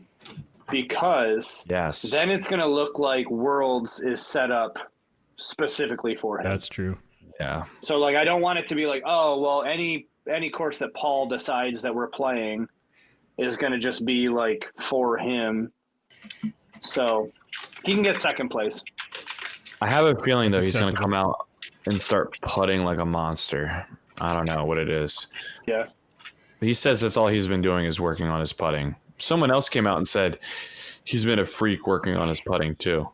because then it's going to look like Worlds is set up specifically for him. That's true. Yeah. So, like, I don't want it to be like, oh, well, any course that Paul decides that we're playing is going to just be, like, for him. So, he can get second place. I have a feeling, though, he's going to come out and start putting like a monster. I don't know what it is. Yeah. He says that's all he's been doing is working on his putting. Someone else came out and said he's been a freak working on his putting, too.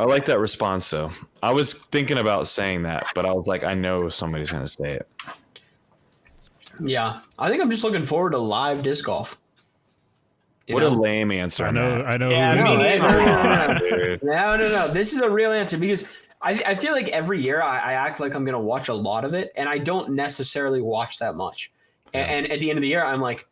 I like that response, though. I was thinking about saying that, but I was like, I know somebody's going to say it. Yeah. I think I'm just looking forward to live disc golf. What a lame answer. I know. Yeah, No. No. This is a real answer because I feel like every year I act like I'm going to watch a lot of it, and I don't necessarily watch that much. And at the end of the year, I'm like,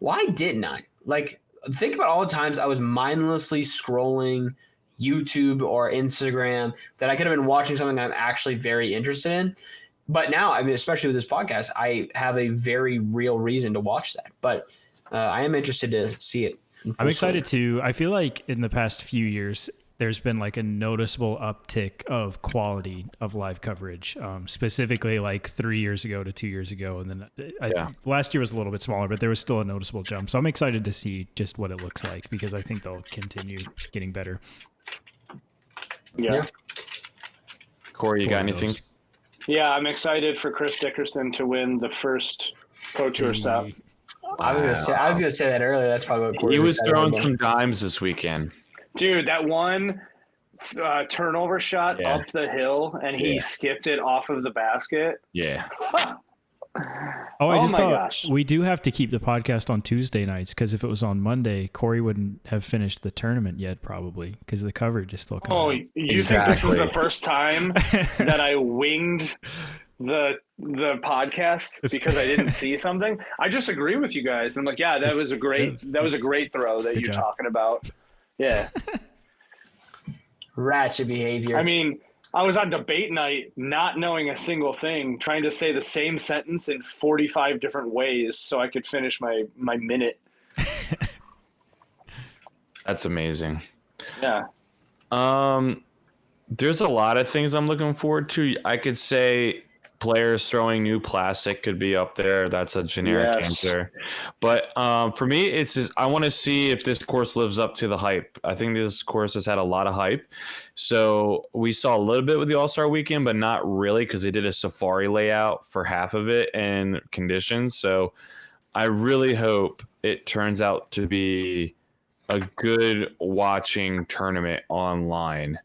why didn't I? Like, think about all the times I was mindlessly scrolling YouTube or Instagram that I could have been watching something I'm actually very interested in. But now, I mean, especially with this podcast, I have a very real reason to watch that. But I am interested to see it. I'm excited too. I feel like in the past few years, there's been like a noticeable uptick of quality of live coverage, specifically like 3 years ago to 2 years ago. And then last year was a little bit smaller, but there was still a noticeable jump. So I'm excited to see just what it looks like because I think they'll continue getting better. Yeah. Corey, you got anything? Yeah, I'm excited for Chris Dickerson to win the first Pro Tour stop. I was gonna say that earlier. That's probably what Corey He was throwing some dimes this weekend. Dude, that one turnover shot up the hill, and he skipped it off of the basket. Yeah. I just thought we do have to keep the podcast on Tuesday nights because if it was on Monday, Corey wouldn't have finished the tournament yet, probably because the coverage is still coming. Oh, you think this is the first time that I winged the podcast because I didn't see something? I just agree with you guys. I'm like, yeah, that was a great throw that you're talking about. Yeah. Ratchet behavior. I mean, I was on debate night not knowing a single thing, trying to say the same sentence in 45 different ways so I could finish my minute. That's amazing. Yeah. There's a lot of things I'm looking forward to. I could say players throwing new plastic could be up there. That's a generic answer. But for me, it's just, I want to see if this course lives up to the hype. I think this course has had a lot of hype. So we saw a little bit with the All-Star Weekend, but not really because they did a safari layout for half of it and conditions. So I really hope it turns out to be a good watching tournament online.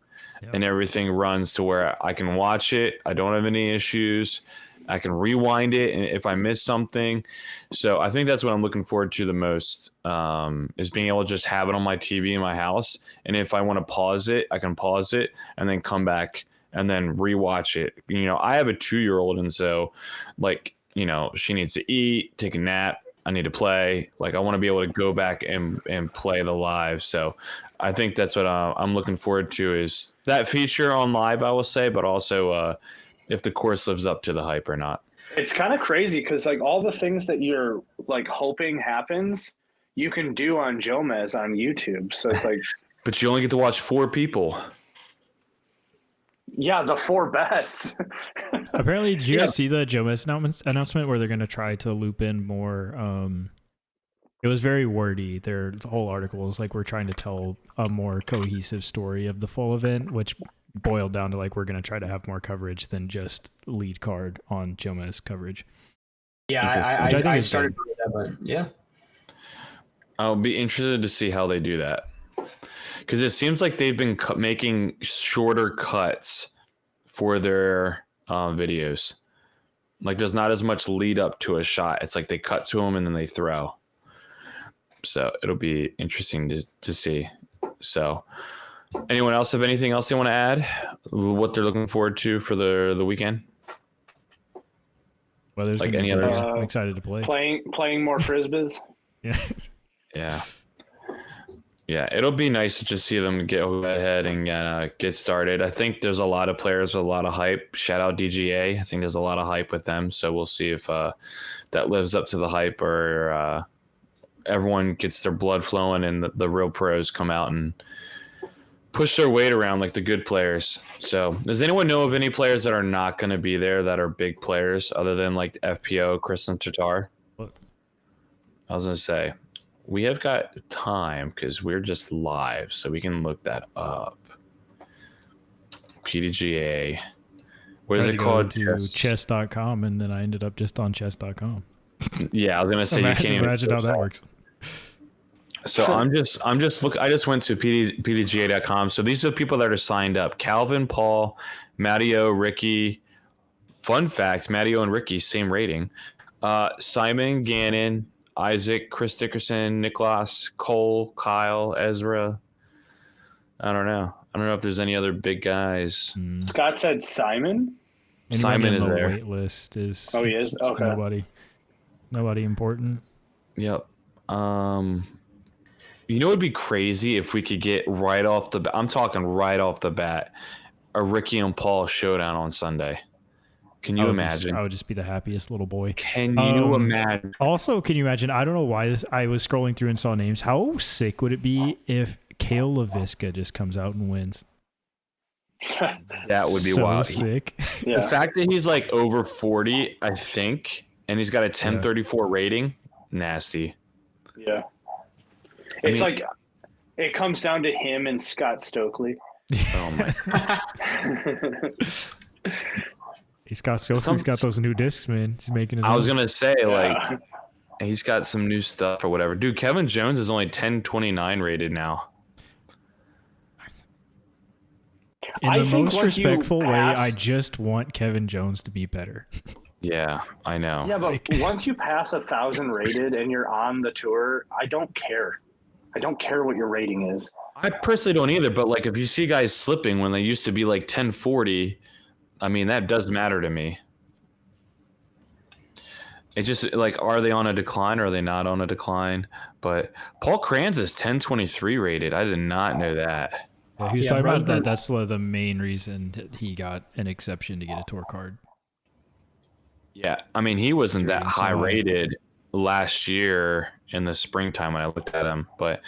And everything runs to where I can watch it. I don't have any issues. I can rewind it and if I miss something. So I think that's what I'm looking forward to the most, is being able to just have it on my TV in my house. And if I want to pause it, I can pause it and then come back and then rewatch it. You know, I have a 2-year-old, and so like, you know, she needs to eat, take a nap, I need to play. Like I want to be able to go back and play the live. So I think that's what I'm looking forward to is that feature on live, I will say, but also if the course lives up to the hype or not. It's kind of crazy because like all the things that you're like hoping happens, you can do on Jomez on YouTube. So it's like, but you only get to watch 4 people. Yeah, the 4 best. Apparently, did you guys see the Jomez announcement where they're going to try to loop in more? It was very wordy. Their whole article was like, we're trying to tell a more cohesive story of the full event, which boiled down to like, we're going to try to have more coverage than just lead card on Jomez coverage. Yeah, I started doing that, but yeah. I'll be interested to see how they do that. Because it seems like they've been making shorter cuts for their videos. Like there's not as much lead up to a shot. It's like they cut to them and then they throw. So it'll be interesting to see. So anyone else have anything else they want to add? What they're looking forward to for the weekend? Well, there's like any other. I'm excited to play. Playing more frisbees. Yeah. Yeah. Yeah, it'll be nice to just see them get ahead and get started. I think there's a lot of players with a lot of hype. Shout out DGA. I think there's a lot of hype with them. So we'll see if that lives up to the hype or everyone gets their blood flowing and the real pros come out and push their weight around like the good players. So does anyone know of any players that are not going to be there that are big players other than like FPO, Chris and Tatar? What? I was going to say. We have got time because we're just live, so we can look that up. PDGA. What is it called? To chess.com, and then I ended up just on chess.com. Yeah, I was gonna say you can't even imagine how that works. So I just went to PDGA.com. So these are the people that are signed up: Calvin, Paul, Matteo, Ricky. Fun fact: Matteo and Ricky same rating. Simon, Gannon, Isaac, Chris Dickerson, Niklas, Cole, Kyle, Ezra. I don't know if there's any other big guys. Scott said Simon. Simon is there. Wait list is. Oh, he is. Okay. Nobody important. Yep. You know, it'd be crazy if we could get right off the bat. I'm talking right off the bat, a Ricky and Paul showdown on Sunday. Can you imagine? I would just be the happiest little boy. Can you imagine? Also, can you imagine? I don't know why I was scrolling through and saw names. How sick would it be if Kale LaVisca just comes out and wins? That would be so wild. Sick. Yeah. The fact that he's like over 40, I think, and he's got a 1034 rating, nasty. Yeah. It's like it comes down to him and Scott Stokely. Oh my. Scott Stokely's got those new discs, man. He's making his I own. was gonna say like he's got some new stuff or whatever. Dude, Kevin Jones is only 1029 rated now. In the most respectful way, I just want Kevin Jones to be better. Yeah, I know. Yeah, but once you pass 1,000 rated and you're on the tour, I don't care. I don't care what your rating is. I personally don't either, but like if you see guys slipping when they used to be like 1040, I mean that does matter to me. It just like, are they on a decline or are they not on a decline? But Paul Kranz is 1023 rated. I did not know that. Yeah, he was talking about that. That's the main reason that he got an exception to get a tour card. Yeah, I mean he wasn't that high rated last year in the springtime when I looked at him, but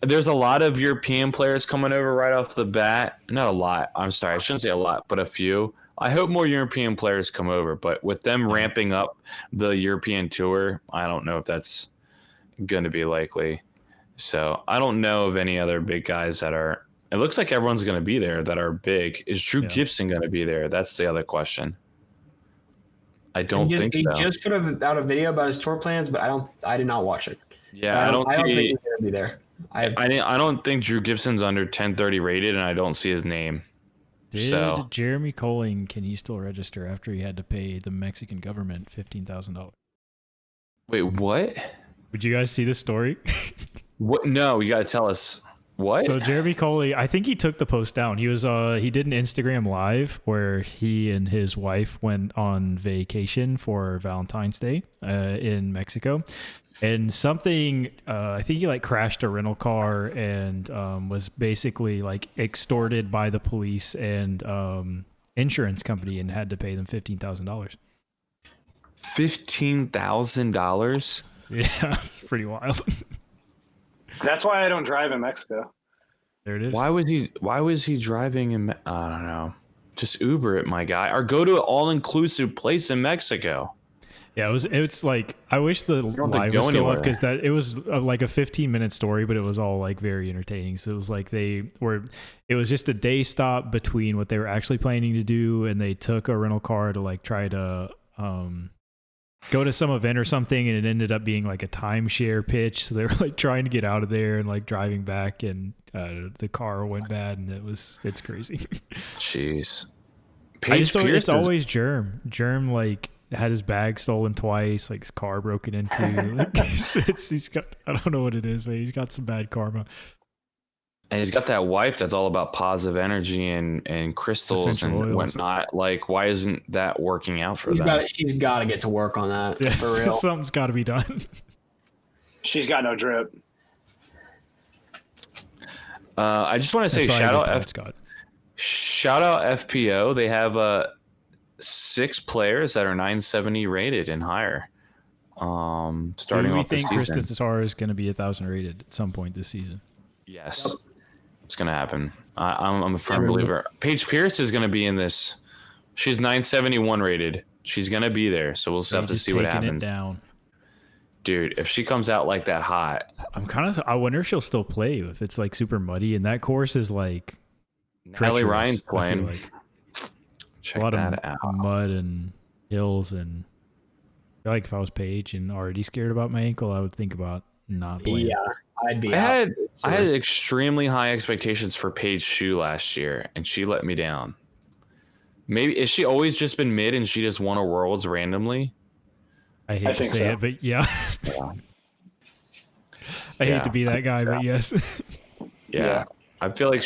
there's a lot of European players coming over right off the bat. Not a lot. I'm sorry, I shouldn't say a lot, but a few. I hope more European players come over, but with them ramping up the European tour, I don't know if that's going to be likely. So I don't know of any other big guys that are. It looks like everyone's going to be there that are big. Is Drew Gibson going to be there? That's the other question. I don't think so. He just put out a video about his tour plans, but I did not watch it. Yeah, I don't think he's going to be there. I don't think Drew Gibson's under 1030 rated, and I don't see his name. Did Jeremy Colling, can he still register after he had to pay the Mexican government $15,000? Wait, what? Would you guys see this story? What? No, you got to tell us. What? So Jeremy Coley, I think he took the post down. He did an Instagram live where he and his wife went on vacation for Valentine's Day in Mexico. And something, I think he like crashed a rental car and was basically like extorted by the police and insurance company and had to pay them $15,000. $15,000? Yeah, it's pretty wild. That's why I don't drive in Mexico. There it is. Why was he driving in? I don't know. Just Uber it, my guy, or go to an all-inclusive place in Mexico. Yeah, it's like I wish the live was still up because it was like a 15-minute story, but it was all like very entertaining. So it was like it was just a day stop between what they were actually planning to do, and they took a rental car to like try to go to some event or something, and it ended up being like a timeshare pitch. So they were like trying to get out of there and like driving back, and the car went bad, and it's crazy. Jeez. It's always Germ. Germ like had his bag stolen twice, like his car broken into. Like, he's got, I don't know what it is, but he's got some bad karma. And he's got that wife that's all about positive energy and crystals Essential and oils. whatnot. Like, why isn't that working out for them? She's got to get to work on that. Yes, For real. something's got to be done. She's got no drip. I just want to say shout out FPO. They have 6 players that are 970 rated and higher. Starting off the season. Do we think Kristen Tatar is going to be 1,000 rated at some point this season? Yes, it's going to happen. I'm a firm believer. Paige Pierce is going to be in this. She's 971 rated. She's going to be there, so we'll have to see what happens. It down. Dude, if she comes out like that hot, I wonder if she'll still play if it's like super muddy, and that course is like Natalie Ryan's playing. Like. Check A lot that of out. mud and hills, and I feel like if I was Paige and already scared about my ankle, I would think about not playing. Yeah, I'd be. I had extremely high expectations for Paige Shue last year, and she let me down. Maybe is she always just been mid and she just won a Worlds randomly? I hate to say it, but yeah. I hate to be that guy, but yes. Yeah. I feel like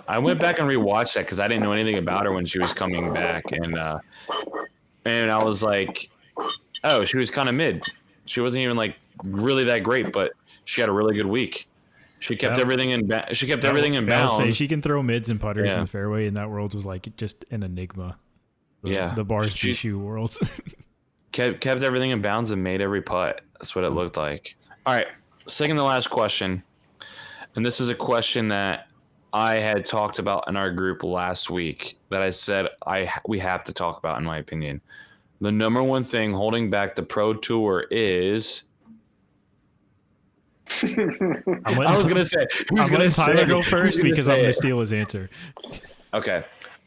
I went back and rewatched that because I didn't know anything about her when she was coming back, and I was like, oh, she was kind of mid. She wasn't even like really that great, but she had a really good week. She kept everything in. She kept everything in bounds. I'll say she can throw mids and putters in the fairway, and that world was like just an enigma. The bars shoe worlds. kept everything in bounds and made every putt. That's what it looked like. All right, second to last question, and this is a question that I had talked about in our group last week that I said we have to talk about, in my opinion. The number one thing holding back the Pro Tour is. I was gonna say. I'm gonna Tyler go first because I'm gonna steal his answer. Okay.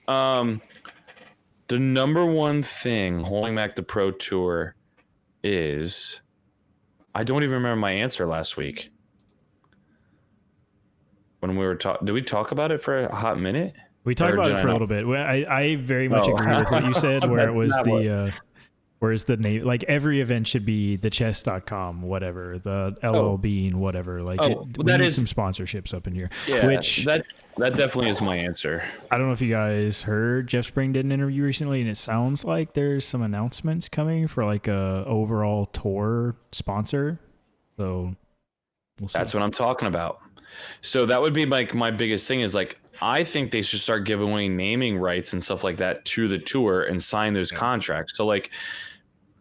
The number one thing holding back the Pro Tour is. I don't even remember my answer last week. When we were talking, did we talk about it for a hot minute? We talked about it for a little bit. I very much agree with what you said, where it was whereas the name, like every event should be the chess.com, whatever, the LL Bean, whatever. Like we need some sponsorships up in here. Yeah, which that definitely is my answer. I don't know if you guys heard, Jeff Spring did an interview recently, and it sounds like there's some announcements coming for like a overall tour sponsor. So we'll see. That's what I'm talking about. So that would be like my biggest thing is like, I think they should start giving away naming rights and stuff like that to the tour and sign those contracts. So like,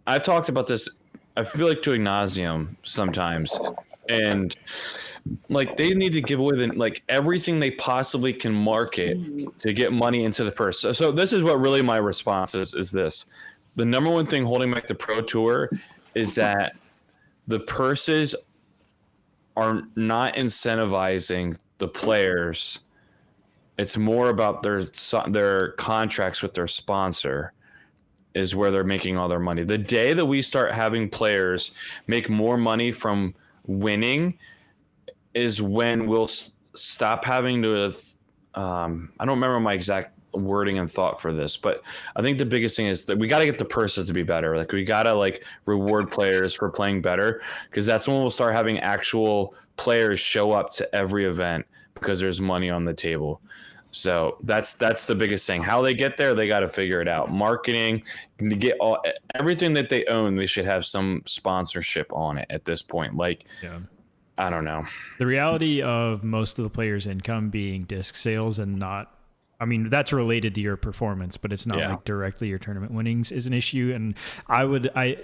I've talked about this, I feel like to ad nauseum sometimes, and like they need to give away like everything they possibly can market to get money into the purse. So this is what really my response is this. The number one thing holding back the Pro Tour is that the purses are not incentivizing the players. It's more about their contracts with their sponsor is where they're making all their money. The day that we start having players make more money from winning is when we'll stop having to I don't remember my exact wording and thought for this, but I think the biggest thing is that we got to get the purses to be better. Like we got to like reward players for playing better, because that's when we'll start having actual players show up to every event because there's money on the table. So that's the biggest thing. How they get there, they got to figure it out. Marketing, to get everything that they own, they should have some sponsorship on it at this point. Like, I don't know. The reality of most of the players' income being disc sales and not, I mean, that's related to your performance, but it's not like directly your tournament winnings is an issue. And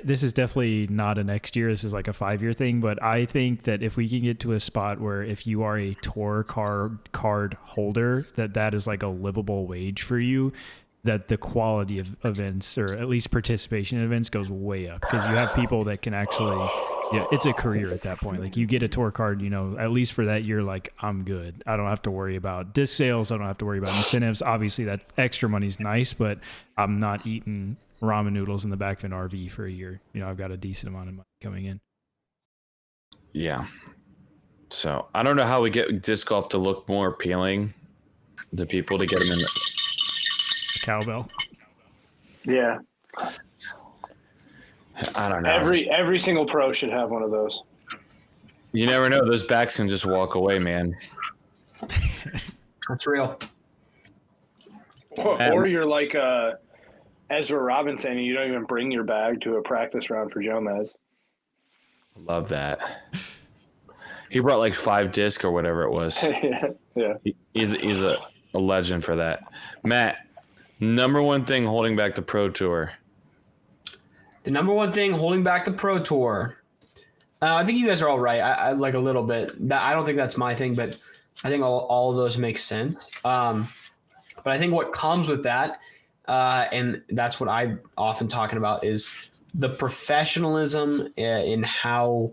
this is definitely not a next year. This is like a 5-year thing. But I think that if we can get to a spot where if you are a tour card holder, that is like a livable wage for you, that the quality of events, or at least participation in events, goes way up, because you have people that can actually, it's a career at that point. Like you get a tour card, at least for that year, like I'm good. I don't have to worry about disc sales. I don't have to worry about incentives. Obviously that extra money's nice, but I'm not eating ramen noodles in the back of an RV for a year. I've got a decent amount of money coming in. Yeah. So I don't know how we get disc golf to look more appealing to people, to get them in cowbell. Yeah. I don't know. Every single pro should have one of those. You never know. Those backs can just walk away, man. That's real. Or you're like Ezra Robinson and you don't even bring your bag to a practice round for Jomez. Love that. He brought like 5 discs or whatever it was. Yeah. He's a legend for that. Matt, number one thing holding back the Pro Tour. The number one thing holding back the Pro Tour. I think you guys are all right. I like a little bit. I don't think that's my thing, but I think all of those make sense. But I think what comes with that, and that's what I'm often talking about, is the professionalism in how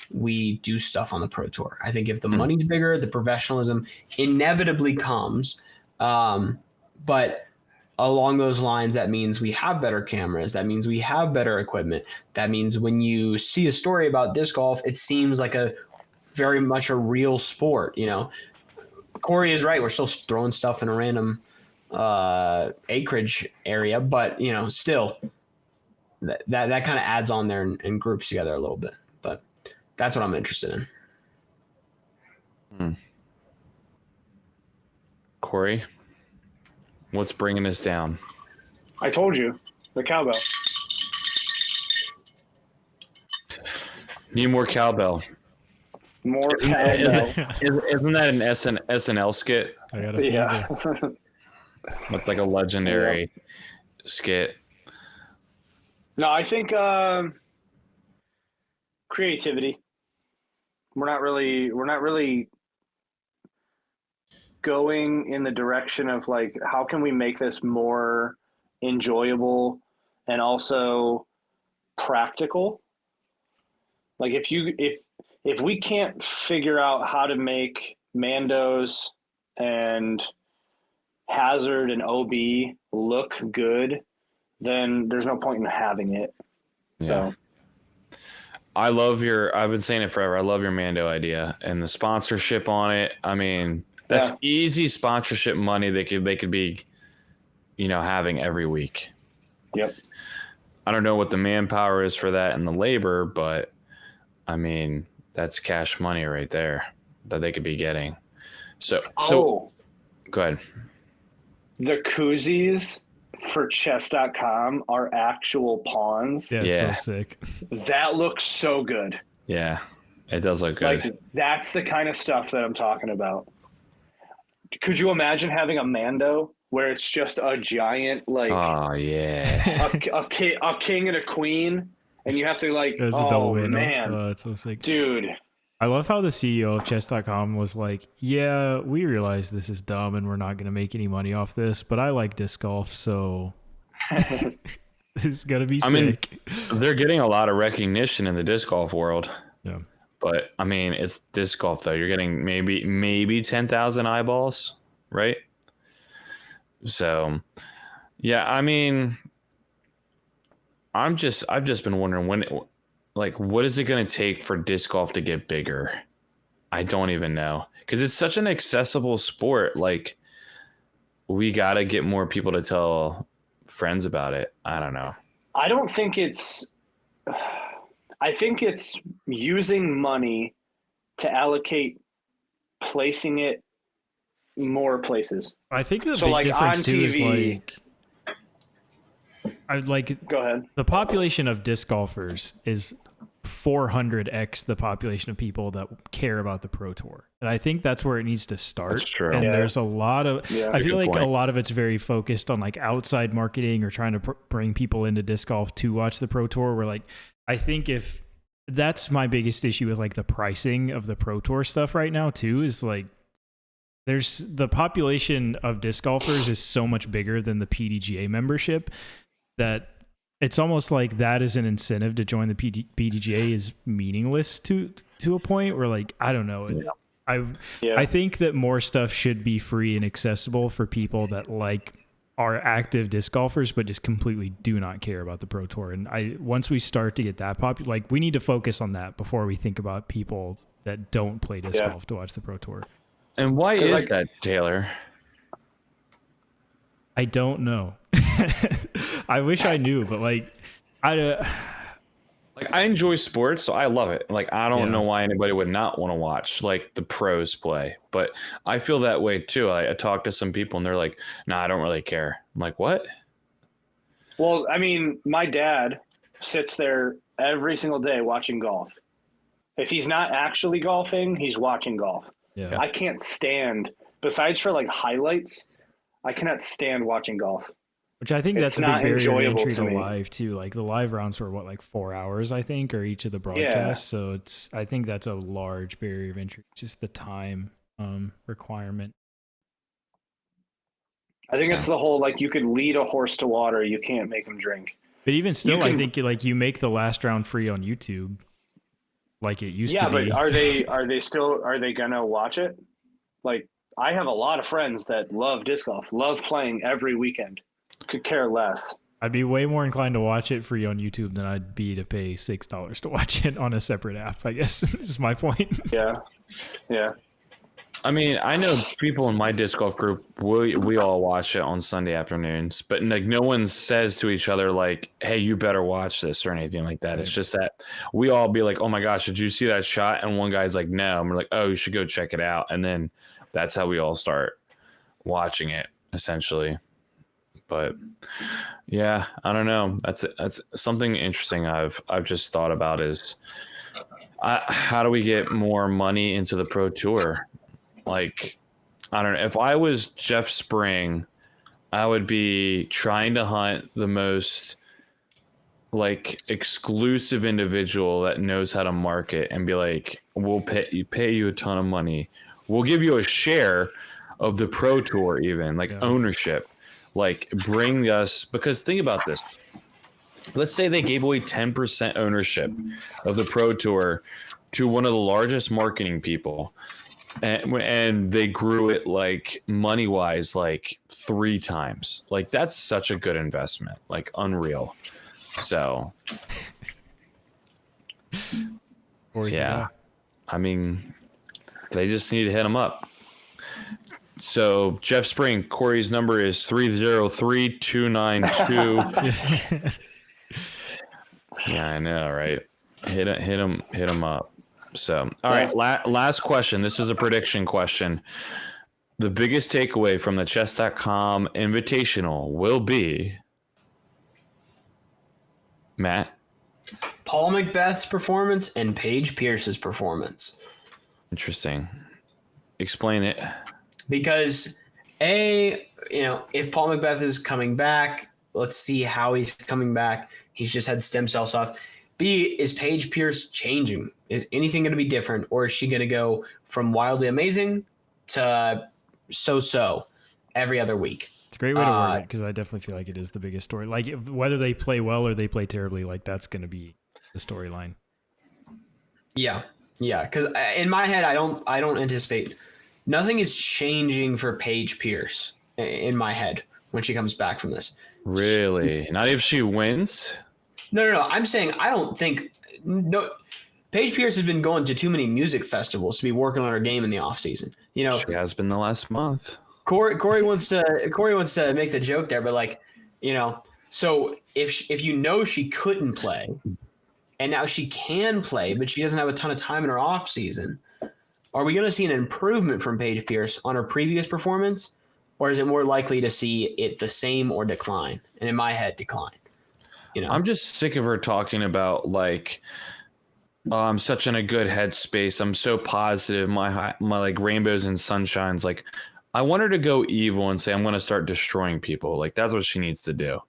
we do stuff on the Pro Tour. I think if the money's bigger, the professionalism inevitably comes. But along those lines, that means we have better cameras. That means we have better equipment. That means when you see a story about disc golf, it seems like a very much a real sport. Corey is right. We're still throwing stuff in a random acreage area, but still that kind of adds on there and groups together a little bit. But that's what I'm interested in. Corey, what's bringing us down? I told you, the cowbell. Need more cowbell. More cowbell. Isn't that an SNL skit? I got a fever. Yeah. That's like a legendary skit. No, I think creativity. We're not really going in the direction of like, how can we make this more enjoyable and also practical? Like if we can't figure out how to make Mandos and Hazard and OB look good, then there's no point in having it. So I've been saying it forever. I love your Mando idea and the sponsorship on it. I mean, that's easy sponsorship money they could be, having every week. Yep. I don't know what the manpower is for that and the labor, but I mean, that's cash money right there that they could be getting. So go ahead. The koozies for chess.com are actual pawns. Yeah, it's so sick. That looks so good. Yeah, it does look good. Like, that's the kind of stuff that I'm talking about. Could you imagine having a Mando where it's just a giant, like, oh yeah, a king and a queen, and you have to like, it's a double man. Oh, it's so sick, dude. I love how the CEO of chess.com was like, yeah, we realize this is dumb and we're not going to make any money off this, but I like disc golf, so this is going to be sick. Mean, they're getting a lot of recognition in the disc golf world. Yeah. But, I mean, it's disc golf, though. You're getting maybe 10,000 eyeballs, right? So, yeah, I mean, I've just been wondering what is it going to take for disc golf to get bigger? I don't even know, because it's such an accessible sport. Like, we got to get more people to tell friends about it. I don't know. I don't think it's. I think it's using money to allocate, placing it more places. I think the So, big like, difference on too is TV Go ahead. the population of disc golfers is 400x the population of people that care about the Pro Tour. And I think that's where it needs to start. That's true. And Yeah. there's a lot of, Yeah. I feel Good like a point. lot of it's very focused on like outside marketing or trying to bring people into disc golf to watch the Pro Tour. Where like, I think if that's my biggest issue with like the pricing of the Pro Tour stuff right now too, is like, there's the population of disc golfers is so much bigger than the PDGA membership that it's almost like that is an incentive to join the PDGA is meaningless to a point where like, I don't know. I think that more stuff should be free and accessible for people that like are active disc golfers, but just completely do not care about the Pro Tour. And once we start to get that popular, like we need to focus on that before we think about people that don't play disc golf to watch the Pro Tour. And why is like- that, Taylor? I don't know. I wish I knew, but like, Like, I enjoy sports, so I love it. Like, I don't Yeah. know why anybody would not want to watch like the pros play, but I feel that way too. I talk to some people and they're like, "Nah, I don't really care." I'm like, "What?" Well, I mean, my dad sits there every single day watching golf. If he's not actually golfing, he's watching golf. yeah. I can't stand, besides for like highlights, I cannot stand watching golf. Which I think It's that's a big not barrier to enjoyable entry to to me. live too. Like the live rounds were like 4 hours, I think, or each of the broadcasts. So I think that's a large barrier of entry. Just the time requirement. I think it's the whole, like, you could lead a horse to water, you can't make him drink. But even still, I can- think like you make the last round free on YouTube, like it used to be. But are they gonna watch it? Like, I have a lot of friends that love disc golf, love playing every weekend. Could care less. I'd be way more inclined to watch it free on YouTube than I'd be to pay $6 to watch it on a separate app, I guess is my point. Yeah. I mean, I know people in my disc golf group, we all watch it on Sunday afternoons, but like no one says to each other like, "Hey, you better watch this" or anything like that. It's just that we all be like, "Oh my gosh, did you see that shot?" And one guy's like, "No." And we're like, "Oh, you should go check it out." And then that's how we all start watching it essentially. But yeah, I don't know. That's something interesting I've just thought about is how do we get more money into the Pro Tour? Like, I don't know. If I was Jeff Spring, I would be trying to hunt the most like exclusive individual that knows how to market and be like, we'll pay you a ton of money. We'll give you a share of the Pro Tour, even like ownership. Like, bring us, because think about this. Let's say they gave away 10% ownership of the Pro Tour to one of the largest marketing people. And they grew it like money wise, like 3 times. Like, that's such a good investment, like unreal. So, yeah, I mean, they just need to hit them up. So Jeff Spring, Corey's number is 303-292. Yeah, I know, right? Hit him up. So, all right, last question. This is a prediction question. The biggest takeaway from the chess.com Invitational will be, Matt? Paul Macbeth's performance and Paige Pierce's performance. Interesting. Explain it. Because if Paul Macbeth is coming back, let's see how he's coming back. He's just had stem cells off. B, is Paige Pierce changing? Is anything going to be different, or is she going to go from wildly amazing to so-so every other week? It's a great way to word it, because I definitely feel like it is the biggest story. Like, whether they play well or they play terribly, like that's going to be the storyline. Yeah, because in my head, I don't anticipate nothing is changing for Paige Pierce in my head when she comes back from this. Really? Not if she wins? No. I'm saying I don't think Paige Pierce has been going to too many music festivals to be working on her game in the off season. She has been the last month. Corey wants to make the joke there, but like, so if she couldn't play, and now she can play, but she doesn't have a ton of time in her off season, are we going to see an improvement from Paige Pierce on her previous performance, or is it more likely to see it the same or decline? And in my head, decline. I'm just sick of her talking about like, oh, I'm such in a good headspace. I'm so positive. My like rainbows and sunshines. Like, I want her to go evil and say, I'm going to start destroying people. Like, that's what she needs to do.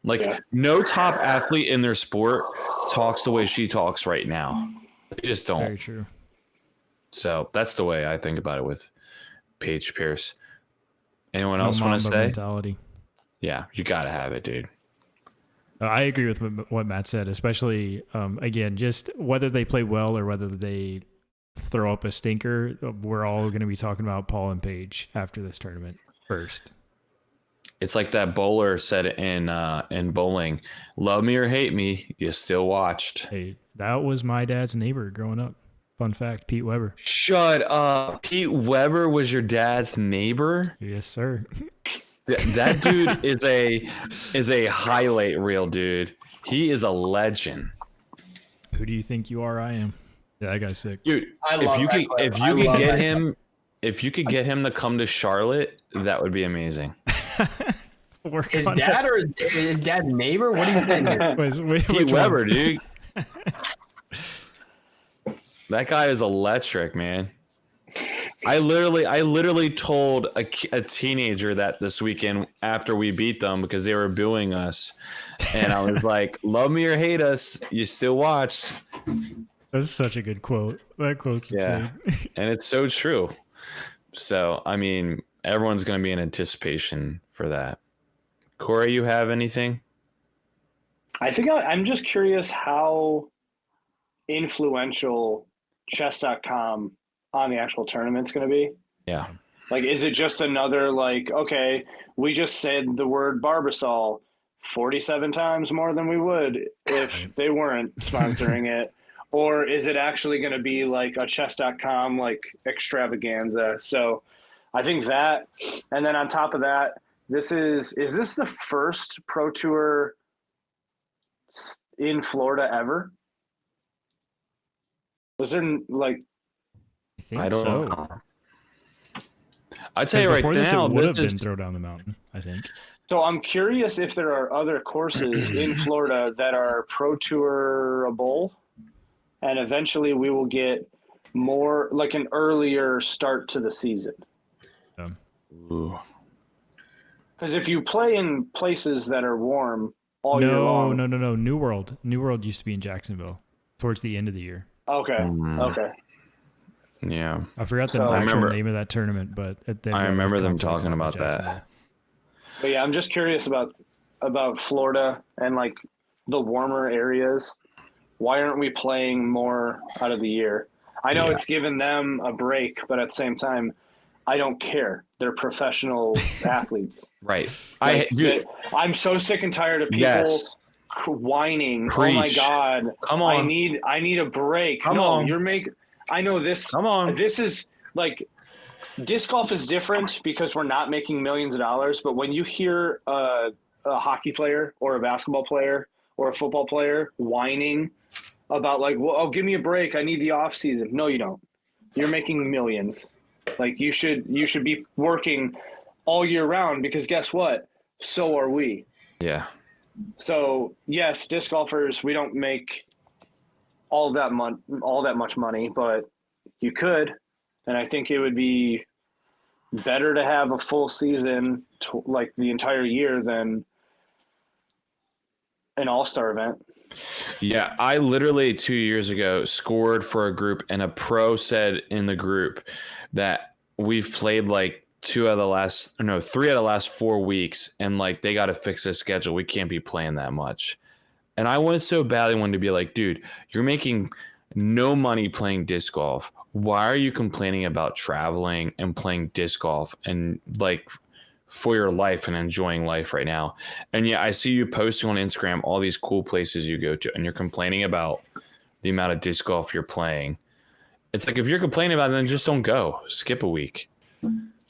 Like, no top athlete in their sport talks the way she talks right now. They just don't. Very true. So that's the way I think about it with Paige Pierce. Anyone else want to say? Mentality. Yeah, you got to have it, dude. I agree with what Matt said, especially, again, just whether they play well or whether they throw up a stinker, we're all going to be talking about Paul and Paige after this tournament first. It's like that bowler said in bowling, love me or hate me, you still watched. Hey, that was my dad's neighbor growing up. Fun fact, Pete Weber. Shut up. Pete Weber was your dad's neighbor? Yes, sir. That dude is a highlight reel, dude. He is a legend. Who do you think you are? I am. Yeah, that guy's sick. Dude, if you could get him to come to Charlotte, that would be amazing. His dad or his dad's neighbor? What are you saying here? Pete Weber, dude. That guy is electric, man. I literally told a teenager that this weekend after we beat them because they were booing us, and I was like, "Love me or hate us, you still watch." That's such a good quote. That quote's insane. And it's so true. So I mean, everyone's going to be in anticipation for that. Corey, you have anything? I think I'm just curious how influential chess.com on the actual tournament's going to be. Yeah. Like, is it just another, like, okay, we just said the word Barbasol 47 times more than we would if they weren't sponsoring it? Or is it actually going to be like a chess.com, like, extravaganza? So I think that, and then on top of that, is this the first Pro Tour in Florida ever? Was there, like, I don't know. I'd tell you right now, it would have been Throw Down the Mountain, I think. So I'm curious if there are other courses in Florida that are Pro Tourable, and eventually we will get more, like an earlier start to the season. Ooh. Because if you play in places that are warm all year long. No. New World. New World used to be in Jacksonville towards the end of the year. Okay. Okay. Yeah. I forgot the actual name of that tournament, but I remember them talking about that. But yeah, I'm just curious about Florida and like the warmer areas. Why aren't we playing more out of the year? I know it's given them a break, but at the same time, I don't care. They're professional athletes. Right. Like, I'm so sick and tired of people whining. Preach. Oh my God. Come on. I need a break. Come on. I know this. Come on. This is like, disc golf is different because we're not making millions of dollars. But when you hear a hockey player or a basketball player or a football player whining about like, well, oh, give me a break, I need the off season. No, you don't. You're making millions. Like you should be working all year round because guess what? So are we. Yeah. So yes, disc golfers, we don't make all that much money, but you could, and I think it would be better to have a full season, like the entire year, than an all-star event. Yeah, I literally 2 years ago scored for a group, and a pro said in the group that we've played like 3 out of the last 4 weeks, and like they got to fix their schedule. We can't be playing that much. And I so badly wanted to be like, dude, you're making no money playing disc golf. Why are you complaining about traveling and playing disc golf and like for your life and enjoying life right now? And yeah, I see you posting on Instagram all these cool places you go to, and you're complaining about the amount of disc golf you're playing. It's like, if you're complaining about it, then just don't go. Skip a week.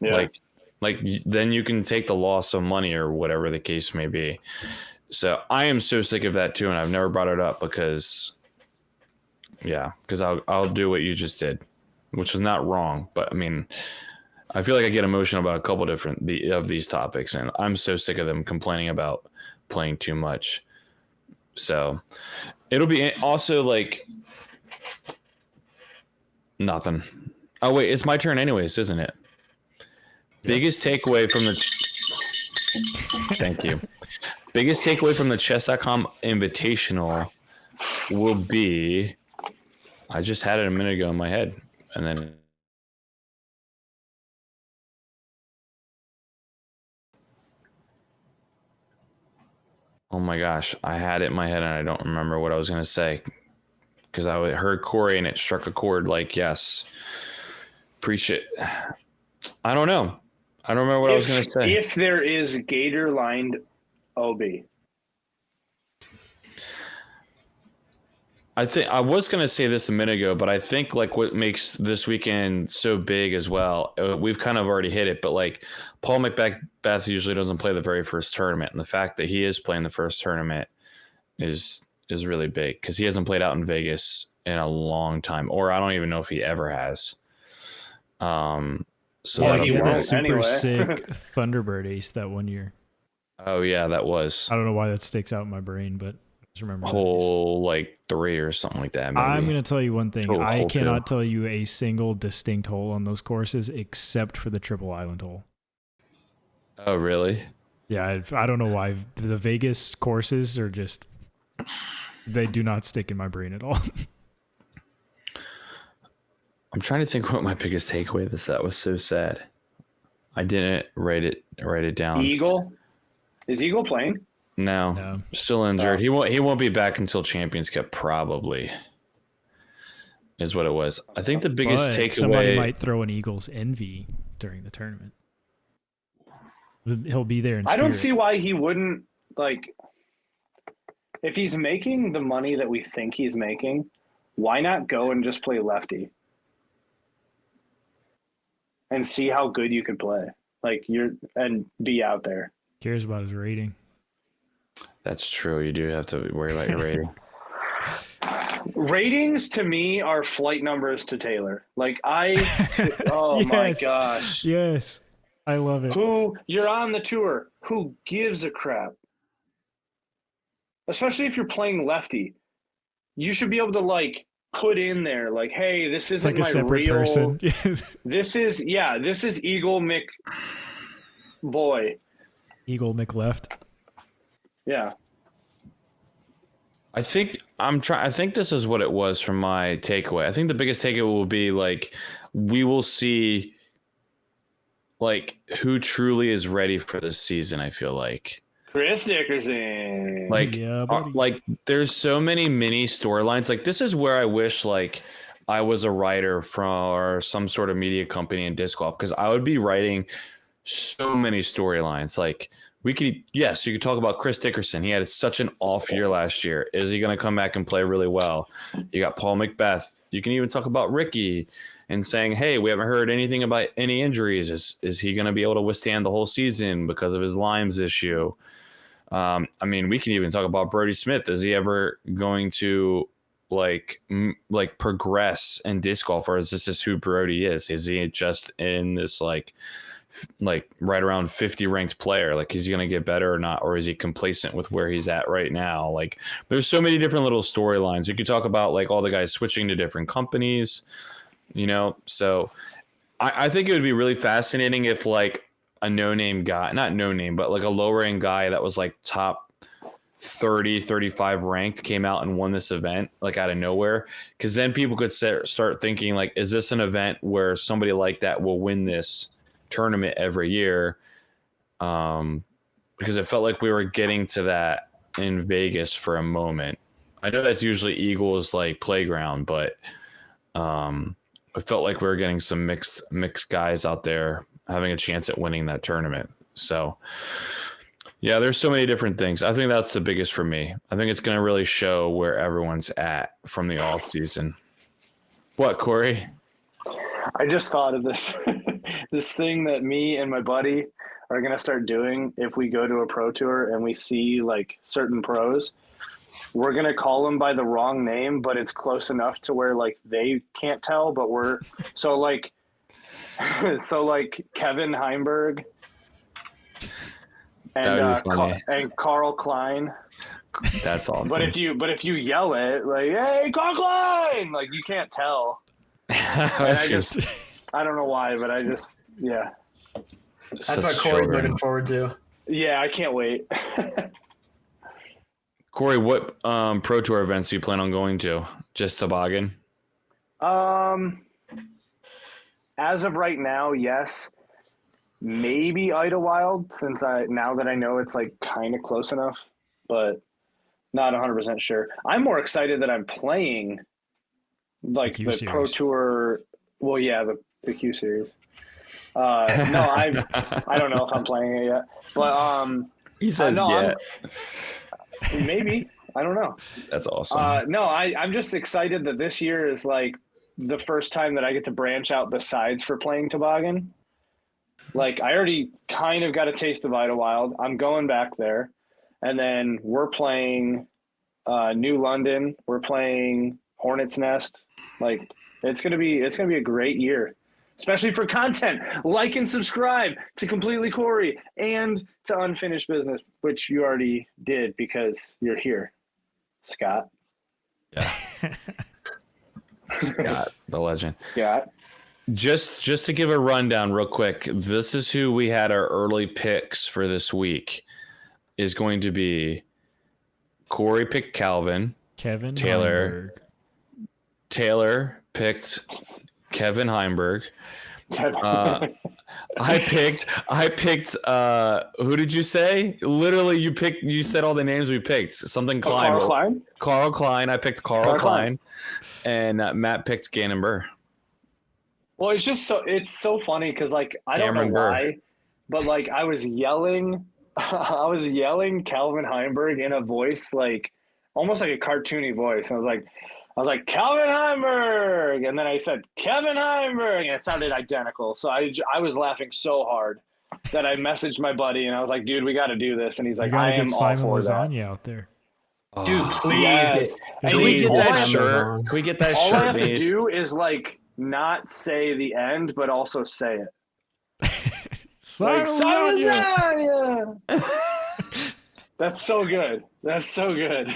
Yeah. Like, Like then you can take the loss of money or whatever the case may be. So I am so sick of that too, and I've never brought it up because I'll do what you just did, which is not wrong. But I mean, I feel like I get emotional about a couple of these topics, and I'm so sick of them complaining about playing too much. So it'll be also like nothing. Oh wait, it's my turn anyways, isn't it? Biggest takeaway from the thank you. Biggest takeaway from the chess.com invitational will be I just had it a minute ago in my head and then oh my gosh, I had it in my head and I don't remember what I was going to say because I heard Corey and it struck a chord like, yes, preach it. I don't know. I don't remember what I was going to say. If there is gator lined OB. I think I was going to say this a minute ago, but I think like what makes this weekend so big as well, we've kind of already hit it, but like Paul McBeth usually doesn't play the very first tournament. And the fact that he is playing the first tournament is really big because he hasn't played out in Vegas in a long time, or I don't even know if he ever has. So yeah, he had that anyway. super sick Thunderbird ace that one year. Oh yeah, that was. I don't know why that sticks out in my brain, but I just remember whole like 3 or something like that. Maybe. I'm going to tell you one thing. I Hole cannot 2. tell you a single distinct hole on those courses except for the Triple Island hole. Oh really? Yeah, I don't know why. The Vegas courses are just, they do not stick in my brain at all. I'm trying to think what my biggest takeaway that was so sad. I didn't write it down. Eagle? Is Eagle playing? No. Still injured. He won't be back until Champions Cup probably. Is what it was. I think the biggest takeaway. Somebody might throw an Eagles envy during the tournament. He'll be there in spirit. I don't see why he wouldn't, like, if he's making the money that we think he's making, why not go and just play lefty? And see how good you can play. Like, and be out there. Cares about his rating. That's true. You do have to worry about your rating. Ratings to me are flight numbers to Taylor. Like oh yes, my gosh. Yes. I love it. You're on the tour. Who gives a crap? Especially if you're playing lefty. You should be able to like put in there like, hey, this isn't like a my separate real person. This is Eagle McBoy. Eagle McLeft. Yeah. I think this is what it was from my takeaway. I think the biggest takeaway will be like we will see like who truly is ready for this season. I feel like Chris Dickerson. like like there's so many mini storylines. Like this is where I wish like I was a writer for some sort of media company in disc golf because I would be writing so many storylines. Like you could talk about Chris Dickerson. He had such an off year last year. Is he going to come back and play really well? You got Paul McBeth. You can even talk about Ricky and saying, hey, we haven't heard anything about any injuries. Is he going to be able to withstand the whole season because of his Lyme's issue? I mean, we can even talk about Brody Smith. Is he ever going to like progress in disc golf, or is this just who Brody is? Is he just in this like right around 50 ranked player? Like, is he going to get better or not? Or is he complacent with where he's at right now? Like, there's so many different little storylines. You could talk about like all the guys switching to different companies, you know? So I think it would be really fascinating if like a no-name guy, not no-name, but like a lower-end guy that was like top 30, 35 ranked came out and won this event like out of nowhere. Because then people could start thinking like, is this an event where somebody like that will win this tournament every year? Because it felt like we were getting to that in Vegas for a moment. I know that's usually Eagles like playground, but it felt like we were getting some mixed guys out there having a chance at winning that tournament. So yeah, there's so many different things. I think that's the biggest for me. I think it's going to really show where everyone's at from the off season. What, Corey? I just thought of this. this thing that me and my buddy are gonna start doing if we go to a pro tour and we see like certain pros. We're gonna call them by the wrong name, but it's close enough to where like they can't tell. But we're so like Kevin Heimberg and Carl Klein. That's awesome. But if you yell it like, "Hey, Carl Klein," like you can't tell. And I don't know why, but yeah. That's what Corey's looking forward to. Yeah, I can't wait. Corey, what pro tour events do you plan on going to? Just toboggan? As of right now, yes. Maybe Idlewild, since now that I know it's like kind of close enough, but not 100% sure. I'm more excited that I'm playing like the pro tour. Well, yeah, the Q series. No, I don't know if I'm playing it yet, but he says yeah. Maybe. I don't know. That's awesome. No, I'm just excited that this year is like the first time that I get to branch out besides for playing toboggan. Like I already kind of got a taste of Idlewild. I'm going back there. And then we're playing New London. We're playing Hornet's Nest. Like it's gonna be a great year. Especially for content. Like and subscribe to Completely Corey and to Unfinished Business, which you already did because you're here, Scott. Yeah. Scott, the legend. Scott. Just to give a rundown real quick, this is who we had our early picks for this week. Is going to be Corey picked Calvin. Kevin Taylor. Heimberg. Taylor picked Kevin Heimberg. I picked who did you say? Literally you said all the names we picked. Something Klein. Carl Klein? Carl Klein. I picked Carl Klein. And Matt picked Gannon Burr. Well, it's so funny because like I don't know why, but like I was yelling Calvin Heimberg in a voice like almost like a cartoony voice. And I was like Calvin Heimberg, and then I said Kevin Heimberg, and it sounded identical. So I was laughing so hard that I messaged my buddy and I was like, "Dude, we got to do this." And he's like, "I am all for that." Out there. Dude, please. Yes. Can we get that shirt? Can we get that all shirt? All I have to do is like not say the end, but also say it. Lasagna. That's so good. That's so good.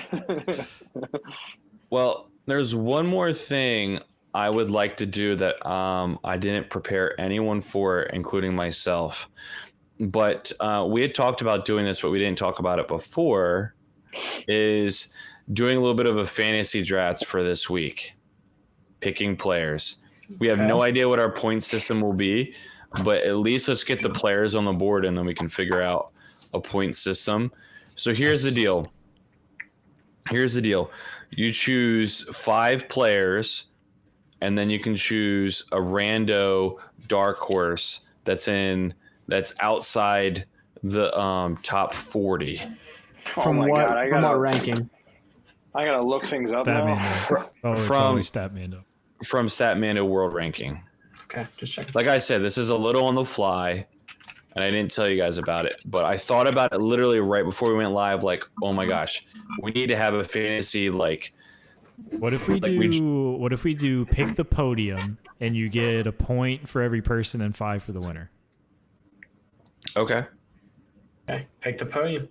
Well, there's one more thing I would like to do that I didn't prepare anyone for, including myself. But we had talked about doing this, but we didn't talk about it before, is doing a little bit of a fantasy draft for this week, picking players. We have no idea what our point system will be, but at least let's get the players on the board and then we can figure out a point system. So here's the deal. You choose 5 players, and then you can choose a rando dark horse that's outside the top 40. From what ranking? I gotta look things up now. From Statmando. From Statmando World Ranking. Okay, just check. Like I said, this is a little on the fly, and I didn't tell you guys about it, but I thought about it literally right before we went live. Like, oh my gosh, we need to have a fantasy like. What if we do pick the podium and you get a point for every person and 5 for the winner? Okay. Okay, pick the podium.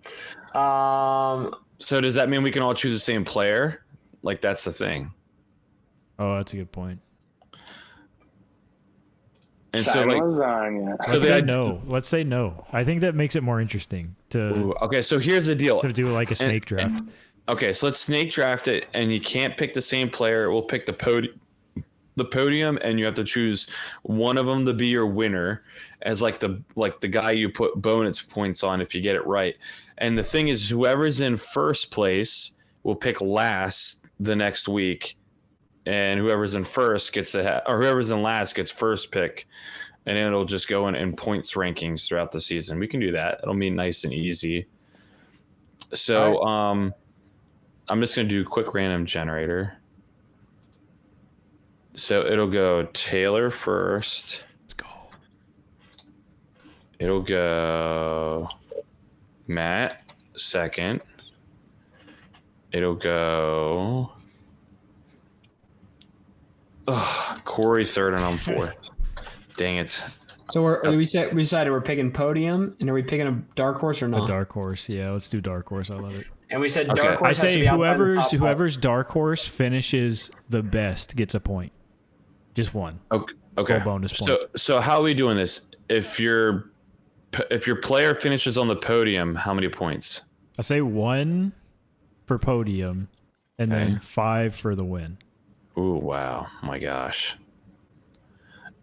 So does that mean we can all choose the same player? Like that's the thing. Oh, that's a good point. And Let's say no. I think that makes it more interesting to. Okay, so here's the deal. To do like a snake draft. Okay, so let's snake draft it, and you can't pick the same player. We'll pick the podium, and you have to choose one of them to be your winner, as like the guy you put bonus points on if you get it right. And the thing is, whoever's in first place will pick last the next week, and whoever's in first or whoever's in last gets first pick, and it'll just go in points rankings throughout the season. We can do that. It'll be nice and easy. So, I'm just going to do a quick random generator. So it'll go Taylor first. Let's go. It'll go Matt second. It'll go Corey third, and I'm fourth. Dang it. So we decided we're picking podium, and are we picking a dark horse or A not? dark horse. Yeah, let's do dark horse. I love it. And we said Okay. dark I horse has to say be outside the top five. whoever's dark horse finishes the best gets a point. Just one. Okay. Full bonus point. So how are we doing this? If your player finishes on the podium, how many points? I say 1 for podium, and Okay. then 5 for the win. Ooh, wow. My gosh.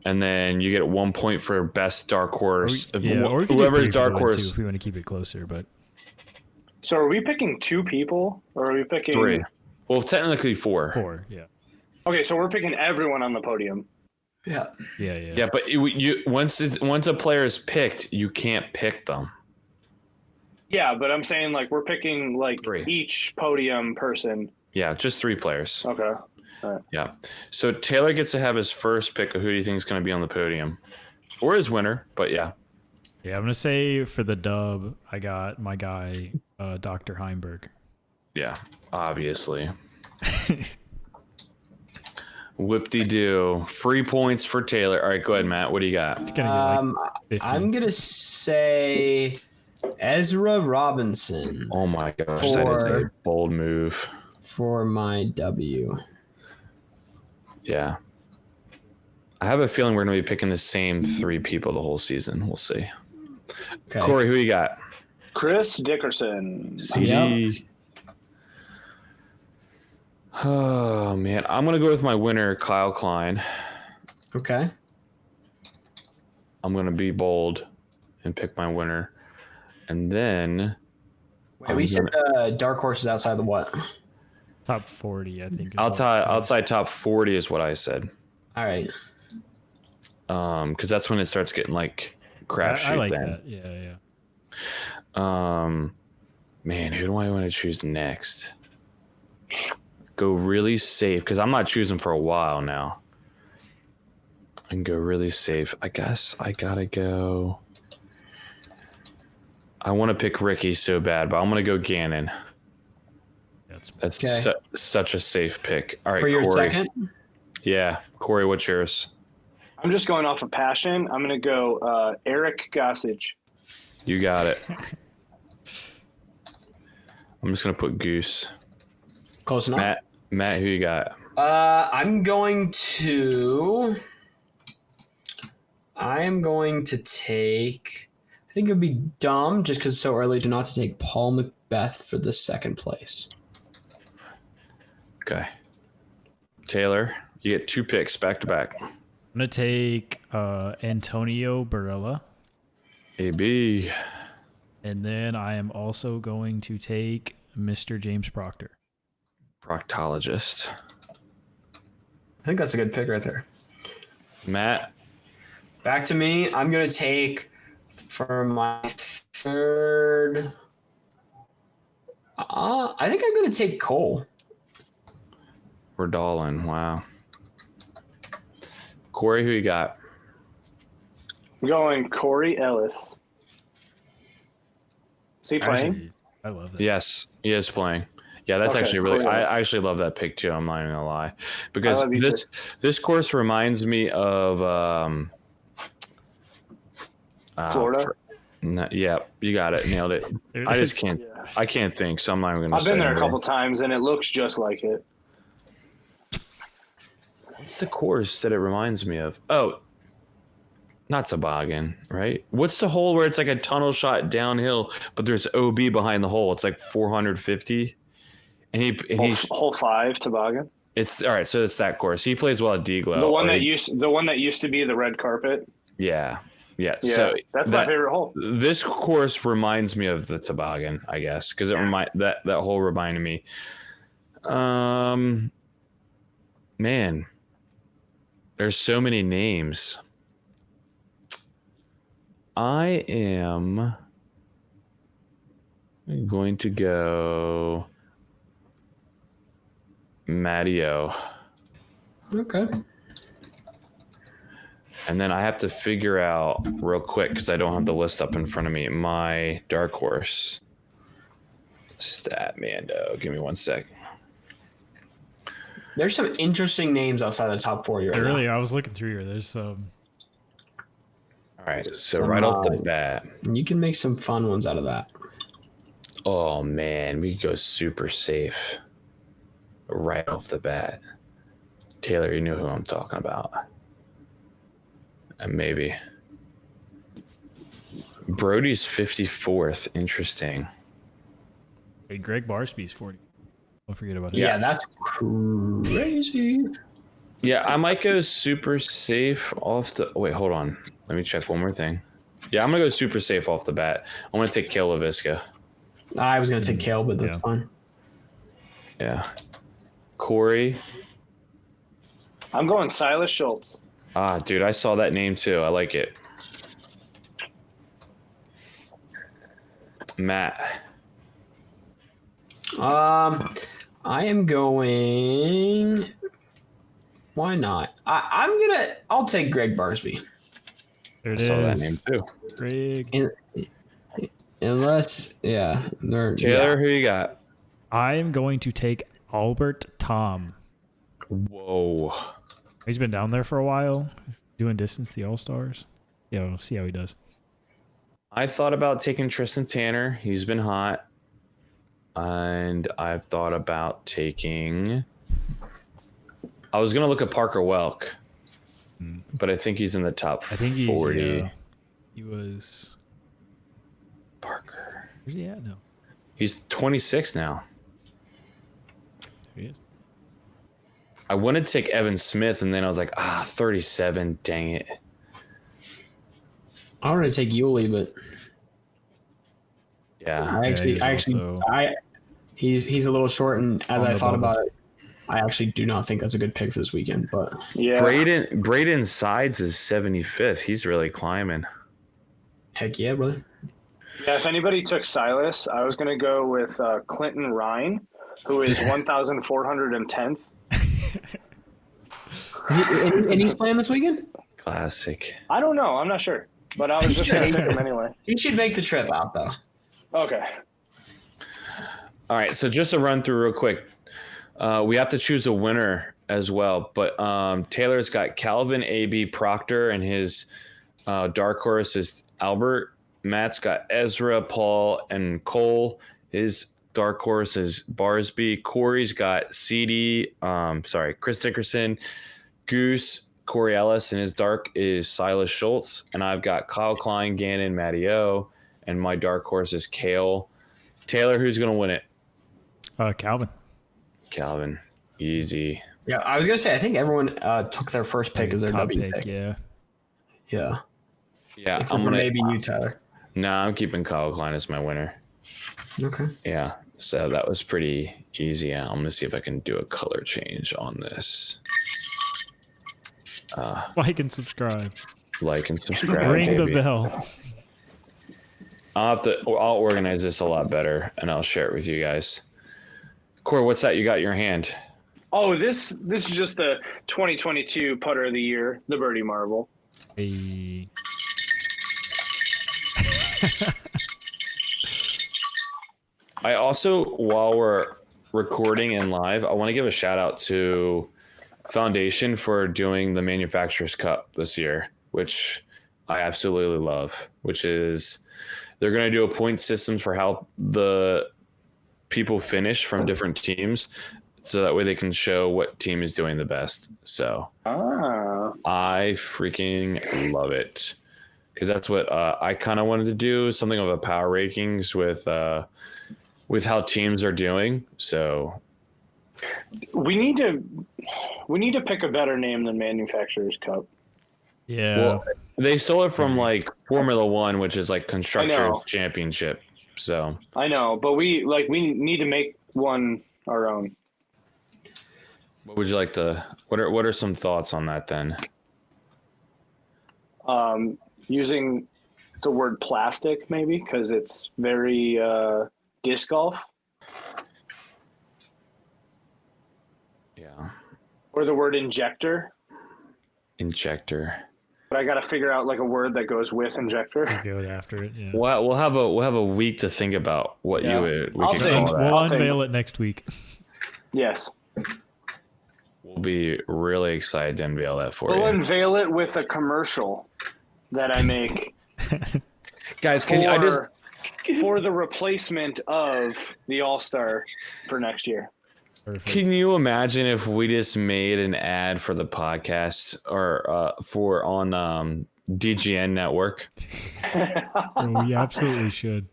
And then you get 1 point for best dark horse. Or we can do 3 Whoever's for dark the win, horse. too, if we want to keep it closer, but So are we picking 2 people, or are we picking 3. Well, technically 4. 4. Yeah. Okay, so we're picking everyone on the podium. Yeah. Yeah. Yeah, but you once a player is picked, you can't pick them. Yeah, but I'm saying like we're picking like 3. each podium person. Yeah, just 3 players. Okay. Yeah. So Taylor gets to have his first pick of who do you think is going to be on the podium, or his winner. But yeah. Yeah, I'm gonna say for the dub, I got my guy, Dr. Heimberg. Yeah, obviously. Whoop-de-doo. Free points for Taylor. All right, go ahead, Matt. What do you got? It's gonna get 50. I'm gonna say Ezra Robinson Oh my gosh, that is a For- bold move. for my W. Yeah. I have a feeling we're going to be picking the same 3 people the whole season. We'll see. Okay. Corey, who you got? Chris Dickerson. CD. Oh, man. I'm going to go with my winner, Kyle Klein. Okay. I'm going to be bold and pick my winner. And then Wait, we said dark horse is outside the what? Top 40, I think. Is outside top 40 is what I said. All right. Because that's when it starts getting like crapshoot. I like then. that. Yeah. Man, who do I want to choose next? Go really safe because I'm not choosing for a while now. I can go really safe. I guess I gotta go. I want to pick Ricky so bad, but I'm gonna go Gannon. That's Okay. such a safe pick. All right, For your Corey. second? Yeah, Corey, what's yours? I'm just going off of passion. I'm going to go Eric Gossage. You got it. I'm just gonna put Goose. Close enough. Matt, who you got? I'm going to take. I think it would be dumb just because it's so early to not to take Paul Macbeth for the second place. Okay. Taylor, you get 2 picks back to back. I'm gonna take Antonio Barella, AB. and then I am also going to take Mr. James Proctor. Proctologist. I think that's a good pick right there. Matt. Back to me. I'm going to take for my third. I think I'm going to take Cole. Verdolin. Wow. Corey, who you got? I'm going Corey Ellis. Is he playing? Actually, I love that. Yes, he is playing. Yeah, that's Okay, actually really. Corey Ellis. I actually love that pick too. I'm not even gonna lie, because love you this course reminds me of Florida? Yeah, you got it. Nailed it. There it I just is. can't. Yeah. I can't think, so I'm not even gonna. I've been say there a anything. couple times, and it looks just like it. What's the course that it reminds me of? Oh, not toboggan, right? What's the hole where it's like a tunnel shot downhill, but there's OB behind the hole? It's like 450, and Hole 5 toboggan. it's all right. So it's that course. He plays well at D-Glow. The one that used to be the red carpet. Yeah. Yeah, So that's my favorite hole. This course reminds me of the toboggan, I guess, because that hole reminded me. Man, there's so many names. I am going to go Matteo. Okay. And then I have to figure out real quick, because I don't have the list up in front of me, my dark horse. Statmando. Give me 1 sec. There's some interesting names outside the top 40 right now. I was looking through here. There's some. All right, so right off the bat. You can make some fun ones out of that. Oh, man, we could go super safe right off the bat. Taylor, you know who I'm talking about. And maybe. Brody's 54th. Interesting. Hey, Greg Barsby's 40. Don't forget about him. Yeah, that's crazy. Yeah, I might go super safe off the... Wait, hold on. Let me check one more thing. Yeah, I'm going to go super safe off the bat. I'm going to take Kale LaVisca. I was going to take Kale, but that's fine. Yeah. Corey. I'm going Silas Schultz. Ah, dude, I saw that name too. I like it. Matt. I am going. Why not? I'll take Greg Barsby. There it I is. saw that name too. Greg. Unless, Taylor, who you got? I am going to take Albert Tom. Whoa. He's been down there for a while, doing distance, the All-Stars. Yeah, we'll see how he does. I thought about taking Tristan Tanner. He's been hot. And I've thought about taking... I was going to look at Parker Welk, but I think he's in the top 40. He was... Parker. Where's he at now? He's 26 now. There he is. I wanted to take Evan Smith, and then I was like, 37. Dang it. I wanted to take Yuli, but Yeah. He's a little short, and as I thought bubble. about it, I actually do not think that's a good pick for this weekend. But Yeah. Braden Sides is 75th. He's really climbing. heck yeah, brother. Yeah, if anybody took Silas, I was going to go with Clinton Ryan, who is 1,410th. And he's playing this weekend? Classic. I don't know. I'm not sure. But I was just going to pick him anyway. He should make the trip out, though. Okay. All right, so just a run through real quick. We have to choose a winner as well, but Taylor's got Calvin A.B. Proctor, and his dark horse is Albert. Matt's got Ezra, Paul, and Cole. His dark horse is Barsby. Corey's got Chris Dickerson, Goose, Corey Ellis, and his dark is Silas Schultz. And I've got Kyle Klein, Gannon, Matty O, and my dark horse is Kale. Taylor, who's going to win it? Calvin. Calvin. Easy. Yeah, I was going to say, I think everyone took their first pick as their Top W pick. Yeah. Yeah. Yeah, Except for maybe you, Tyler. I'm keeping Kyle Klein as my winner. Okay. Yeah, so that was pretty easy. I'm going to see if I can do a color change on this. Like and subscribe. Like and subscribe. Ring the baby. bell. I'll organize this a lot better, and I'll share it with you guys. Corey, what's that you got in your hand? Oh, this is just the 2022 Putter of the Year, the Birdie Marble. Hey. I also, while we're recording and live, I want to give a shout out to Foundation for doing the Manufacturers Cup this year, which I absolutely love, which is they're going to do a point system for how the people finish from different teams, so that way they can show what team is doing the best. So I freaking love it, because that's what I kind of wanted to do, something of a power rankings with how teams are doing. So we need to pick a better name than Manufacturers Cup. Yeah. well, they stole it from like Formula One, which is like Constructors Championship. So I know, but we need to make one our own. what would you like to? What are some thoughts on that then? Using the word plastic, maybe, because it's very disc golf. Yeah, Or the word injector. injector. But I got to figure out like a word that goes with injector. Go after it. Yeah. We'll have a week to think about what Yeah. we I'll can think. call that. We'll I'll unveil it next week. Yes. We'll be really excited to unveil that for We'll you. unveil it with a commercial that I make Guys, for the replacement of the All-Star for next year. Perfect. Can you imagine if we just made an ad for the podcast or on DGN network? Oh, we absolutely should.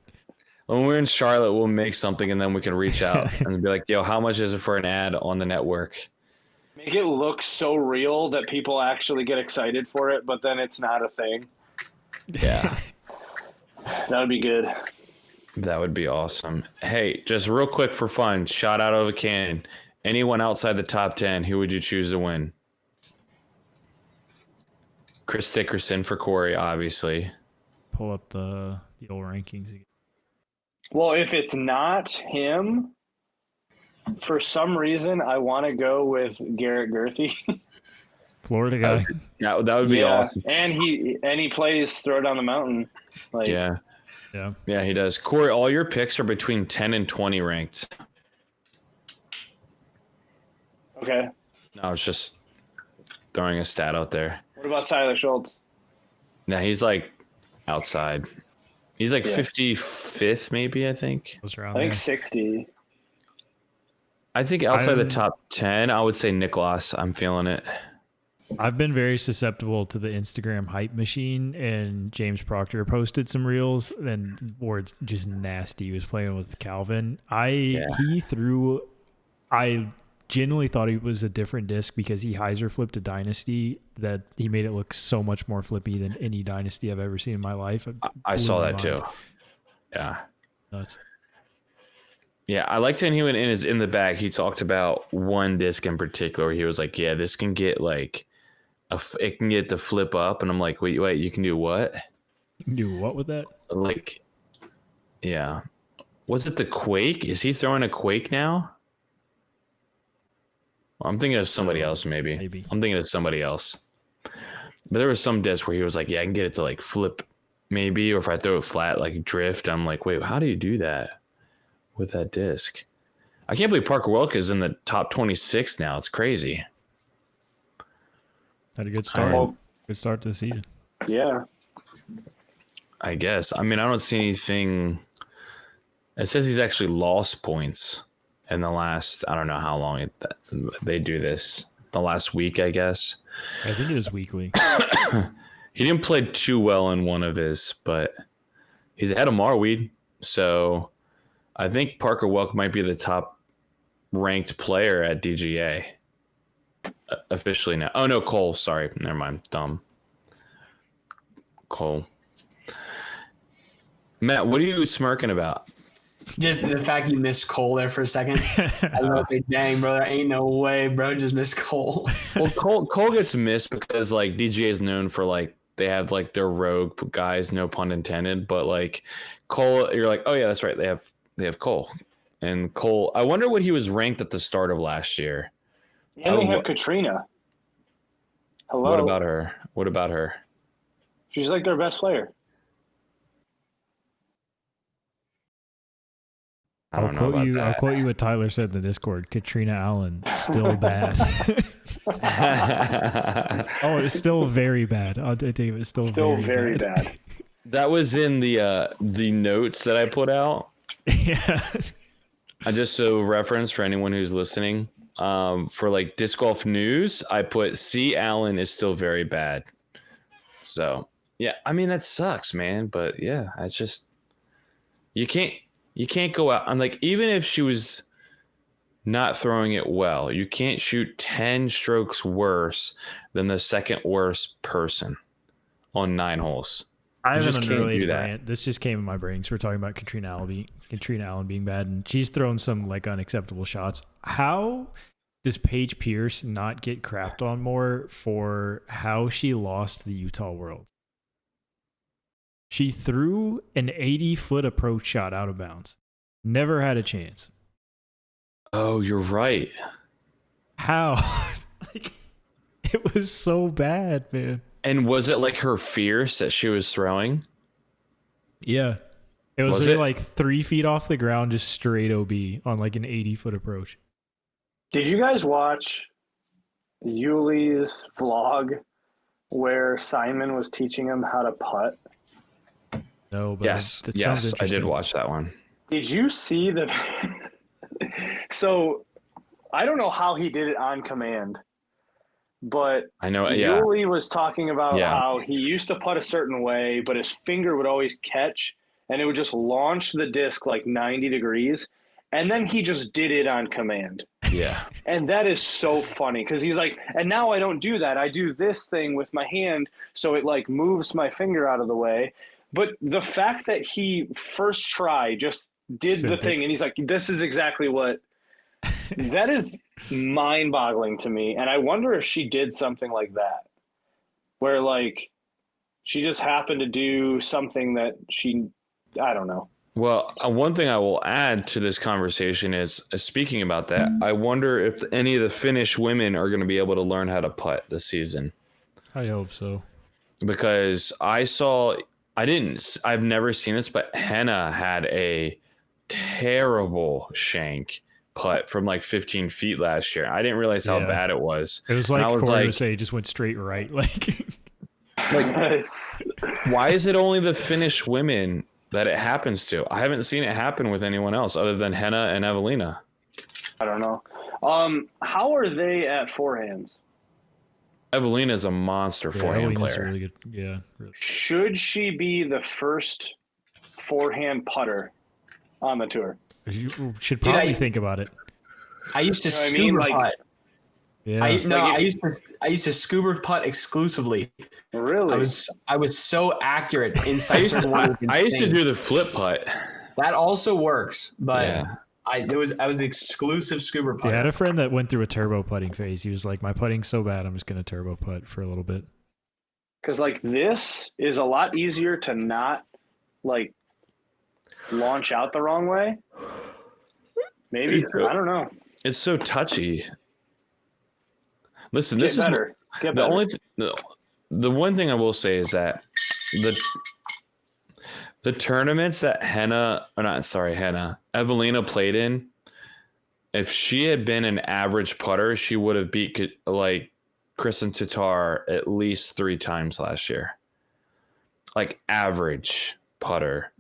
When we're in Charlotte, we'll make something and then we can reach out and be like, yo, how much is it for an ad on the network? Make it look so real that people actually get excited for it, but then it's not a thing. Yeah. That would be good. That would be awesome. Hey, just real quick for fun, shot out of a cannon. Anyone outside the top 10, who would you choose to win? Chris Dickerson for Corey, obviously. Pull up the old rankings again. Well, if it's not him, for some reason, I want to go with Garrett Gerthy. Florida guy. That would be awesome. And he plays Throw Down the Mountain. Like, Yeah, he does. Corey, all your picks are between 10 and 20 ranked. Okay. No, I was just throwing a stat out there. What about Siler Schultz? Now he's like outside. He's like Yeah. 55th, maybe, I think. Was I around think there. 60. I think outside the top 10, I would say Nicholas. I'm feeling it. I've been very susceptible to the Instagram hype machine, and James Proctor posted some reels, and words just nasty. He was playing with Calvin. I genuinely thought he was a different disc because he hyzer flipped a dynasty that he made it look so much more flippy than any dynasty I've ever seen in my life. I saw that too. Yeah. Nuts. Yeah, I liked when he went in the bag. He talked about one disc in particular. He was like, "Yeah, this can get like it can get to flip up," and I'm like, "Wait, you can do what?" You can do what with that? Like, yeah, was it the Quake? Is he throwing a Quake now? Well, I'm thinking of somebody else, maybe. I'm thinking of somebody else. But there was some disc where he was like, "Yeah, I can get it to like flip, maybe, or if I throw it flat, like drift." I'm like, "Wait, how do you do that with that disc?" I can't believe Parker Welk is in the top 26 now. It's crazy. Had a good start. Good start to the season. Yeah. I guess. I mean, I don't see anything. It says he's actually lost points in the last, I don't know how long they do this. The last week, I guess. I think it is weekly. He didn't play too well in one of his, but he's ahead of Marweed. So I think Parker Welk might be the top ranked player at DGA officially now. Oh, no, Cole. Sorry. Never mind. Dumb. Cole. Matt, what are you smirking about? Just the fact you missed Cole there for a second. I was about to say, dang, bro, there ain't no way, bro. Just missed Cole. Well, Cole gets missed because like DGA is known for like they have like their rogue guys, no pun intended. But like Cole, you're like, oh yeah, that's right. They have Cole, and Cole. I wonder what he was ranked at the start of last year. And they have Katrina. Hello. What about her? What about her? She's like their best player. I don't know about that. I'll quote you what Tyler said in the Discord. Katrina Allen, still bad. Oh, it's still very bad. I'll take it. It's still very bad. That was in the notes that I put out. Yeah. I just so reference for anyone who's listening. For like disc golf news, I put C. Allen is still very bad. So yeah, I mean that sucks, man. But yeah, I just you can't go out. I'm like, even if she was not throwing it well, you can't shoot 10 strokes worse than the second worst person on 9 holes. I have an unrelated rant. This just came in my brain. So we're talking about Katrina Allen being bad, and she's thrown some like unacceptable shots. How does Paige Pierce not get crapped on more for how she lost the Utah World? She threw an 80-foot approach shot out of bounds. Never had a chance. Oh, you're right. How? Like, it was so bad, man. And was it like her fierce that she was throwing? Yeah. It was, Was it? like 3 feet off the ground, just straight OB on like an 80-foot approach. Did you guys watch Yuli's vlog where Simon was teaching him how to putt? No, but Yes, that sounds yes, I interesting. did watch that one. Did you see the? So, I don't know how he did it on command, but I know, Yuli was talking about Yeah. how he used to putt a certain way, but his finger would always catch, and it would just launch the disc like 90 degrees, and then he just did it on command. Yeah. And that is so funny because he's like, and now I don't do that. I do this thing with my hand, so it like moves my finger out of the way. But the fact that he first try just did the thing, and he's like, this is exactly what, that is mind-boggling to me. And I wonder if she did something like that, where like she just happened to do something that I don't know. Well, one thing I will add to this conversation is, speaking about that, I wonder if any of the Finnish women are going to be able to learn how to putt this season. I hope so. Because I've never seen this, but Henna had a terrible shank putt from like 15 feet last year. I didn't realize how bad it was. It was And like I was Corey like, would say, just went straight right. Like why is it only the Finnish women that it happens to? I haven't seen it happen with anyone else other than Henna and Evelina. I don't know. How are they at forehands? Evelina's a monster forehand Evelina's player. really good. Yeah. Really. Should she be the first forehand putter on the tour? You should probably I- think about it. I used to You know what I scuba mean? Like- putt. Yeah. I used to scuba putt exclusively. Really? I was so accurate inside. I used to do the flip putt. that also works, but Yeah. I was the exclusive scuba I putter. had a friend that went through a turbo putting phase. He was like, my putting's so bad, I'm just going to turbo putt for a little bit. Because like this is a lot easier to not like launch out the wrong way. Maybe It's so- I don't know. It's so touchy. Listen, Get this better. Get is the better. only the one thing I will say is that the tournaments that Evelina played in, if she had been an average putter, she would have beat like Kristen Tatar at least 3 times last year. Like average putter.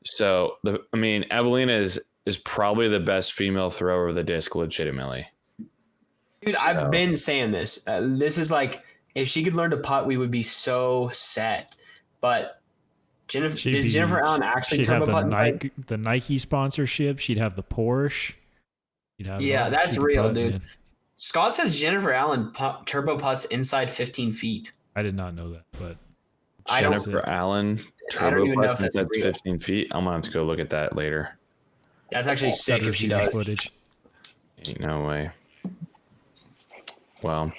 So Evelina is probably the best female thrower of the disc, legitimately. Dude, I've been saying this. This is like, if she could learn to putt, we would be so set. But Jennifer Allen actually she'd turbo have putt? the Nike sponsorship. She'd have the Porsche. That's she could real, putt, dude. man. Scott says Jennifer Allen turbo putts inside 15 feet. I did not know that, but I don't- Jennifer Allen I don't turbo even know putts if that's that's real. 15 feet. I'm gonna have to go look at that later. That's actually sick better if she view does. footage. Ain't no way. Well,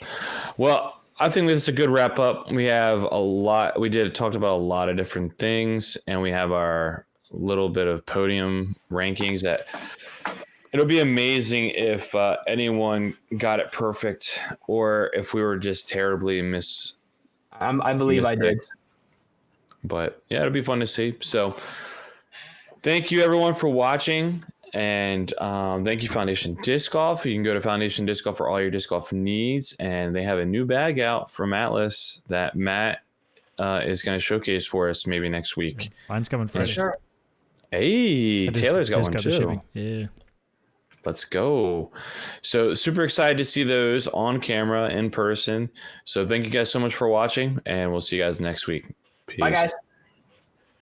I think this is a good wrap up. We have talked about a lot of different things, and we have our little bit of podium rankings that it'll be amazing if anyone got it perfect or if we were just terribly I believe I did. mispicked. But yeah, it'll be fun to see. So thank you everyone for watching. And thank you, Foundation Disc Golf. You can go to Foundation Disc Golf for all your disc golf needs. And they have a new bag out from Atlas that Matt is going to showcase for us maybe next week. Mine's coming Friday. Sure. Hey, Taylor's got one the too. shipping. Yeah. Let's go. So super excited to see those on camera in person. So thank you guys so much for watching, and we'll see you guys next week. Peace. Bye, guys.